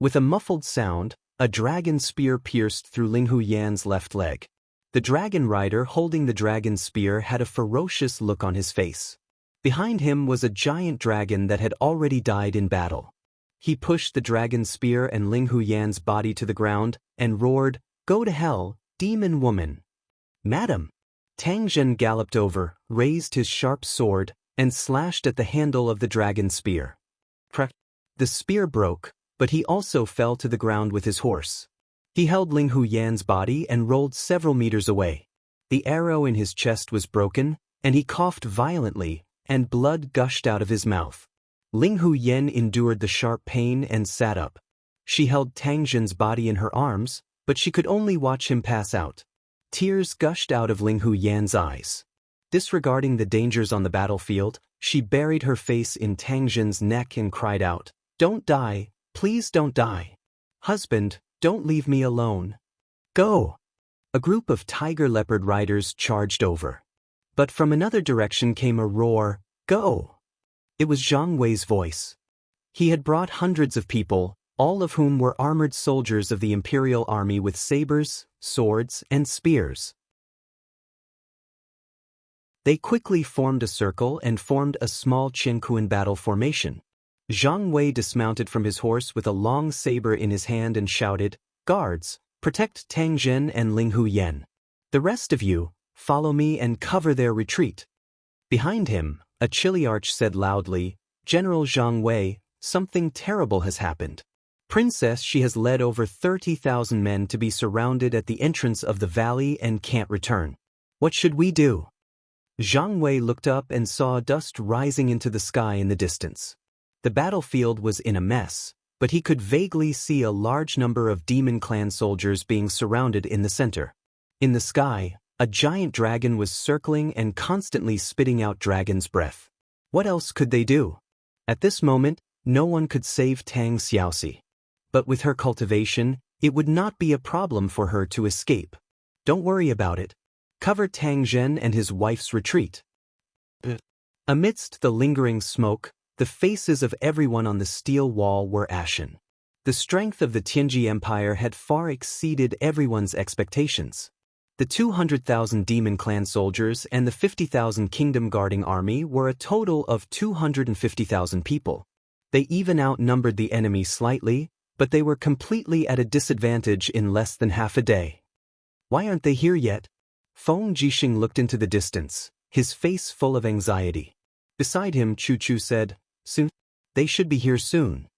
With a muffled sound, a dragon spear pierced through Ling Hu Yan's left leg. The dragon rider holding the dragon spear had a ferocious look on his face. Behind him was a giant dragon that had already died in battle. He pushed the dragon spear and Ling Hu Yan's body to the ground and roared, "Go to hell, demon woman!" "Madam!" Tang Zhen galloped over, raised his sharp sword, and slashed at the handle of the dragon spear. Crack! The spear broke, but he also fell to the ground with his horse. He held Ling Hu Yan's body and rolled several meters away. The arrow in his chest was broken, and he coughed violently, and blood gushed out of his mouth. Ling Hu Yan endured the sharp pain and sat up. She held Tang Zhen's body in her arms, but she could only watch him pass out. Tears gushed out of Ling Hu Yan's eyes. Disregarding the dangers on the battlefield, she buried her face in Tang Zhen's neck and cried out, "Don't die, please don't die. Husband, don't leave me alone. Go!" A group of tiger-leopard riders charged over. But from another direction came a roar, "Go!" It was Zhang Wei's voice. He had brought hundreds of people, all of whom were armored soldiers of the imperial army with sabers, swords, and spears. They quickly formed a circle and formed a small Qianquan battle formation. Zhang Wei dismounted from his horse with a long saber in his hand and shouted, "Guards, protect Tang Zhen and Ling Hu Yan. The rest of you, follow me and cover their retreat." Behind him, a Chiliarch said loudly, "General Zhang Wei, something terrible has happened. Princess She has led over 30,000 men to be surrounded at the entrance of the valley and can't return. What should we do?" Zhang Wei looked up and saw dust rising into the sky in the distance. The battlefield was in a mess, but he could vaguely see a large number of demon clan soldiers being surrounded in the center. In the sky, a giant dragon was circling and constantly spitting out dragon's breath. What else could they do? At this moment, no one could save Tang Xiaoxi. But with her cultivation, it would not be a problem for her to escape. Don't worry about it. Cover Tang Zhen and his wife's retreat. Amidst the lingering smoke, the faces of everyone on the steel wall were ashen. The strength of the Tianji Empire had far exceeded everyone's expectations. The 200,000 demon clan soldiers and the 50,000 kingdom guarding army were a total of 250,000 people. They even outnumbered the enemy slightly, but they were completely at a disadvantage in less than half a day. Why aren't they here yet? Feng Jixing looked into the distance, his face full of anxiety. Beside him, Chu Chu said, "Soon? They should be here soon."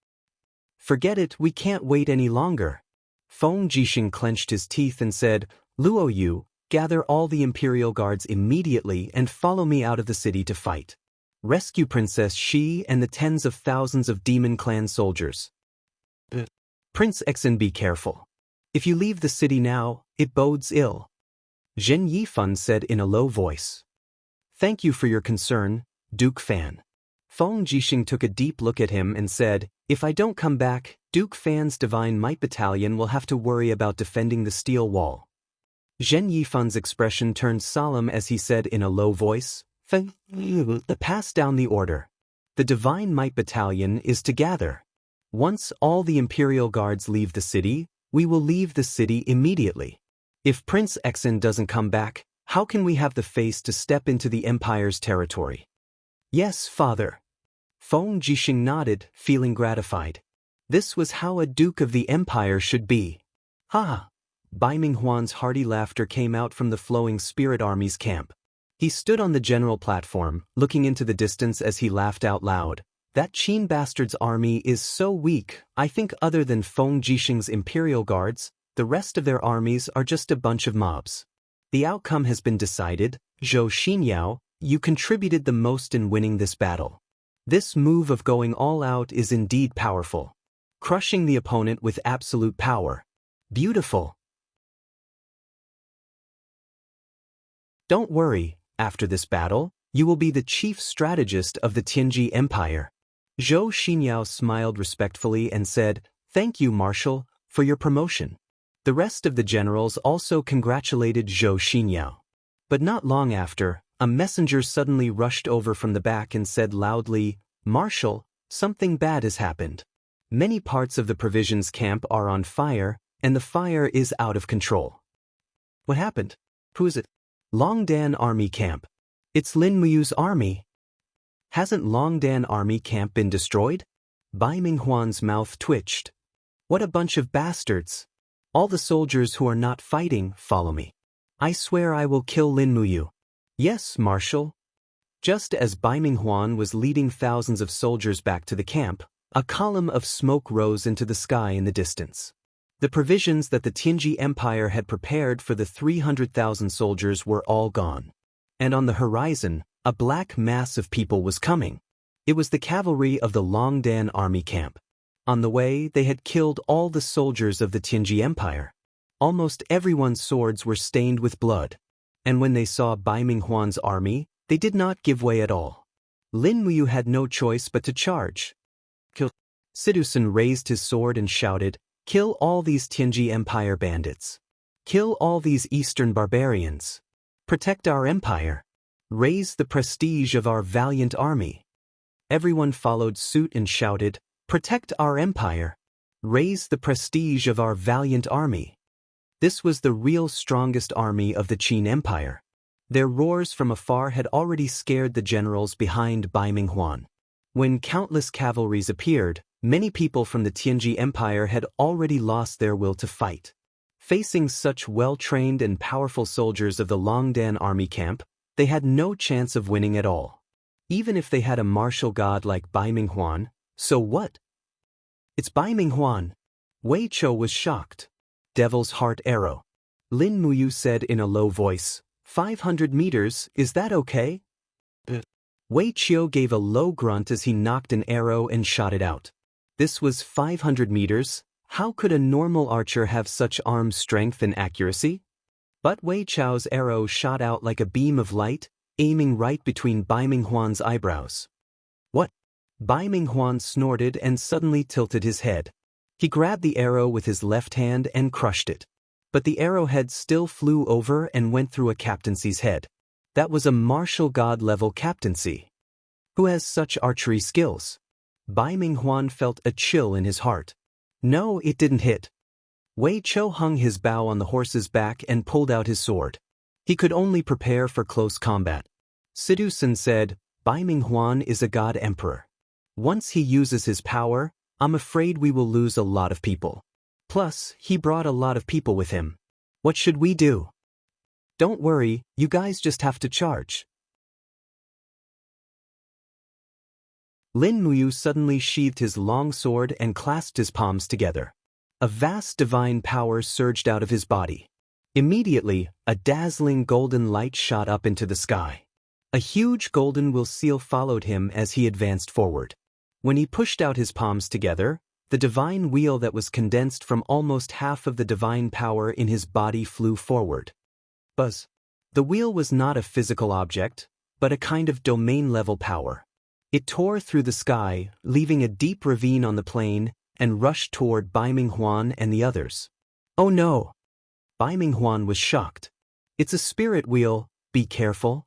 "Forget it, we can't wait any longer." Feng Jixing clenched his teeth and said, "Luo Yu, gather all the imperial guards immediately and follow me out of the city to fight. Rescue Princess Shi and the tens of thousands of demon clan soldiers. Prince Exen, be careful." If you leave the city now, it bodes ill. Zhen Yifan said in a low voice. Thank you for your concern, Duke Fan. Feng Jixing took a deep look at him and said, if I don't come back, Duke Fan's Divine Might Battalion will have to worry about defending the steel wall. Zhen Yifan's expression turned solemn as he said in a low voice, pass down the order. The Divine Might Battalion is to gather. Once all the Imperial Guards leave the city, we will leave the city immediately. If Prince Exin doesn't come back, how can we have the face to step into the Empire's territory? Yes, father. Feng Jixing nodded, feeling gratified. This was how a Duke of the Empire should be. Ha! Bai Minghuan's hearty laughter came out from the flowing Spirit Army's camp. He stood on the general platform, looking into the distance as he laughed out loud. That Qin bastard's army is so weak, I think other than Feng Jixing's Imperial Guards, the rest of their armies are just a bunch of mobs. The outcome has been decided. Zhou Xinyao, you contributed the most in winning this battle. This move of going all out is indeed powerful. Crushing the opponent with absolute power. Beautiful. Don't worry, after this battle, you will be the chief strategist of the Tianji Empire. Zhou Xinyao smiled respectfully and said, thank you, Marshal, for your promotion. The rest of the generals also congratulated Zhou Xinyao. But not long after, a messenger suddenly rushed over from the back and said loudly, Marshal, something bad has happened. Many parts of the provisions camp are on fire, and the fire is out of control. What happened? Who is it? Longdan Army Camp. It's Lin Muyu's army. Hasn't Longdan Army Camp been destroyed? Bai Minghuan's mouth twitched. What a bunch of bastards. All the soldiers who are not fighting, follow me. I swear I will kill Lin Muyu. Yes, Marshal. Just as Bai Minghuan was leading thousands of soldiers back to the camp, a column of smoke rose into the sky in the distance. The provisions that the Tianji Empire had prepared for the 300,000 soldiers were all gone. And on the horizon, a black mass of people was coming. It was the cavalry of the Longdan Army Camp. On the way, they had killed all the soldiers of the Tianji Empire. Almost everyone's swords were stained with blood. And when they saw Bai Minghuan's army, they did not give way at all. Lin Muyu had no choice but to charge. Kill. Sidusun raised his sword and shouted, kill all these Tianji Empire bandits. Kill all these Eastern barbarians. Protect our empire. Raise the prestige of our valiant army. Everyone followed suit and shouted, protect our empire. Raise the prestige of our valiant army. This was the real strongest army of the Qin Empire. Their roars from afar had already scared the generals behind Bai Minghuan. When countless cavalries appeared, many people from the Tianji Empire had already lost their will to fight. Facing such well-trained and powerful soldiers of the Longdan Army Camp, they had no chance of winning at all. Even if they had a martial god like Bai Minghuan, so what? It's Bai Minghuan. Wei Chou was shocked. Devil's Heart Arrow. Lin Muyu said in a low voice, 500 meters, is that okay? Wei Chou gave a low grunt as he knocked an arrow and shot it out. This was 500 meters. How could a normal archer have such arm strength and accuracy? But Wei Chou's arrow shot out like a beam of light, aiming right between Bai Minghuan's eyebrows. What? Bai Minghuan snorted and suddenly tilted his head. He grabbed the arrow with his left hand and crushed it. But the arrowhead still flew over and went through a captaincy's head. That was a martial god-level captaincy. Who has such archery skills? Bai Minghuan felt a chill in his heart. No, it didn't hit. Wei Chou hung his bow on the horse's back and pulled out his sword. He could only prepare for close combat. Sidusun said, Bai Minghuan is a god emperor. Once he uses his power, I'm afraid we will lose a lot of people. Plus, he brought a lot of people with him. What should we do? Don't worry, you guys just have to charge. Lin Muyu suddenly sheathed his long sword and clasped his palms together. A vast divine power surged out of his body. Immediately, a dazzling golden light shot up into the sky. A huge golden will seal followed him as he advanced forward. When he pushed out his palms together, The divine wheel that was condensed from almost half of the divine power in his body flew forward. Buzz. The wheel was not a physical object, but a kind of domain-level power. It tore through the sky, leaving a deep ravine on the plain, and rushed toward Bai Minghuan and the others. Oh no! Bai Minghuan was shocked. It's a spirit wheel, be careful.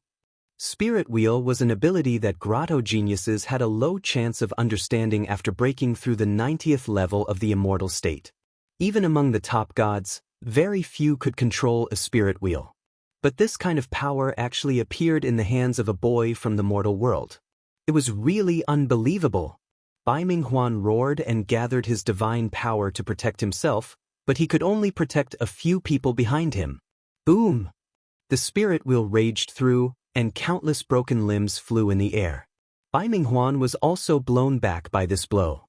Spirit wheel was an ability that grotto geniuses had a low chance of understanding after breaking through the 90th level of the immortal state. Even among the top gods, very few could control a spirit wheel. But this kind of power actually appeared in the hands of a boy from the mortal world. It was really unbelievable. Bai Minghuan roared and gathered his divine power to protect himself, but he could only protect a few people behind him. Boom! The spirit wheel raged through, and countless broken limbs flew in the air. Bai Minghuan was also blown back by this blow.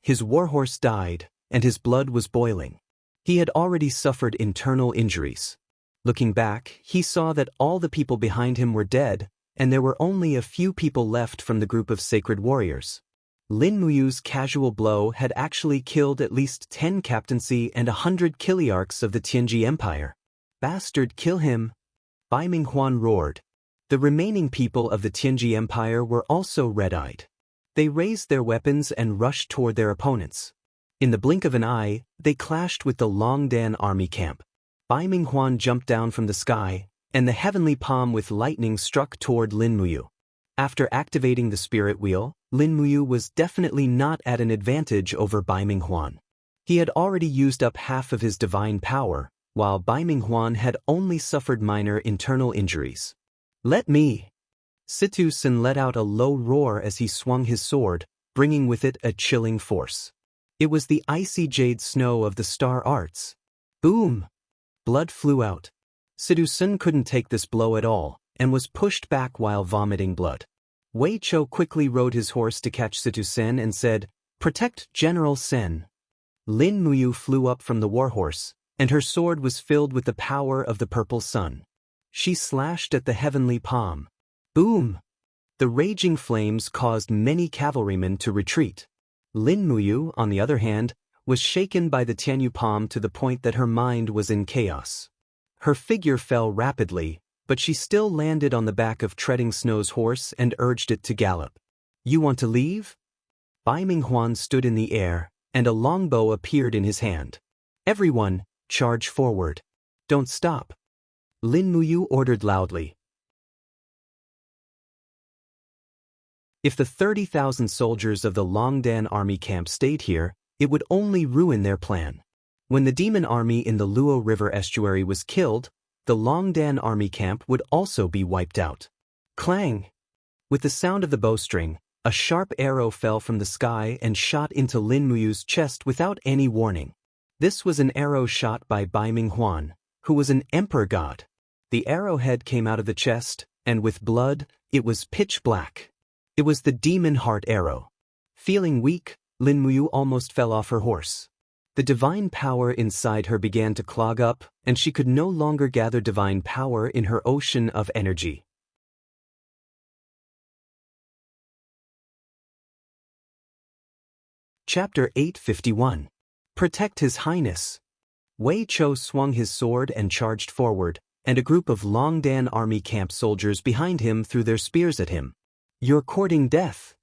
His warhorse died, and his blood was boiling. He had already suffered internal injuries. Looking back, he saw that all the people behind him were dead, and there were only a few people left from the group of sacred warriors. Lin Muyu's casual blow had actually killed at least 10 captaincy and 100 kiliarchs of the Tianji Empire. Bastard, kill him! Bai Minghuan roared. The remaining people of the Tianji Empire were also red-eyed. They raised their weapons and rushed toward their opponents. In the blink of an eye, they clashed with the Longdan army camp. Bai Minghuan jumped down from the sky, and the heavenly palm with lightning struck toward Lin Muyu. After activating the spirit wheel, Lin Muyu was definitely not at an advantage over Bai Minghuan. He had already used up half of his divine power, while Bai Minghuan had only suffered minor internal injuries. Let me! Situ Sin let out a low roar as he swung his sword, bringing with it a chilling force. It was the icy jade snow of the star arts. Boom! Blood flew out. Situ Sin couldn't take this blow at all, and was pushed back while vomiting blood. Wei Chou quickly rode his horse to catch Situ Sin and said, "Protect General Sen." Lin Muyu flew up from the warhorse, and her sword was filled with the power of the purple sun. She slashed at the heavenly palm. Boom! The raging flames caused many cavalrymen to retreat. Lin Muyu, on the other hand, was shaken by the Tianyu palm to the point that her mind was in chaos. Her figure fell rapidly, but she still landed on the back of Treading Snow's horse and urged it to gallop. You want to leave? Bai Minghuan stood in the air, and a longbow appeared in his hand. Everyone, charge forward. Don't stop. Lin Muyu ordered loudly. If the 30,000 soldiers of the Longdan army camp stayed here, it would only ruin their plan. When the demon army in the Luo River estuary was killed, the Longdan army camp would also be wiped out. Clang! With the sound of the bowstring, a sharp arrow fell from the sky and shot into Lin Muyu's chest without any warning. This was an arrow shot by Bai Minghuan, who was an emperor god. The arrowhead came out of the chest, and with blood, it was pitch black. It was the demon heart arrow. Feeling weak, Lin Muyu almost fell off her horse. The divine power inside her began to clog up, and she could no longer gather divine power in her ocean of energy. Chapter 851. Protect His Highness. Wei Chou swung his sword and charged forward, and a group of Longdan army camp soldiers behind him threw their spears at him. You're courting death.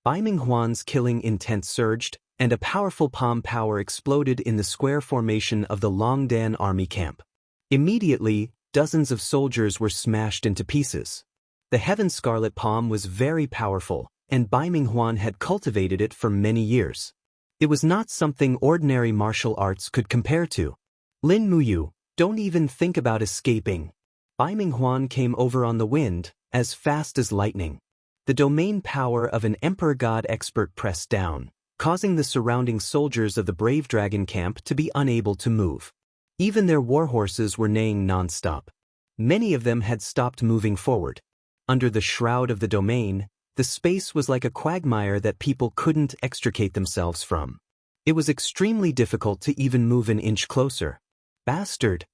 Bai Minghuan's killing intent surged, and a powerful palm power exploded in the square formation of the Longdan army camp. Immediately, dozens of soldiers were smashed into pieces. The Heaven Scarlet palm was very powerful, and Bai Minghuan had cultivated it for many years. It was not something ordinary martial arts could compare to. Lin Muyu, don't even think about escaping. Bai Minghuan came over on the wind, as fast as lightning. The domain power of an emperor god expert pressed down, causing the surrounding soldiers of the Brave Dragon camp to be unable to move. Even their warhorses were neighing non-stop. Many of them had stopped moving forward. Under the shroud of the domain, the space was like a quagmire that people couldn't extricate themselves from. It was extremely difficult to even move an inch closer. Bastard!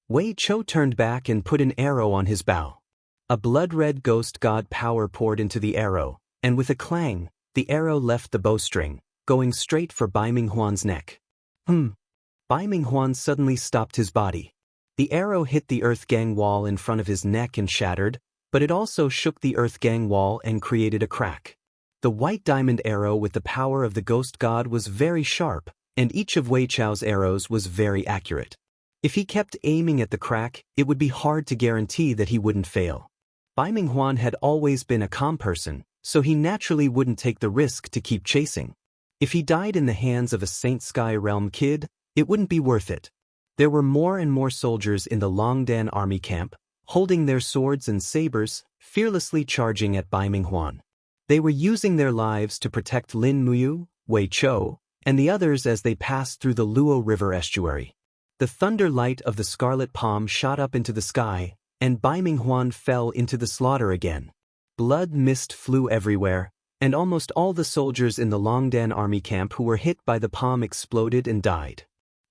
Wei Chou turned back and put an arrow on his bow. A blood-red ghost god power poured into the arrow, and with a clang, the arrow left the bowstring, going straight for Bai Minghuan's neck. Bai Minghuan suddenly stopped his body. The arrow hit the earth gang wall in front of his neck and shattered, but it also shook the earth gang wall and created a crack. The white diamond arrow with the power of the ghost god was very sharp, and each of Wei Chao's arrows was very accurate. If he kept aiming at the crack, it would be hard to guarantee that he wouldn't fail. Bai Minghuan had always been a calm person, so he naturally wouldn't take the risk to keep chasing. If he died in the hands of a Saint Sky Realm kid, it wouldn't be worth it. There were more and more soldiers in the Longdan army camp, holding their swords and sabers, fearlessly charging at Bai Minghuan. They were using their lives to protect Lin Muyu, Wei Chou, and the others as they passed through the Luo River estuary. The thunder light of the scarlet palm shot up into the sky, and Bai Minghuan fell into the slaughter again. Blood mist flew everywhere, and almost all the soldiers in the Longdan army camp who were hit by the palm exploded and died.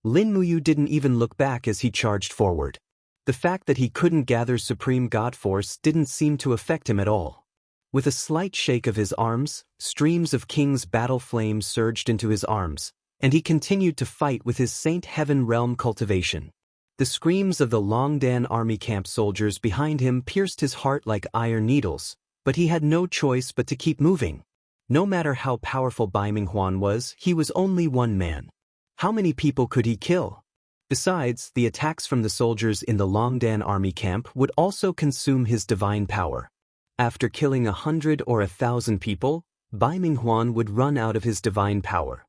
Lin Muyu didn't even look back as he charged forward. The fact that he couldn't gather supreme god force didn't seem to affect him at all. With a slight shake of his arms, streams of King's battle flames surged into his arms, and he continued to fight with his Saint Heaven Realm cultivation. The screams of the Longdan army camp soldiers behind him pierced his heart like iron needles, but he had no choice but to keep moving. No matter how powerful Bai Minghuan was, he was only one man. How many people could he kill? Besides, the attacks from the soldiers in the Longdan army camp would also consume his divine power. After killing 100 or 1,000 people, Bai Minghuan would run out of his divine power.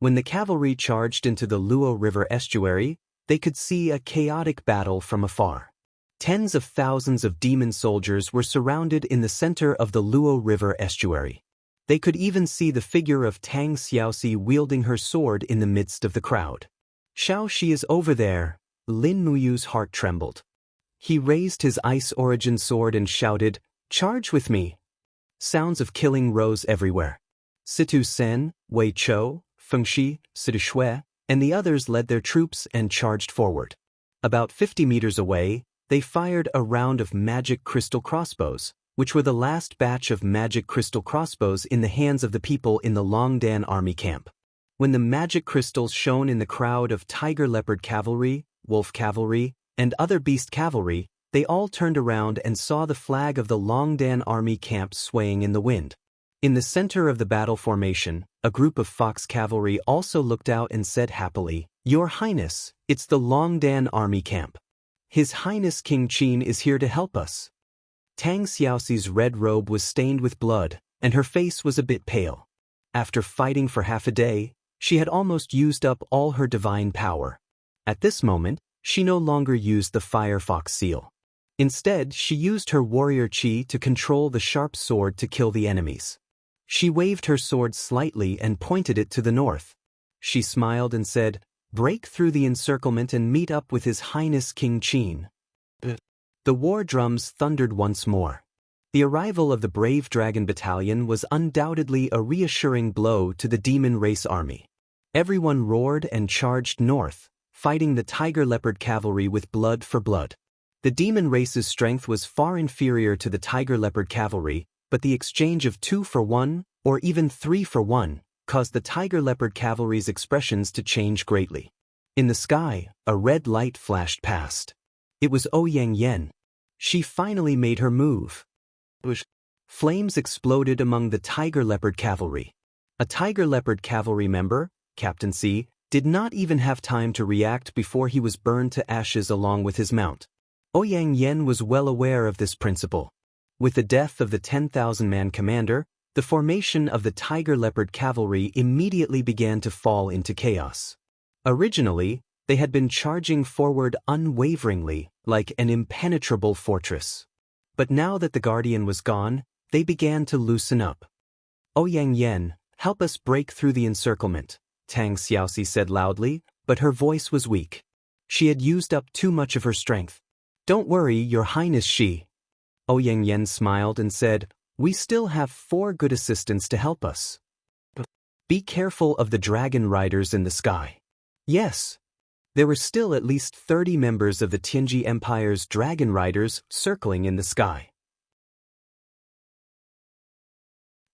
When the cavalry charged into the Luo River estuary, they could see a chaotic battle from afar. Tens of thousands of demon soldiers were surrounded in the center of the Luo River estuary. They could even see the figure of Tang Xiaoxi wielding her sword in the midst of the crowd. Xiaoxi is over there. Lin Muyu's heart trembled. He raised his ice origin sword and shouted, "Charge with me!" Sounds of killing rose everywhere. Situ Sen, Wei Chou, Fengxi, Situ Shui, and the others led their troops and charged forward. About 50 meters away, they fired a round of magic crystal crossbows, which were the last batch of magic crystal crossbows in the hands of the people in the Longdan army camp. When the magic crystals shone in the crowd of tiger leopard cavalry, wolf cavalry, and other beast cavalry, they all turned around and saw the flag of the Longdan army camp swaying in the wind. In the center of the battle formation, a group of fox cavalry also looked out and said happily, "Your Highness, it's the Longdan army camp. His Highness King Qin is here to help us." Tang Xiaoxi's red robe was stained with blood, and her face was a bit pale. After fighting for half a day, she had almost used up all her divine power. At this moment, she no longer used the Fire Fox seal. Instead, she used her warrior chi to control the sharp sword to kill the enemies. She waved her sword slightly and pointed it to the north. She smiled and said, "Break through the encirclement and meet up with His Highness King Qin." The war drums thundered once more. The arrival of the brave dragon battalion was undoubtedly a reassuring blow to the demon race army. Everyone roared and charged north, fighting the tiger leopard cavalry with blood for blood. The demon race's strength was far inferior to the tiger leopard cavalry, but the exchange of 2 for 1, or even 3 for 1, caused the tiger leopard cavalry's expressions to change greatly. In the sky, a red light flashed past. It was Ouyang Yen. She finally made her move. Flames exploded among the tiger leopard cavalry. A tiger leopard cavalry member, Captain C, did not even have time to react before he was burned to ashes along with his mount. Ouyang Yen was well aware of this principle. With the death of the 10,000-man commander, the formation of the tiger leopard cavalry immediately began to fall into chaos. Originally, they had been charging forward unwaveringly, like an impenetrable fortress. But now that the guardian was gone, they began to loosen up. "Ouyang Yen, help us break through the encirclement," Tang Xiaoxi said loudly, but her voice was weak. She had used up too much of her strength. "Don't worry, Your Highness Shi." Ouyang Yen smiled and said, "We still have 4 good assistants to help us. Be careful of the dragon riders in the sky." Yes. There were still at least 30 members of the Tianji Empire's dragon riders circling in the sky.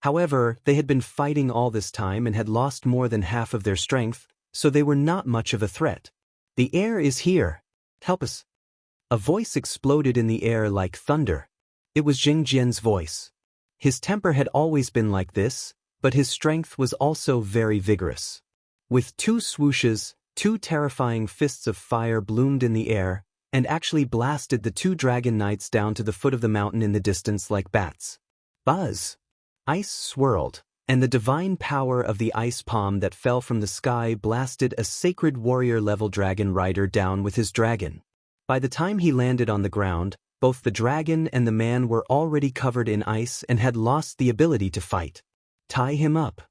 However, they had been fighting all this time and had lost more than half of their strength, so they were not much of a threat. The air is here. Help us. A voice exploded in the air like thunder. It was Jing Jian's voice. His temper had always been like this, but his strength was also very vigorous. With two swooshes, two terrifying fists of fire bloomed in the air, and actually blasted the two dragon knights down to the foot of the mountain in the distance like bats. Buzz! Ice swirled, and the divine power of the ice palm that fell from the sky blasted a sacred warrior-level dragon rider down with his dragon. By the time he landed on the ground, both the dragon and the man were already covered in ice and had lost the ability to fight. Tie him up,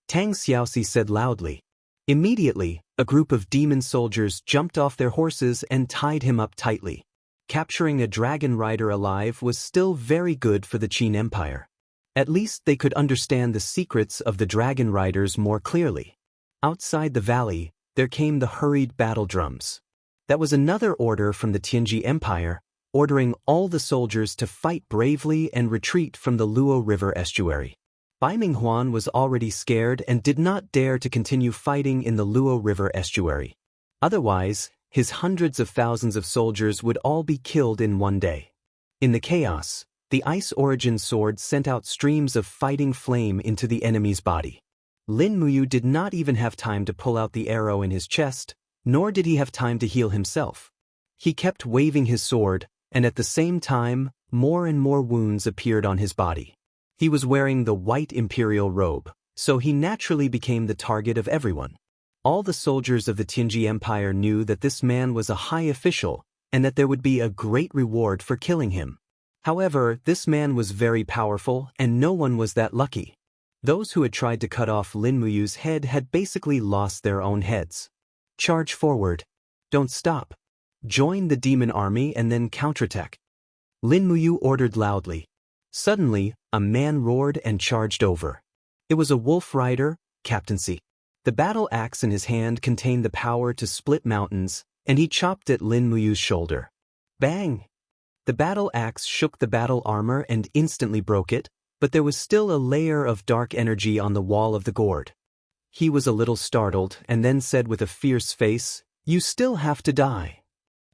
Tang Xiaoxi said loudly. Immediately, a group of demon soldiers jumped off their horses and tied him up tightly. Capturing a dragon rider alive was still very good for the Qin Empire. At least they could understand the secrets of the dragon riders more clearly. Outside the valley, there came the hurried battle drums. That was another order from the Tianji Empire, ordering all the soldiers to fight bravely and retreat from the Luo River estuary. Bai Minghuan was already scared and did not dare to continue fighting in the Luo River estuary. Otherwise, his hundreds of thousands of soldiers would all be killed in one day. In the chaos, the Ice Origin sword sent out streams of fighting flame into the enemy's body. Lin Muyu did not even have time to pull out the arrow in his chest, nor did he have time to heal himself. He kept waving his sword, and at the same time, more and more wounds appeared on his body. He was wearing the white imperial robe, so he naturally became the target of everyone. All the soldiers of the Tianji Empire knew that this man was a high official, and that there would be a great reward for killing him. However, this man was very powerful, and no one was that lucky. Those who had tried to cut off Lin Muyu's head had basically lost their own heads. Charge forward. Don't stop. Join the demon army and then counterattack. Lin Muyu ordered loudly. Suddenly, a man roared and charged over. It was a wolf rider, captaincy. The battle axe in his hand contained the power to split mountains, and he chopped at Lin Muyu's shoulder. Bang! The battle axe shook the battle armor and instantly broke it, but there was still a layer of dark energy on the wall of the gourd. He was a little startled and then said with a fierce face, "You still have to die."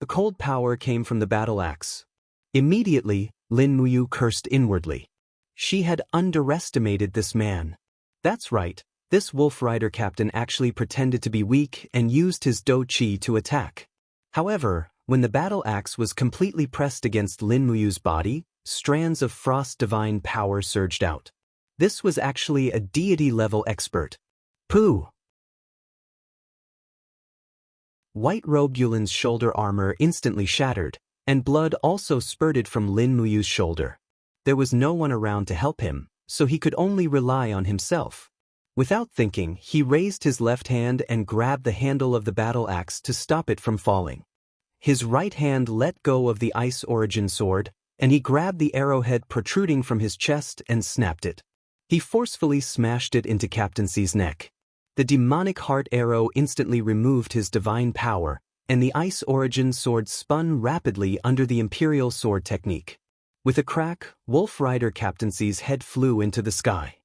The cold power came from the battle axe. Immediately, Lin Muyu cursed inwardly. She had underestimated this man. That's right, this wolf rider captain actually pretended to be weak and used his do qi to attack. However, when the battle axe was completely pressed against Lin Muyu's body, strands of frost divine power surged out. This was actually a deity-level expert. Pooh! White-robed Yulin's shoulder armor instantly shattered, and blood also spurted from Lin Muyu's shoulder. There was no one around to help him, so he could only rely on himself. Without thinking, he raised his left hand and grabbed the handle of the battle axe to stop it from falling. His right hand let go of the Ice Origin sword, and he grabbed the arrowhead protruding from his chest and snapped it. He forcefully smashed it into Captaincy's neck. The demonic heart arrow instantly removed his divine power, and the Ice Origin sword spun rapidly under the Imperial sword technique. With a crack, Wolf Rider Captaincy's head flew into the sky.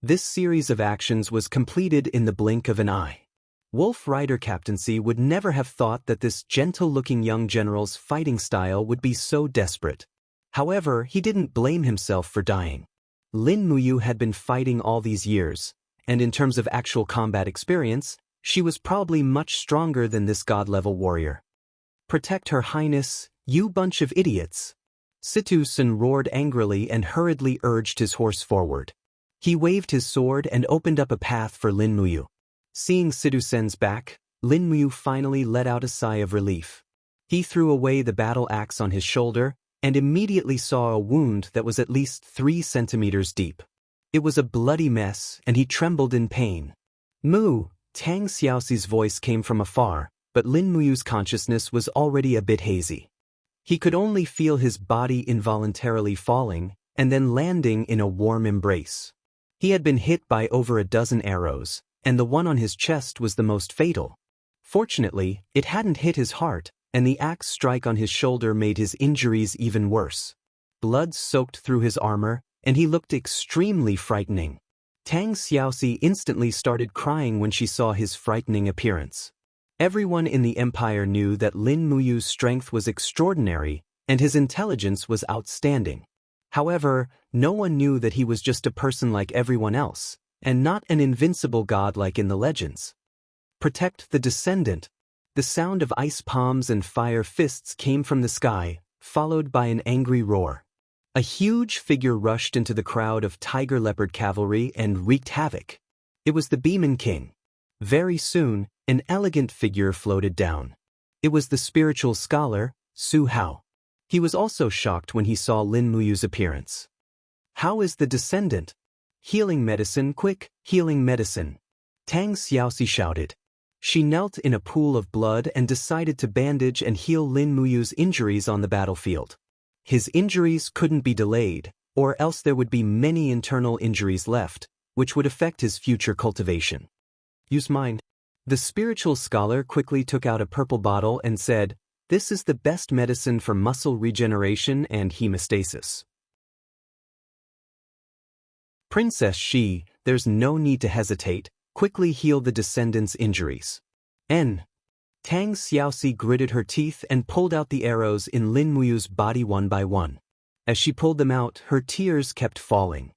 This series of actions was completed in the blink of an eye. Wolf Rider Captaincy would never have thought that this gentle-looking young general's fighting style would be so desperate. However, he didn't blame himself for dying. Lin Muyu had been fighting all these years, and in terms of actual combat experience, she was probably much stronger than this god-level warrior. "Protect Her Highness, you bunch of idiots!" Situ Sun roared angrily and hurriedly urged his horse forward. He waved his sword and opened up a path for Lin Muyu. Seeing Situ Sen's back, Lin Muyu finally let out a sigh of relief. He threw away the battle axe on his shoulder and immediately saw a wound that was at least 3 centimeters deep. It was a bloody mess, and he trembled in pain. "Mu!" Tang Xiaoxi's voice came from afar, but Lin Muyu's consciousness was already a bit hazy. He could only feel his body involuntarily falling and then landing in a warm embrace. He had been hit by over a dozen arrows, and the one on his chest was the most fatal. Fortunately, it hadn't hit his heart, and the axe strike on his shoulder made his injuries even worse. Blood soaked through his armor, and he looked extremely frightening. Tang Xiaoxi instantly started crying when she saw his frightening appearance. Everyone in the empire knew that Lin Muyu's strength was extraordinary and his intelligence was outstanding. However, no one knew that he was just a person like everyone else, and not an invincible god like in the legends. Protect the descendant. The sound of ice palms and fire fists came from the sky, followed by an angry roar. A huge figure rushed into the crowd of tiger leopard cavalry and wreaked havoc. It was the Beeman King. Very soon, an elegant figure floated down. It was the spiritual scholar, Su Hao. He was also shocked when he saw Lin Muyu's appearance. How is the descendant? Healing medicine, quick, healing medicine. Tang Xiaoxi shouted. She knelt in a pool of blood and decided to bandage and heal Lin Muyu's injuries on the battlefield. His injuries couldn't be delayed, or else there would be many internal injuries left, which would affect his future cultivation. Use mine. The spiritual scholar quickly took out a purple bottle and said, "This is the best medicine for muscle regeneration and hemostasis." Princess Shi, there's no need to hesitate, quickly heal the descendant's injuries. Tang Xiaoxi gritted her teeth and pulled out the arrows in Lin Muyu's body one by one. As she pulled them out, her tears kept falling.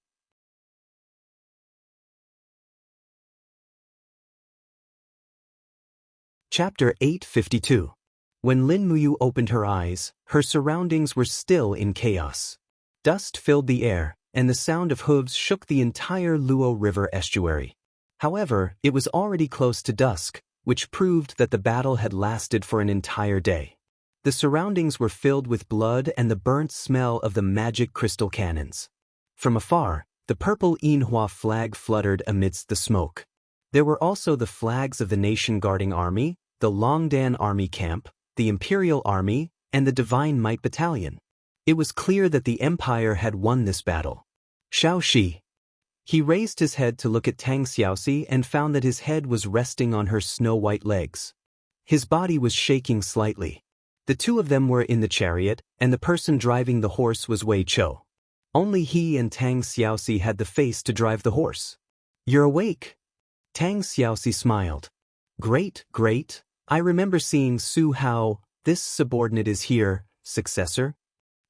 Chapter 852. When Lin Muyu opened her eyes, her surroundings were still in chaos. Dust filled the air, and the sound of hooves shook the entire Luo River estuary. However, it was already close to dusk, which proved that the battle had lasted for an entire day. The surroundings were filled with blood and the burnt smell of the magic crystal cannons. From afar, the purple Yinhua flag fluttered amidst the smoke. There were also the flags of the nation guarding army, the Longdan army camp, the Imperial Army, and the Divine Might Battalion. It was clear that the Empire had won this battle. Shao Shi. He raised his head to look at Tang Xiaoxi and found that his head was resting on her snow-white legs. His body was shaking slightly. The two of them were in the chariot, and the person driving the horse was Wei Chou. Only he and Tang Xiaoxi had the face to drive the horse. "You're awake." Tang Xiaoxi smiled. Great, great. I remember seeing Su Hao. This subordinate is here, successor."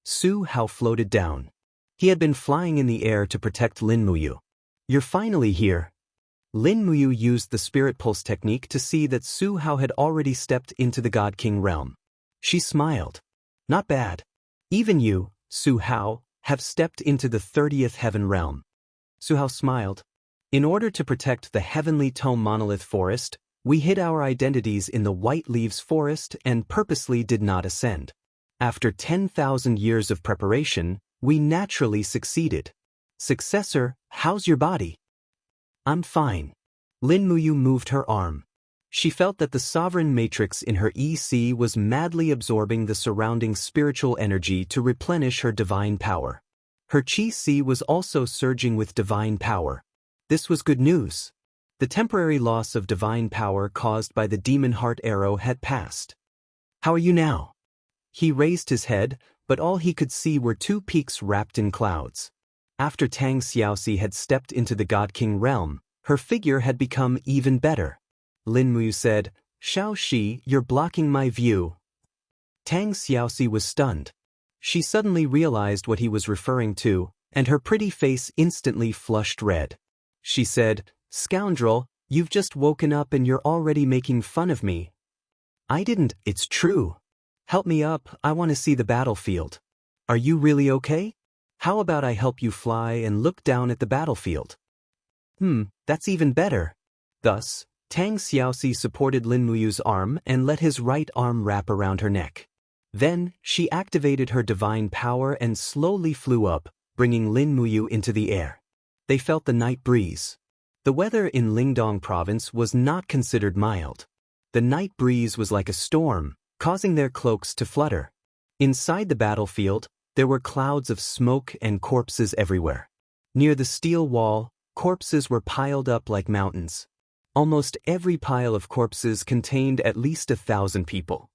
Su Hao floated down. He had been flying in the air to protect Lin Muyu. "You're finally here." Lin Muyu used the spirit pulse technique to see that Su Hao had already stepped into the God King realm. She smiled. "Not bad. Even you, Su Hao, have stepped into the 30th heaven realm." Su Hao smiled. "In order to protect the heavenly tome monolith forest, we hid our identities in the White Leaves Forest and purposely did not ascend. After 10,000 years of preparation, we naturally succeeded. Successor, how's your body?" "I'm fine." Lin Muyu moved her arm. She felt that the sovereign matrix in her EC was madly absorbing the surrounding spiritual energy to replenish her divine power. Her Qi was also surging with divine power. This was good news. The temporary loss of divine power caused by the demon heart arrow had passed. "How are you now?" He raised his head, but all he could see were two peaks wrapped in clouds. After Tang Xiaoxi had stepped into the God King realm, her figure had become even better. Lin Muyu said, "Shao Shi, you're blocking my view." Tang Xiaoxi was stunned. She suddenly realized what he was referring to, and her pretty face instantly flushed red. She said, "Scoundrel, you've just woken up and you're already making fun of me." "I didn't, it's true. Help me up, I want to see the battlefield." "Are you really okay? How about I help you fly and look down at the battlefield?" That's even better." Thus, Tang Xiaoxi supported Lin Muyu's arm and let his right arm wrap around her neck. Then, she activated her divine power and slowly flew up, bringing Lin Muyu into the air. They felt the night breeze. The weather in Lingdong province was not considered mild. The night breeze was like a storm, causing their cloaks to flutter. Inside the battlefield, there were clouds of smoke and corpses everywhere. Near the steel wall, corpses were piled up like mountains. Almost every pile of corpses contained at least 1,000 people.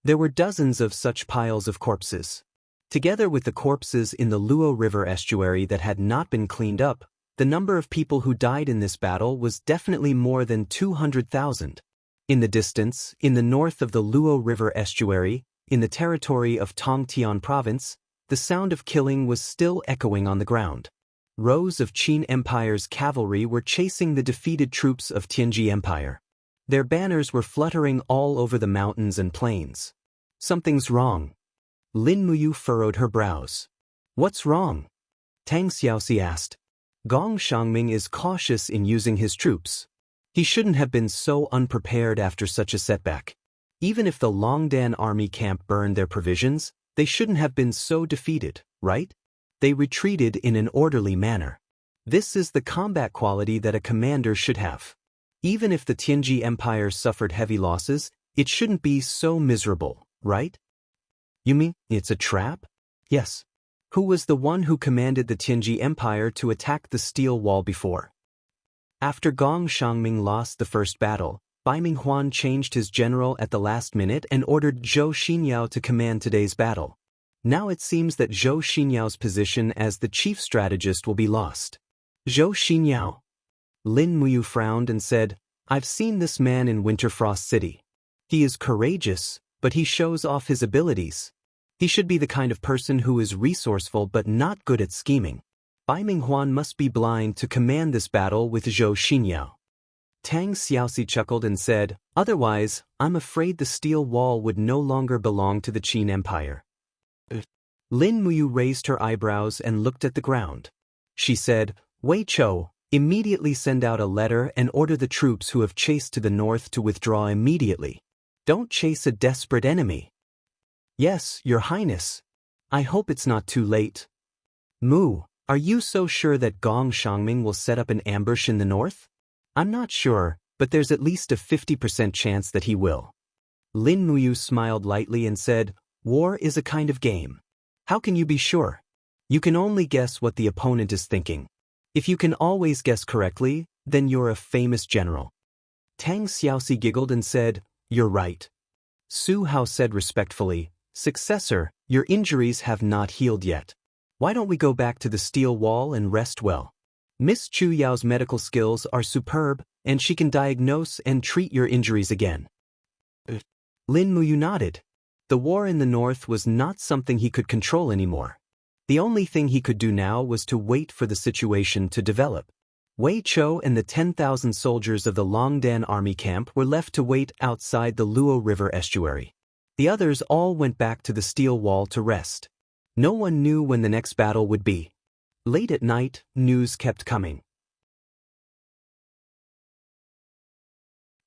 There were dozens of such piles of corpses. Together with the corpses in the Luo River estuary that had not been cleaned up, the number of people who died in this battle was definitely more than 200,000. In the distance, in the north of the Luo River estuary, in the territory of Tongtian province, the sound of killing was still echoing on the ground. Rows of Qin Empire's cavalry were chasing the defeated troops of Tianji Empire. Their banners were fluttering all over the mountains and plains. Something's wrong. Lin Muyu furrowed her brows. What's wrong? Tang Xiaoxi asked. Gong Shangming is cautious in using his troops. He shouldn't have been so unprepared after such a setback. Even if the Longdan army camp burned their provisions, they shouldn't have been so defeated, right? They retreated in an orderly manner. This is the combat quality that a commander should have. Even if the Tianji Empire suffered heavy losses, it shouldn't be so miserable, right? You mean it's a trap? Yes. Who was the one who commanded the Tianji Empire to attack the steel wall before? After Gong Shangming lost the first battle, Bai Minghuan changed his general at the last minute and ordered Zhou Xinyao to command today's battle. Now it seems that Zhou Xinyao's position as the chief strategist will be lost. Zhou Xinyao. Lin Muyu frowned and said, I've seen this man in Winterfrost City. He is courageous, but he shows off his abilities. He should be the kind of person who is resourceful but not good at scheming. Bai Minghuan must be blind to command this battle with Zhou Xinyao. Tang Xiaoxi chuckled and said, otherwise, I'm afraid the steel wall would no longer belong to the Qin Empire. Lin Muyu raised her eyebrows and looked at the ground. She said, Wei Chou, immediately send out a letter and order the troops who have chased to the north to withdraw immediately. Don't chase a desperate enemy. Yes, Your Highness. I hope it's not too late. Mu, are you so sure that Gong Shangming will set up an ambush in the north? I'm not sure, but there's at least a 50% chance that he will. Lin Muyu smiled lightly and said, war is a kind of game. How can you be sure? You can only guess what the opponent is thinking. If you can always guess correctly, then you're a famous general. Tang Xiaoxi giggled and said, you're right. Su Hao said respectfully, successor, your injuries have not healed yet. Why don't we go back to the steel wall and rest well? Miss Chu Yao's medical skills are superb, and she can diagnose and treat your injuries again. Lin Muyu nodded. The war in the north was not something he could control anymore. The only thing he could do now was to wait for the situation to develop. Wei Chou and the 10,000 soldiers of the Longdan army camp were left to wait outside the Luo River estuary. The others all went back to the steel wall to rest. No one knew when the next battle would be. Late at night, news kept coming.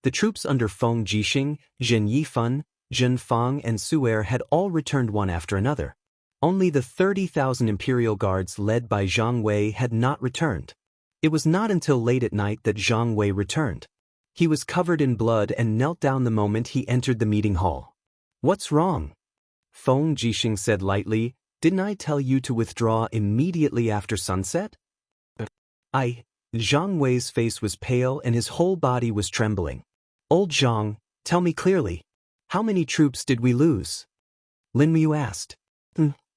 The troops under Feng Jixing, Zhen Yifan, Zhen Fang and Su'er had all returned one after another. Only the 30,000 imperial guards led by Zhang Wei had not returned. It was not until late at night that Zhang Wei returned. He was covered in blood and knelt down the moment he entered the meeting hall. What's wrong? Feng Jixing said lightly, didn't I tell you to withdraw immediately after sunset? Zhang Wei's face was pale and his whole body was trembling. Old Zhang, tell me clearly. How many troops did we lose? Lin Muyu asked.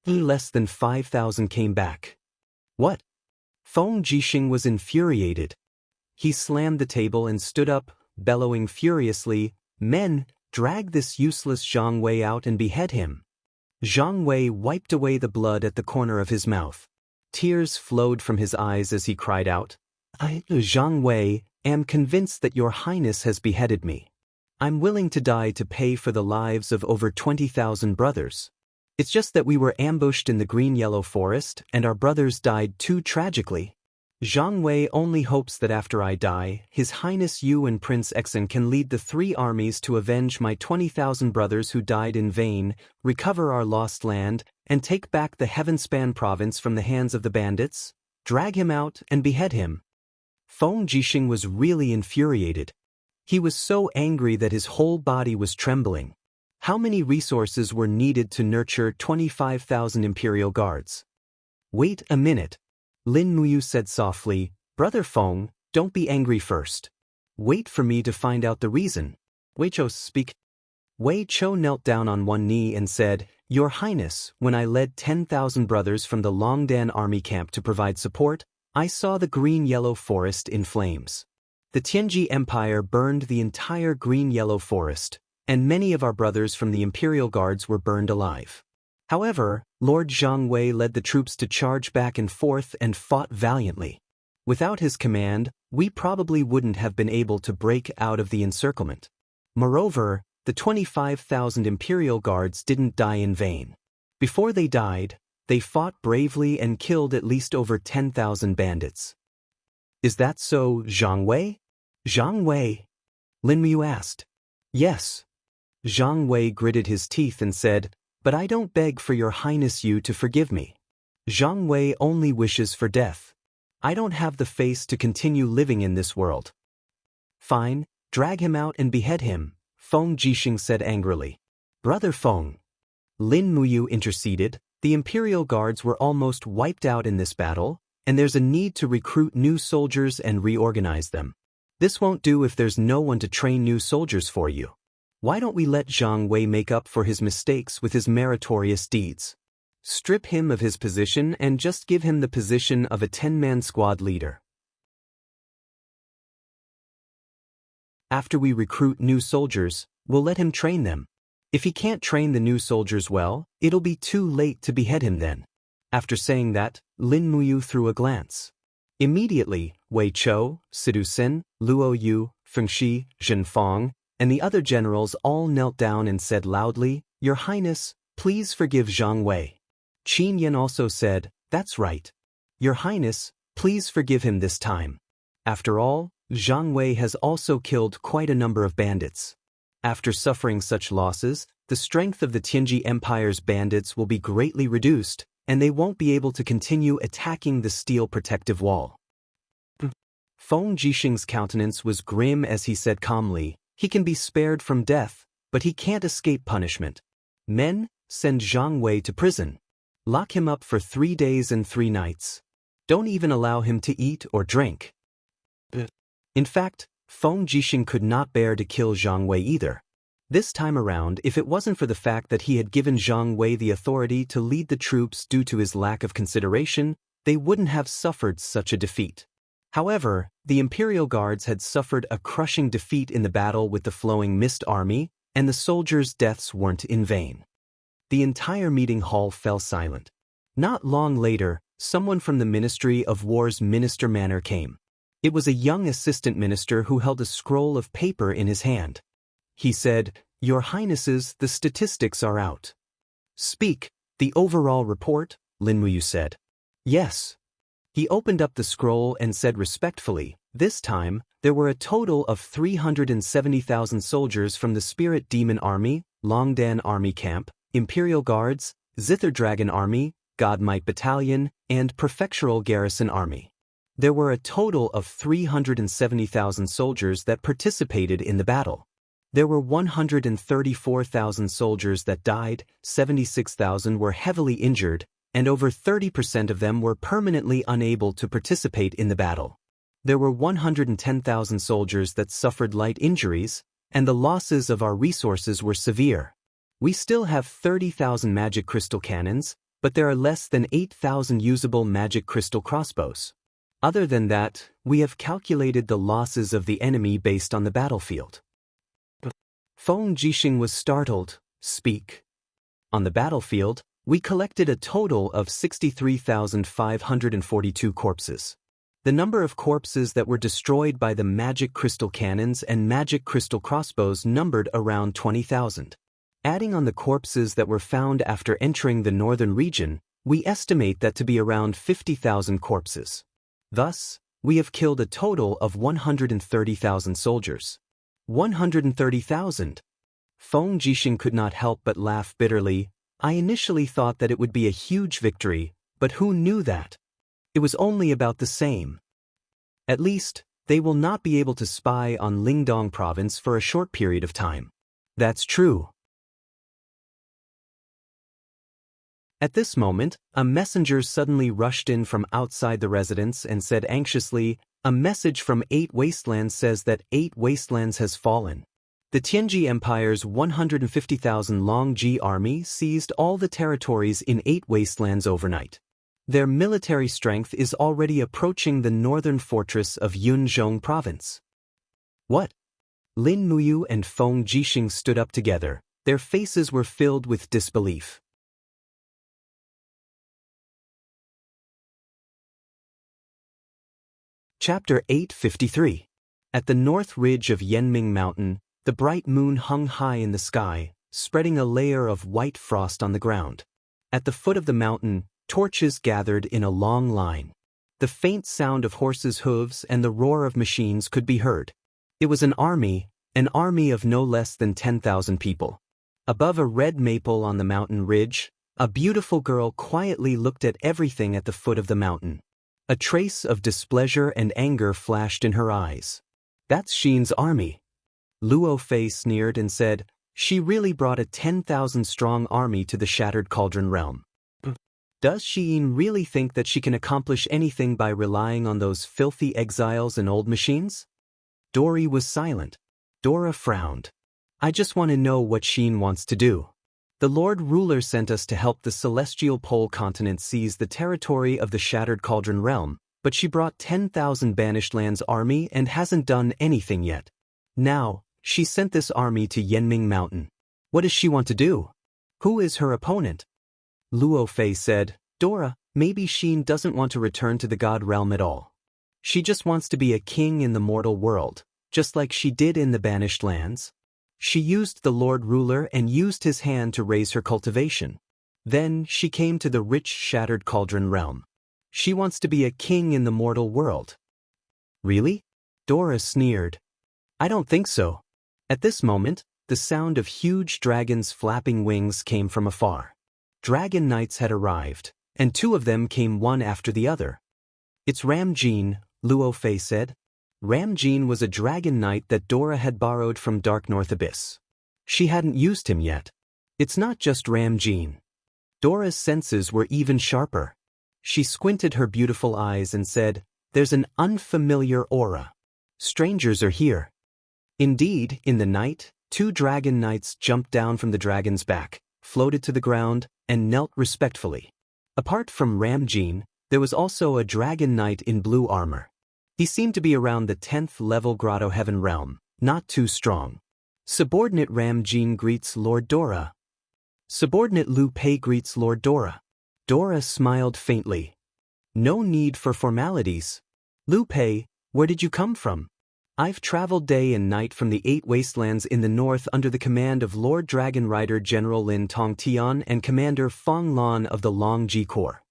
Less than 5,000 came back. What? Feng Jixing was infuriated. He slammed the table and stood up, bellowing furiously, men, drag this useless Zhang Wei out and behead him. Zhang Wei wiped away the blood at the corner of his mouth. Tears flowed from his eyes as he cried out, I, Zhang Wei, am convinced that your highness has beheaded me. I'm willing to die to pay for the lives of over 20,000 brothers. It's just that we were ambushed in the green-yellow forest and our brothers died too tragically. Zhang Wei only hopes that after I die, His Highness you and Prince Exen can lead the 3 armies to avenge my 20,000 brothers who died in vain, recover our lost land, and take back the Heavenspan province from the hands of the bandits, drag him out and behead him. Feng Jixing was really infuriated. He was so angry that his whole body was trembling. How many resources were needed to nurture 25,000 imperial guards? Wait a minute. Lin Muyu said softly, Brother Feng, don't be angry first. Wait for me to find out the reason. Wei Chou speak. Wei Chou knelt down on one knee and said, Your Highness, when I led 10,000 brothers from the Longdan army camp to provide support, I saw the green-yellow forest in flames. The Tianji Empire burned the entire green-yellow forest, and many of our brothers from the Imperial Guards were burned alive. However, Lord Jianghu led the troops to charge back and forth and fought valiantly. Without his command, we probably wouldn't have been able to break out of the encirclement. Moreover, the 25,000 Imperial Guards didn't die in vain. Before they died, they fought bravely and killed at least over 10,000 bandits. Is that so, Zhang Wei? Zhang Wei? Lin Muyu asked. Yes. Zhang Wei gritted his teeth and said, but I don't beg for your Highness you to forgive me. Zhang Wei only wishes for death. I don't have the face to continue living in this world. Fine, drag him out and behead him, Feng Jixing said angrily. Brother Feng. Lin Muyu interceded, the Imperial Guards were almost wiped out in this battle, and there's a need to recruit new soldiers and reorganize them. This won't do if there's no one to train new soldiers for you. Why don't we let Zhang Wei make up for his mistakes with his meritorious deeds? Strip him of his position and just give him the position of a 10-man squad leader. After we recruit new soldiers, we'll let him train them. If he can't train the new soldiers well, it'll be too late to behead him then. After saying that, Lin Muyu threw a glance. Immediately, Wei Chou, Sidu Sen, Luo Yu, Feng Shi, Zhen Fong, and the other generals all knelt down and said loudly, Your Highness, please forgive Zhang Wei. Qin Yan also said, That's right. Your Highness, please forgive him this time. After all, Zhang Wei has also killed quite a number of bandits. After suffering such losses, the strength of the Tianji Empire's bandits will be greatly reduced, and they won't be able to continue attacking the steel protective wall. Feng Jixing's countenance was grim as he said calmly, He can be spared from death, but he can't escape punishment. Men, send Zhang Wei to prison. Lock him up for 3 days and 3 nights. Don't even allow him to eat or drink. In fact, Feng Jixing could not bear to kill Zhang Wei either. This time around, if it wasn't for the fact that he had given Zhang Wei the authority to lead the troops due to his lack of consideration, they wouldn't have suffered such a defeat. However, the Imperial Guards had suffered a crushing defeat in the battle with the Flowing Mist Army, and the soldiers' deaths weren't in vain. The entire meeting hall fell silent. Not long later, someone from the Ministry of War's Minister Manor came. It was a young assistant minister who held a scroll of paper in his hand. He said, Your Highnesses, the statistics are out. Speak, the overall report, Lin Muyu said. Yes. He opened up the scroll and said respectfully, This time, there were a total of 370,000 soldiers from the Spirit Demon Army, Longdan Army Camp, Imperial Guards, Zither Dragon Army, Godmight Battalion, and Prefectural Garrison Army. There were a total of 370,000 soldiers that participated in the battle. There were 134,000 soldiers that died, 76,000 were heavily injured, and over 30% of them were permanently unable to participate in the battle. There were 110,000 soldiers that suffered light injuries, and the losses of our resources were severe. We still have 30,000 magic crystal cannons, but there are less than 8,000 usable magic crystal crossbows. Other than that, we have calculated the losses of the enemy based on the battlefield. Feng Jixing was startled. Speak. On the battlefield, we collected a total of 63,542 corpses. The number of corpses that were destroyed by the magic crystal cannons and magic crystal crossbows numbered around 20,000. Adding on the corpses that were found after entering the northern region, we estimate that to be around 50,000 corpses. Thus, we have killed a total of 130,000 soldiers. 130,000. Feng Jixing could not help but laugh bitterly. I initially thought that it would be a huge victory, but who knew that? It was only about the same. At least, they will not be able to spy on Lingdong province for a short period of time. That's true. At this moment, a messenger suddenly rushed in from outside the residence and said anxiously, A message from 8 Wastelands says that 8 Wastelands has fallen. The Tianji Empire's 150,000 Long-Ji army seized all the territories in 8 wastelands overnight. Their military strength is already approaching the northern fortress of Yunzhong province. What? Lin Muyu and Feng Jixing stood up together. Their faces were filled with disbelief. Chapter 853. At the north ridge of Yanming Mountain, the bright moon hung high in the sky, spreading a layer of white frost on the ground. At the foot of the mountain, torches gathered in a long line. The faint sound of horses' hooves and the roar of machines could be heard. It was an army of no less than 10,000 people. Above a red maple on the mountain ridge, a beautiful girl quietly looked at everything at the foot of the mountain. A trace of displeasure and anger flashed in her eyes. That's Xin's army. Luo Fei sneered and said, she really brought a 10,000-strong army to the Shattered Cauldron realm. Does Xin really think that she can accomplish anything by relying on those filthy exiles and old machines? Dory was silent. Dora frowned. I just want to know what Xin wants to do. The Lord Ruler sent us to help the Celestial Pole continent seize the territory of the Shattered Cauldron realm, but she brought 10,000 Banished Lands army and hasn't done anything yet. Now, she sent this army to Yanming Mountain. What does she want to do? Who is her opponent? Luo Fei said, Dora, maybe Xin doesn't want to return to the God realm at all. She just wants to be a king in the mortal world, just like she did in the Banished Lands. She used the Lord Ruler and used his hand to raise her cultivation. Then she came to the rich Shattered Cauldron realm. She wants to be a king in the mortal world. Really? Dora sneered. I don't think so. At this moment, the sound of huge dragons' flapping wings came from afar. Dragon knights had arrived, and 2 of them came one after the other. It's Ramjin, Luo Fei said. Ramjin was a dragon knight that Dora had borrowed from Dark North Abyss. She hadn't used him yet. It's not just Ramjin. Dora's senses were even sharper. She squinted her beautiful eyes and said, there's an unfamiliar aura. Strangers are here. Indeed, in the night, 2 dragon knights jumped down from the dragon's back, floated to the ground, and knelt respectfully. Apart from Ramjin, there was also a dragon knight in blue armor. He seemed to be around the 10th level Grotto Heaven realm, not too strong. Subordinate Ramjin greets Lord Dora. Subordinate Lu Pei greets Lord Dora. Dora smiled faintly. No need for formalities. Lu Pei, where did you come from? I've traveled day and night from the 8 wastelands in the north under the command of Lord Dragon Rider General Lin Tongtian and Commander Feng Lan of the Long-Ji Corps.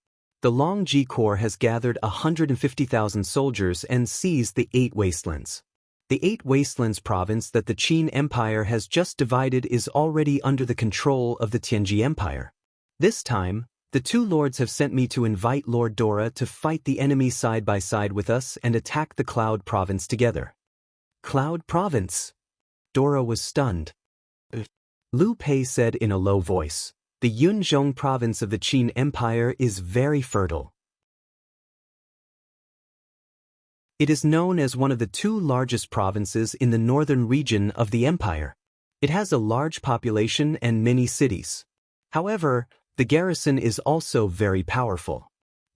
The Long-Ji Corps has gathered 150,000 soldiers and seized the 8 wastelands. The 8 wastelands province that the Qin Empire has just divided is already under the control of the Tianji Empire. This time, the 2 lords have sent me to invite Lord Dora to fight the enemy side by side with us and attack the Cloud Province together. Cloud Province? Dora was stunned. Lu Pei said in a low voice, the Yunzhong province of the Qin Empire is very fertile. It is known as one of the 2 largest provinces in the northern region of the empire. It has a large population and many cities. However, the garrison is also very powerful.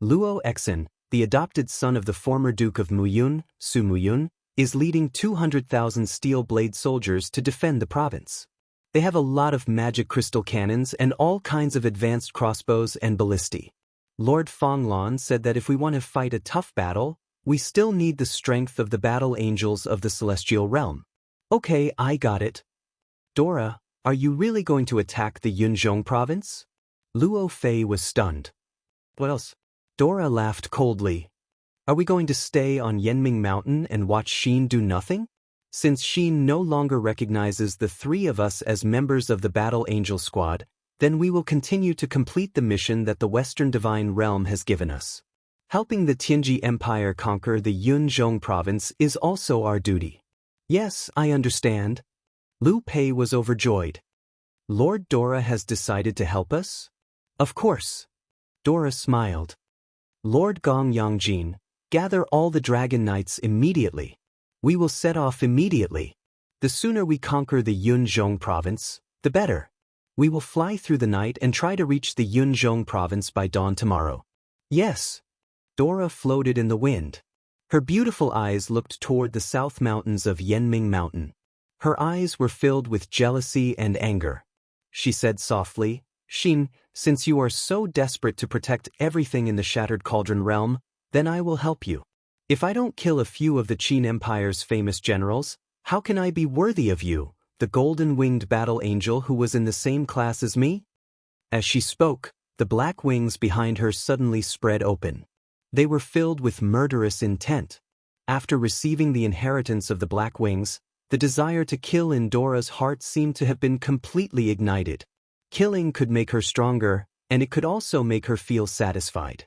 Luo Exin, the adopted son of the former Duke of Muyun, Su Muyun, is leading 200,000 steel blade soldiers to defend the province. They have a lot of magic crystal cannons and all kinds of advanced crossbows and ballistae. Lord Feng Lan said that if we want to fight a tough battle, we still need the strength of the battle angels of the celestial realm. Okay, I got it. Dora, are you really going to attack the Yunzhong province? Luo Fei was stunned. What else? Dora laughed coldly. Are we going to stay on Yanming Mountain and watch Xin do nothing? Since Xin no longer recognizes the 3 of us as members of the Battle Angel Squad, then we will continue to complete the mission that the Western Divine Realm has given us. Helping the Tianji Empire conquer the Yunzhong province is also our duty. Yes, I understand. Lu Pei was overjoyed. Lord Dora has decided to help us? Of course. Dora smiled. Lord Gong Yangjin, gather all the dragon knights immediately. We will set off immediately. The sooner we conquer the Yunzhong province, the better. We will fly through the night and try to reach the Yunzhong province by dawn tomorrow. Yes. Dora floated in the wind. Her beautiful eyes looked toward the south mountains of Yanming Mountain. Her eyes were filled with jealousy and anger. She said softly, Xin, since you are so desperate to protect everything in the Shattered Cauldron realm, then I will help you. If I don't kill a few of the Qin Empire's famous generals, how can I be worthy of you, the golden-winged battle angel who was in the same class as me? As she spoke, the black wings behind her suddenly spread open. They were filled with murderous intent. After receiving the inheritance of the black wings, the desire to kill in Dora's heart seemed to have been completely ignited. Killing could make her stronger, and it could also make her feel satisfied.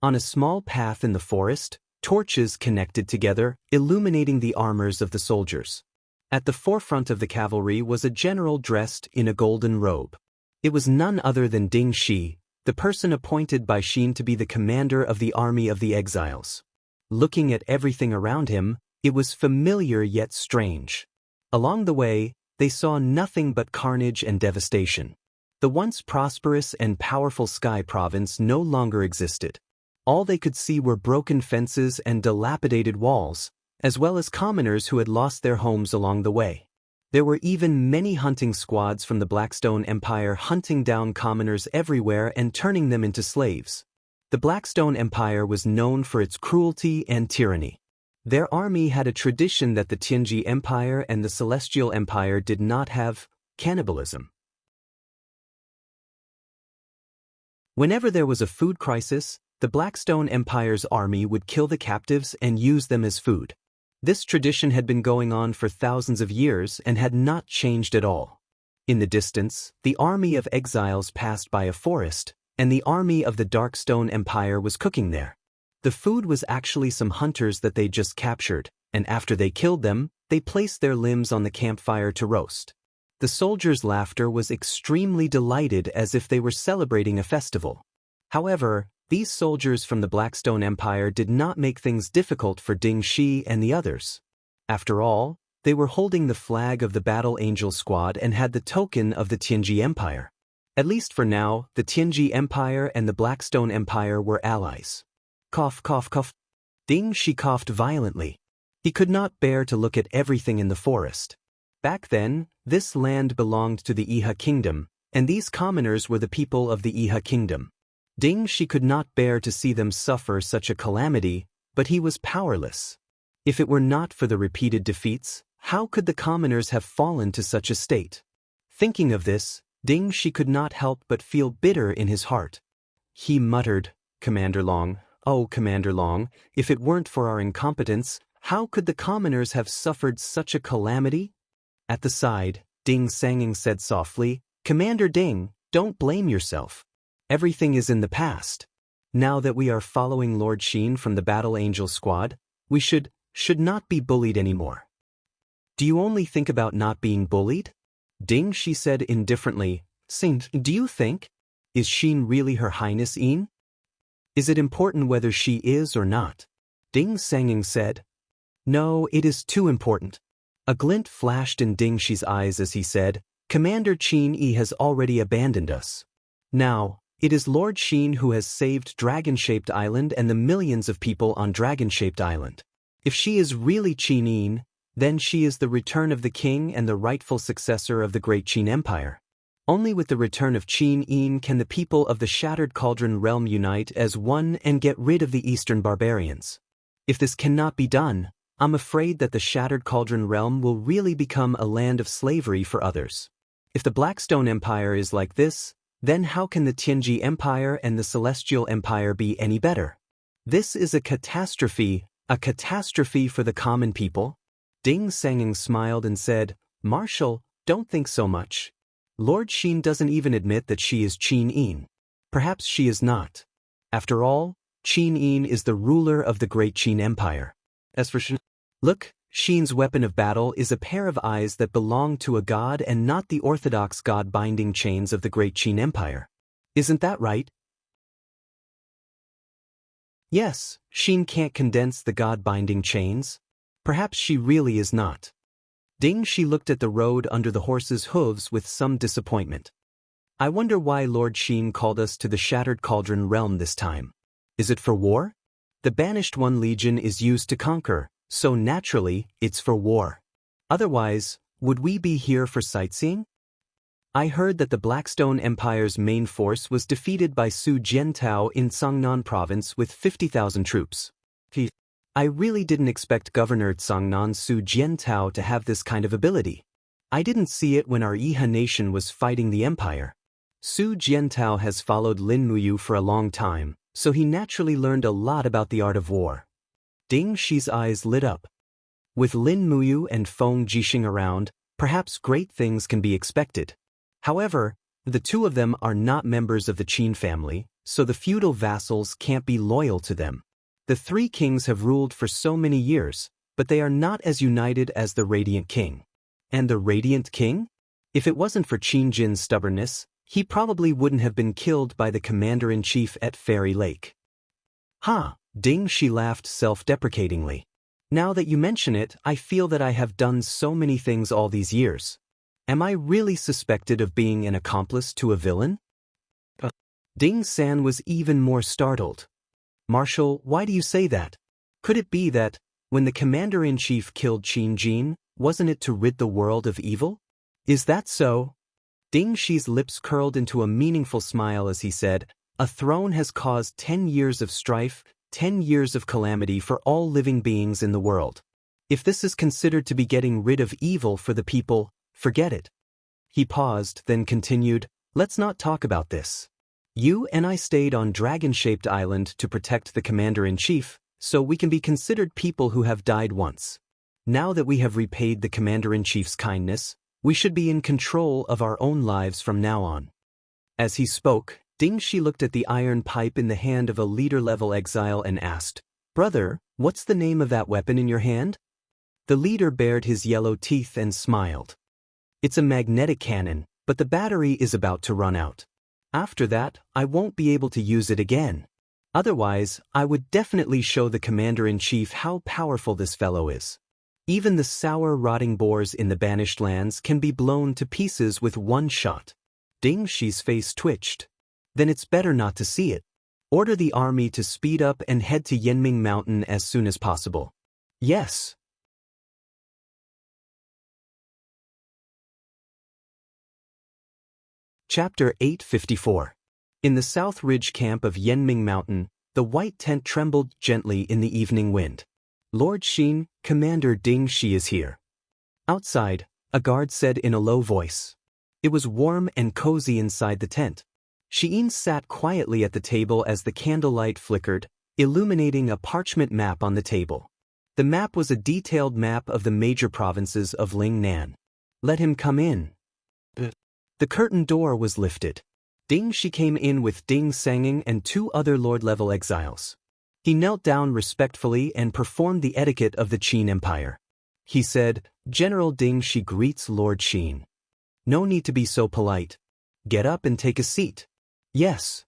On a small path in the forest, torches connected together, illuminating the armors of the soldiers. At the forefront of the cavalry was a general dressed in a golden robe. It was none other than Ding Shi, the person appointed by Xin to be the commander of the army of the exiles. Looking at everything around him, it was familiar yet strange. Along the way, they saw nothing but carnage and devastation. The once prosperous and powerful Sky Province no longer existed. All they could see were broken fences and dilapidated walls, as well as commoners who had lost their homes along the way. There were even many hunting squads from the Blackstone Empire hunting down commoners everywhere and turning them into slaves. The Blackstone Empire was known for its cruelty and tyranny. Their army had a tradition that the Tianji Empire and the Celestial Empire did not have: cannibalism. Whenever there was a food crisis, the Blackstone Empire's army would kill the captives and use them as food. This tradition had been going on for thousands of years and had not changed at all. In the distance, the army of exiles passed by a forest, and the army of the Darkstone Empire was cooking there. The food was actually some hunters that they just captured, and after they killed them, they placed their limbs on the campfire to roast. The soldiers' laughter was extremely delighted, as if they were celebrating a festival. However, these soldiers from the Blackstone Empire did not make things difficult for Ding Shi and the others. After all, they were holding the flag of the Battle Angel Squad and had the token of the Tianji Empire. At least for now, the Tianji Empire and the Blackstone Empire were allies. Cough, cough, cough. Ding Shi coughed violently. He could not bear to look at everything in the forest. Back then, this land belonged to the Iha Kingdom, and these commoners were the people of the Iha Kingdom. Ding Shi could not bear to see them suffer such a calamity, but he was powerless. If it were not for the repeated defeats, how could the commoners have fallen to such a state? Thinking of this, Ding Shi could not help but feel bitter in his heart. He muttered, Commander Long, oh Commander Long, if it weren't for our incompetence, how could the commoners have suffered such a calamity? At the side, Ding Sanging said softly, Commander Ding, don't blame yourself. Everything is in the past. Now that we are following Lord Xin from the Battle Angel Squad, we should not be bullied anymore. Do you only think about not being bullied? Ding Shi said indifferently, Xin, do you think? Is Xin really Her Highness Yin? Is it important whether she is or not? Ding Sanging said, No, it is too important. A glint flashed in Ding Shi's eyes as he said, Commander Qin Yi has already abandoned us. Now, it is Lord Xin who has saved Dragon-Shaped Island and the millions of people on Dragon-Shaped Island. If she is really Qin Yin, then she is the return of the king and the rightful successor of the great Qin Empire. Only with the return of Qin Yin can the people of the Shattered Cauldron realm unite as one and get rid of the Eastern barbarians. If this cannot be done, I'm afraid that the Shattered Cauldron realm will really become a land of slavery for others. If the Blackstone Empire is like this, then how can the Tianji Empire and the Celestial Empire be any better? This is a catastrophe for the common people. Ding Sanging smiled and said, Marshal, don't think so much. Lord Xin doesn't even admit that she is Qin Yin. Perhaps she is not. After all, Qin Yin is the ruler of the great Qin Empire. As for Xin, look, Xin's weapon of battle is a pair of eyes that belong to a god and not the orthodox god-binding chains of the great Qin Empire. Isn't that right? Yes, Xin can't condense the god-binding chains. Perhaps she really is not. Ding Shi looked at the road under the horse's hooves with some disappointment. I wonder why Lord Xin called us to the Shattered Cauldron realm this time. Is it for war? The Banished One Legion is used to conquer, so naturally, it's for war. Otherwise, would we be here for sightseeing? I heard that the Blackstone Empire's main force was defeated by Su Jiantao in Songnan province with 50,000 troops. I really didn't expect Governor Songnan Su Jiantao to have this kind of ability. I didn't see it when our Iha nation was fighting the Empire. Su Jiantao has followed Lin Muyu for a long time, so he naturally learned a lot about the art of war. Ding Shi's eyes lit up. With Lin Muyu and Feng Jixing around, perhaps great things can be expected. However, the two of them are not members of the Qin family, so the feudal vassals can't be loyal to them. The three kings have ruled for so many years, but they are not as united as the Radiant King. And the Radiant King? If it wasn't for Qin Jin's stubbornness, he probably wouldn't have been killed by the commander-in-chief at Fairy Lake. Ha! Ding Shi laughed self-deprecatingly. Now that you mention it, I feel that I have done so many things all these years. Am I really suspected of being an accomplice to a villain? Ding San was even more startled. Marshal, why do you say that? Could it be that, when the commander-in-chief killed Qin Jin, wasn't it to rid the world of evil? Is that so? Ding Shi's lips curled into a meaningful smile as he said, a throne has caused 10 years of strife, 10 years of calamity for all living beings in the world. If this is considered to be getting rid of evil for the people, forget it. He paused, then continued, let's not talk about this. You and I stayed on Dragon-Shaped Island to protect the commander-in-chief, so we can be considered people who have died once. Now that we have repaid the commander-in-chief's kindness, we should be in control of our own lives from now on. As he spoke, Ding Shi looked at the iron pipe in the hand of a leader-level exile and asked, Brother, what's the name of that weapon in your hand? The leader bared his yellow teeth and smiled. It's a magnetic cannon, but the battery is about to run out. After that, I won't be able to use it again. Otherwise, I would definitely show the commander-in-chief how powerful this fellow is. Even the sour rotting boars in the banished lands can be blown to pieces with one shot. Ding Shi's face twitched. Then it's better not to see it. Order the army to speed up and head to Yanming Mountain as soon as possible. Yes. Chapter 854. In the South Ridge camp of Yanming Mountain, the white tent trembled gently in the evening wind. Lord Xin, Commander Ding Shi is here. Outside, a guard said in a low voice. It was warm and cozy inside the tent. Xi'in sat quietly at the table as the candlelight flickered, illuminating a parchment map on the table. The map was a detailed map of the major provinces of Lingnan. Let him come in. The curtain door was lifted. Ding Shi came in with Ding Sanging and two other Lord-level exiles. He knelt down respectfully and performed the etiquette of the Qin Empire. He said, General Ding Shi greets Lord Xin. No need to be so polite. Get up and take a seat. Yes.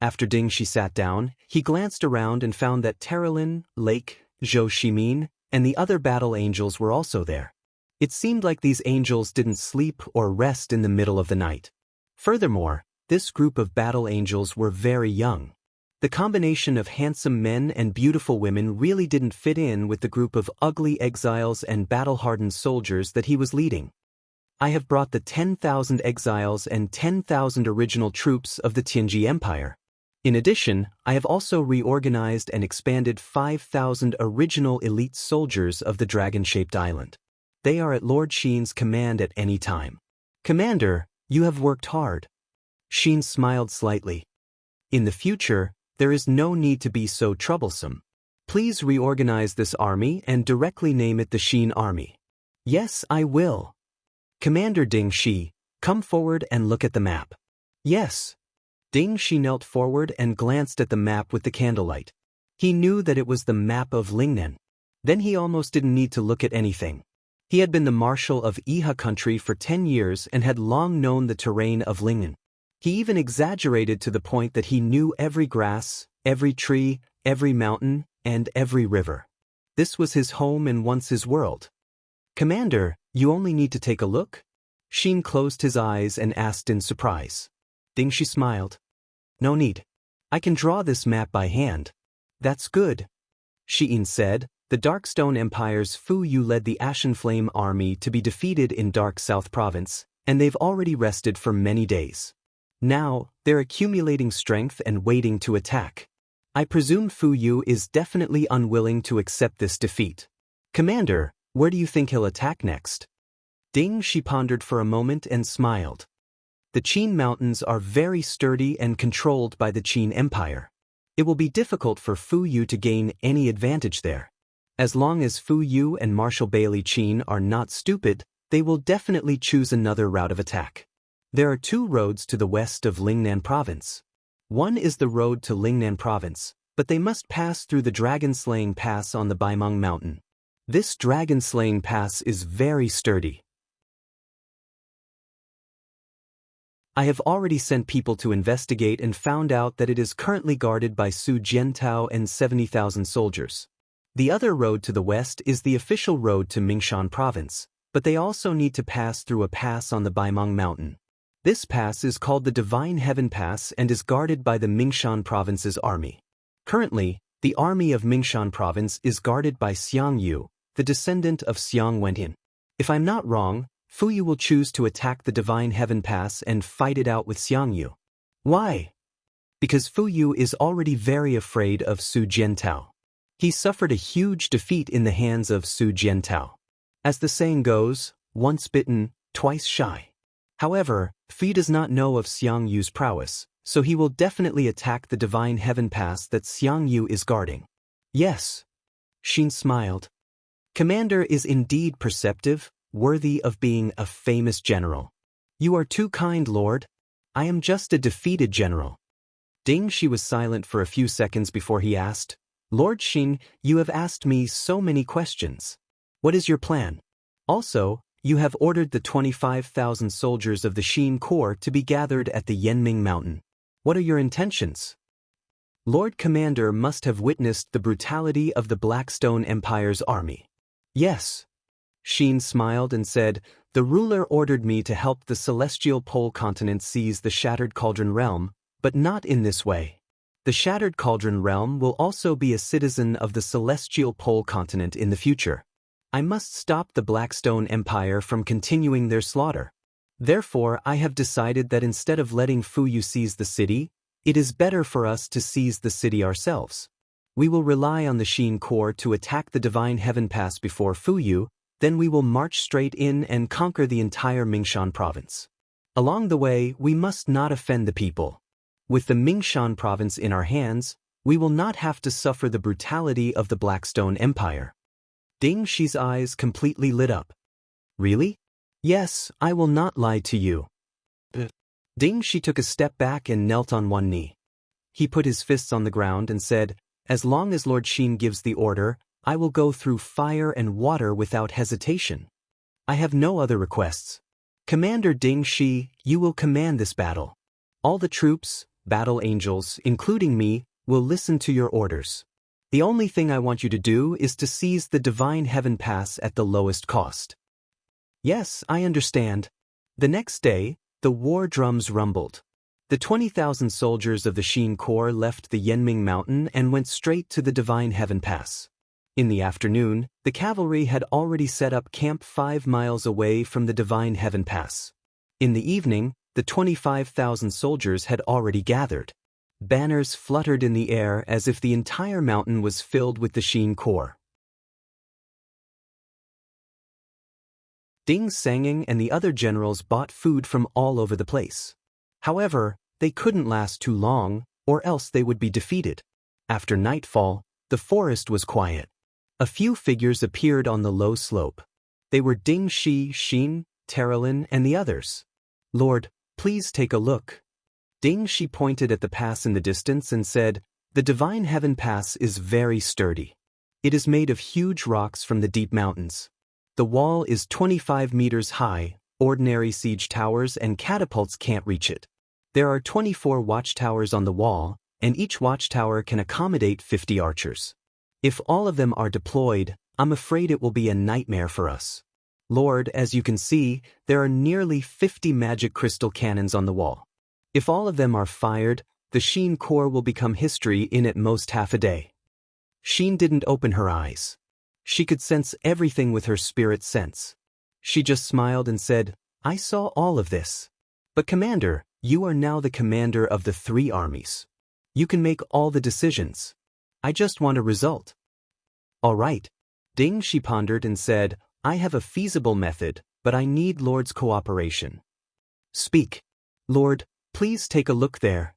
After Ding Shi sat down, he glanced around and found that Terralin, Lake, Zhou Shimin, and the other battle angels were also there. It seemed like these angels didn't sleep or rest in the middle of the night. Furthermore, this group of battle angels were very young. The combination of handsome men and beautiful women really didn't fit in with the group of ugly exiles and battle-hardened soldiers that he was leading. I have brought the 10,000 exiles and 10,000 original troops of the Tianji Empire. In addition, I have also reorganized and expanded 5,000 original elite soldiers of the dragon-shaped island. They are at Lord Xin's command at any time. Commander, you have worked hard. Xin smiled slightly. In the future, there is no need to be so troublesome. Please reorganize this army and directly name it the Xin Army. Yes, I will. Commander Ding Shi, come forward and look at the map. Yes. Ding Shi knelt forward and glanced at the map with the candlelight. He knew that it was the map of Lingnan. Then he almost didn't need to look at anything. He had been the marshal of Iha country for 10 years and had long known the terrain of Lingnan. He even exaggerated to the point that he knew every grass, every tree, every mountain, and every river. This was his home and once his world. Commander, You only need to take a look? Xin closed his eyes and asked in surprise. Dingxi smiled. No need. I can draw this map by hand. That's good. Xin said. The Darkstone Empire's Fu Yu led the Ashen Flame army to be defeated in Dark South Province, and they've already rested for many days. Now, they're accumulating strength and waiting to attack. I presume Fu Yu is definitely unwilling to accept this defeat. Commander, where do you think he'll attack next? Dingxi pondered for a moment and smiled. The Qin Mountains are very sturdy and controlled by the Qin Empire. It will be difficult for Fu Yu to gain any advantage there. As long as Fu Yu and Marshal Bailey Qin are not stupid, they will definitely choose another route of attack. There are 2 roads to the west of Lingnan Province. One is the road to Lingnan Province, but they must pass through the Dragon-Slaying Pass on the Baimeng Mountain. This Dragon-Slaying Pass is very sturdy. I have already sent people to investigate and found out that it is currently guarded by Su Jiantao and 70,000 soldiers. The other road to the west is the official road to Mingshan Province, but they also need to pass through a pass on the Baimeng Mountain. This pass is called the Divine Heaven Pass and is guarded by the Mingshan Province's army. Currently, the army of Mingshan Province is guarded by Xiang Yu, the descendant of Xiang Wenhin. If I'm not wrong, Fu Yu will choose to attack the Divine Heaven Pass and fight it out with Xiang Yu. Why? Because Fu Yu is already very afraid of Su Jiantao. He suffered a huge defeat in the hands of Su Jiantao. As the saying goes, once bitten, twice shy. However, Fu does not know of Xiang Yu's prowess, so he will definitely attack the Divine Heaven Pass that Xiang Yu is guarding. Yes. Xin smiled. Commander is indeed perceptive, worthy of being a famous general. You are too kind, Lord. I am just a defeated general. Dingxi was silent for a few seconds before he asked, Lord Xin, you have asked me so many questions. What is your plan? Also, you have ordered the 25,000 soldiers of the Xin Corps to be gathered at the Yanming Mountain. What are your intentions? Lord Commander must have witnessed the brutality of the Blackstone Empire's army. Yes. Xin smiled and said, the ruler ordered me to help the Celestial Pole Continent seize the Shattered Cauldron Realm, but not in this way. The Shattered Cauldron Realm will also be a citizen of the Celestial Pole Continent in the future. I must stop the Blackstone Empire from continuing their slaughter. Therefore, I have decided that instead of letting Fu Yu seize the city, it is better for us to seize the city ourselves. We will rely on the Xin Corps to attack the Divine Heaven Pass before Fu Yu, then we will march straight in and conquer the entire Mingshan province. Along the way, we must not offend the people. With the Mingshan province in our hands, we will not have to suffer the brutality of the Blackstone Empire. Dingxi's eyes completely lit up. Really? Yes, I will not lie to you. Dingxi took a step back and knelt on one knee. He put his fists on the ground and said, as long as Lord Xin gives the order, I will go through fire and water without hesitation. I have no other requests. Commander Dingxi, you will command this battle. All the troops, battle angels, including me, will listen to your orders. The only thing I want you to do is to seize the Divine Heaven Pass at the lowest cost. Yes, I understand. The next day, the war drums rumbled. The 20,000 soldiers of the Xin Corps left the Yanming Mountain and went straight to the Divine Heaven Pass. In the afternoon, the cavalry had already set up camp 5 miles away from the Divine Heaven Pass. In the evening, the 25,000 soldiers had already gathered. Banners fluttered in the air as if the entire mountain was filled with the Xin Corps. Ding Sanging and the other generals bought food from all over the place. However, they couldn't last too long, or else they would be defeated. After nightfall, the forest was quiet. A few figures appeared on the low slope. They were Ding Shi, Xin, Terralin, and the others. Lord, please take a look. Ding Shi pointed at the pass in the distance and said, the Divine Heaven Pass is very sturdy. It is made of huge rocks from the deep mountains. The wall is 25 meters high, ordinary siege towers and catapults can't reach it. There are 24 watchtowers on the wall, and each watchtower can accommodate 50 archers. If all of them are deployed, I'm afraid it will be a nightmare for us. Lord, as you can see, there are nearly 50 magic crystal cannons on the wall. If all of them are fired, the Xin core will become history in at most half a day. Xin didn't open her eyes. She could sense everything with her spirit sense. She just smiled and said, I saw all of this. But Commander, you are now the commander of the 3 armies. You can make all the decisions. I just want a result. All right. Ding, she pondered and said, I have a feasible method, but I need Lord's cooperation. Speak. Lord, please take a look there.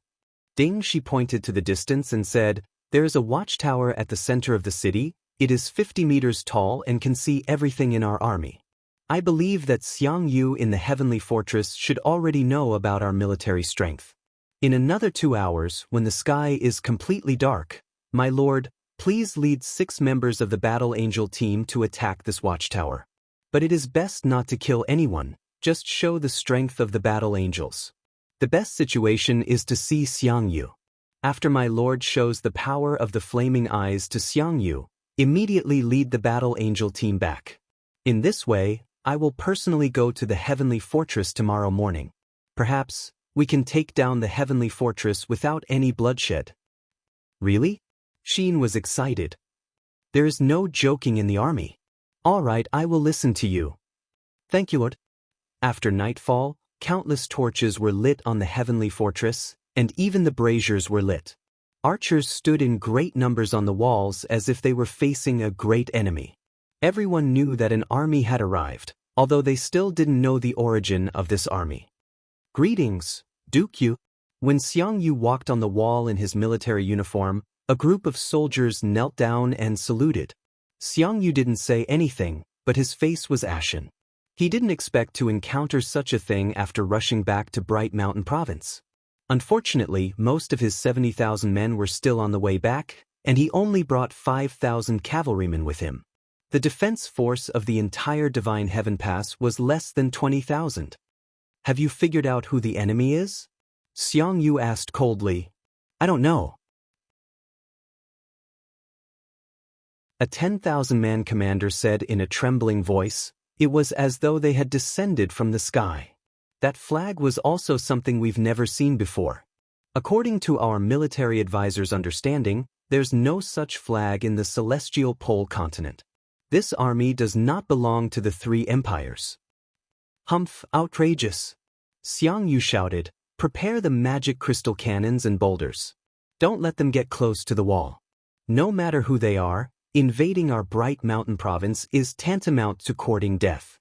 Ding, she pointed to the distance and said, there is a watchtower at the center of the city. It is 50 meters tall and can see everything in our army. I believe that Jianghu in the heavenly fortress should already know about our military strength. In another 2 hours, when the sky is completely dark, my lord, please lead 6 members of the Battle Angel team to attack this watchtower. But it is best not to kill anyone, just show the strength of the Battle Angels. The best situation is to see Jianghu. After my lord shows the power of the flaming eyes to Jianghu, immediately lead the Battle Angel team back. In this way, I will personally go to the Heavenly Fortress tomorrow morning. Perhaps, we can take down the Heavenly Fortress without any bloodshed. Really? Xin was excited. There is no joking in the army. All right, I will listen to you. Thank you, Lord. After nightfall, countless torches were lit on the Heavenly Fortress, and even the braziers were lit. Archers stood in great numbers on the walls as if they were facing a great enemy. Everyone knew that an army had arrived, although they still didn't know the origin of this army. Greetings, Duke Yu. When Jianghu walked on the wall in his military uniform, a group of soldiers knelt down and saluted. Jianghu didn't say anything, but his face was ashen. He didn't expect to encounter such a thing after rushing back to Bright Mountain Province. Unfortunately, most of his 70,000 men were still on the way back, and he only brought 5,000 cavalrymen with him. The defense force of the entire Divine Heaven Pass was less than 20,000. Have you figured out who the enemy is? Jianghu asked coldly. I don't know. A 10,000-man commander said in a trembling voice. It was as though they had descended from the sky. That flag was also something we've never seen before. According to our military advisor's understanding, there's no such flag in the celestial pole continent. This army does not belong to the 3 empires. Humph, outrageous. Jianghu shouted, prepare the magic crystal cannons and boulders. Don't let them get close to the wall. No matter who they are, invading our Bright Mountain Province is tantamount to courting death.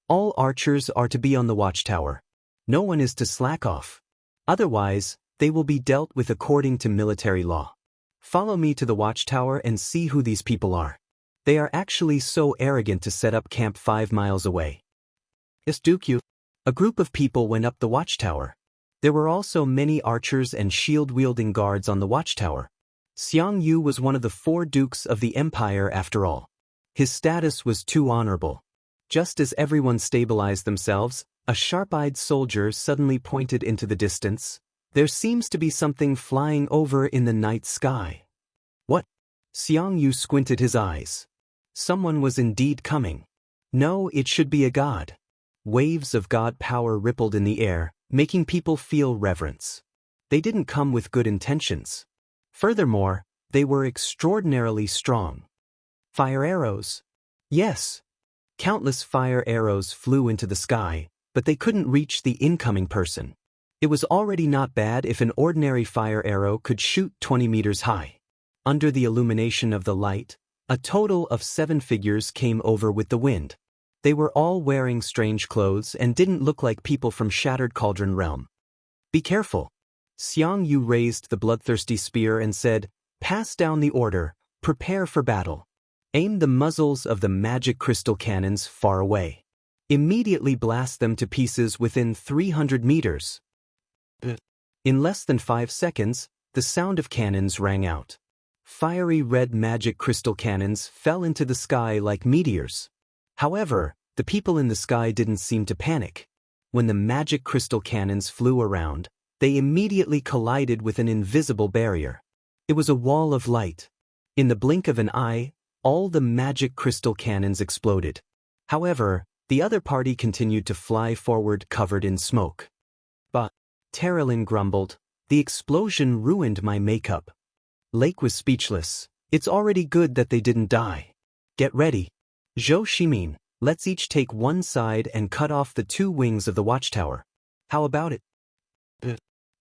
All archers are to be on the watchtower. No one is to slack off. Otherwise, they will be dealt with according to military law. Follow me to the watchtower and see who these people are. They are actually so arrogant to set up camp 5 miles away. Yes, Duke Yu. A group of people went up the watchtower. There were also many archers and shield-wielding guards on the watchtower. Jianghu was one of the 4 dukes of the empire after all. His status was too honorable. Just as everyone stabilized themselves, a sharp-eyed soldier suddenly pointed into the distance. There seems to be something flying over in the night sky. What? Jianghu squinted his eyes. Someone was indeed coming. No, it should be a god. Waves of god power rippled in the air, making people feel reverence. They didn't come with good intentions. Furthermore, they were extraordinarily strong. Fire arrows. Yes. Countless fire arrows flew into the sky, but they couldn't reach the incoming person. It was already not bad if an ordinary fire arrow could shoot 20 meters high. Under the illumination of the light, a total of 7 figures came over with the wind. They were all wearing strange clothes and didn't look like people from Shattered Cauldron Realm. Be careful. Jianghu raised the bloodthirsty spear and said, pass down the order, prepare for battle. Aim the muzzles of the magic crystal cannons far away. Immediately blast them to pieces within 300 meters. In less than 5 seconds, the sound of cannons rang out. Fiery red magic crystal cannons fell into the sky like meteors. However, the people in the sky didn't seem to panic. When the magic crystal cannons flew around, they immediately collided with an invisible barrier. It was a wall of light. In the blink of an eye, all the magic crystal cannons exploded. However, the other party continued to fly forward covered in smoke. But, Terilyn grumbled, the explosion ruined my makeup. Lake was speechless. It's already good that they didn't die. Get ready. Zhou Shimin, let's each take one side and cut off the two wings of the watchtower. How about it?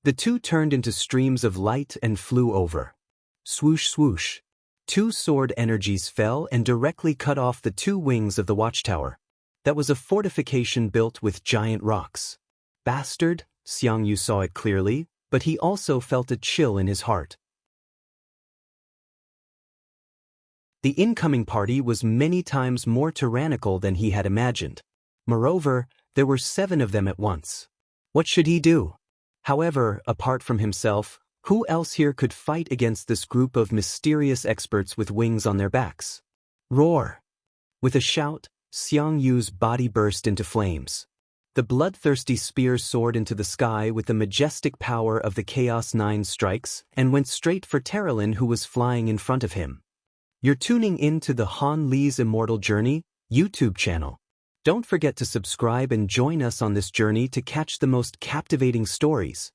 The two turned into streams of light and flew over. Swoosh swoosh. Two sword energies fell and directly cut off the two wings of the watchtower. That was a fortification built with giant rocks. Bastard, Jianghu saw it clearly, but he also felt a chill in his heart. The incoming party was many times more tyrannical than he had imagined. Moreover, there were 7 of them at once. What should he do? However, apart from himself, who else here could fight against this group of mysterious experts with wings on their backs? Roar! With a shout, Xiangyu's body burst into flames. The bloodthirsty spear soared into the sky with the majestic power of the Chaos 9 strikes and went straight for Terilyn, who was flying in front of him. You're tuning in to the Han Li's Immortal Journey YouTube channel. Don't forget to subscribe and join us on this journey to catch the most captivating stories.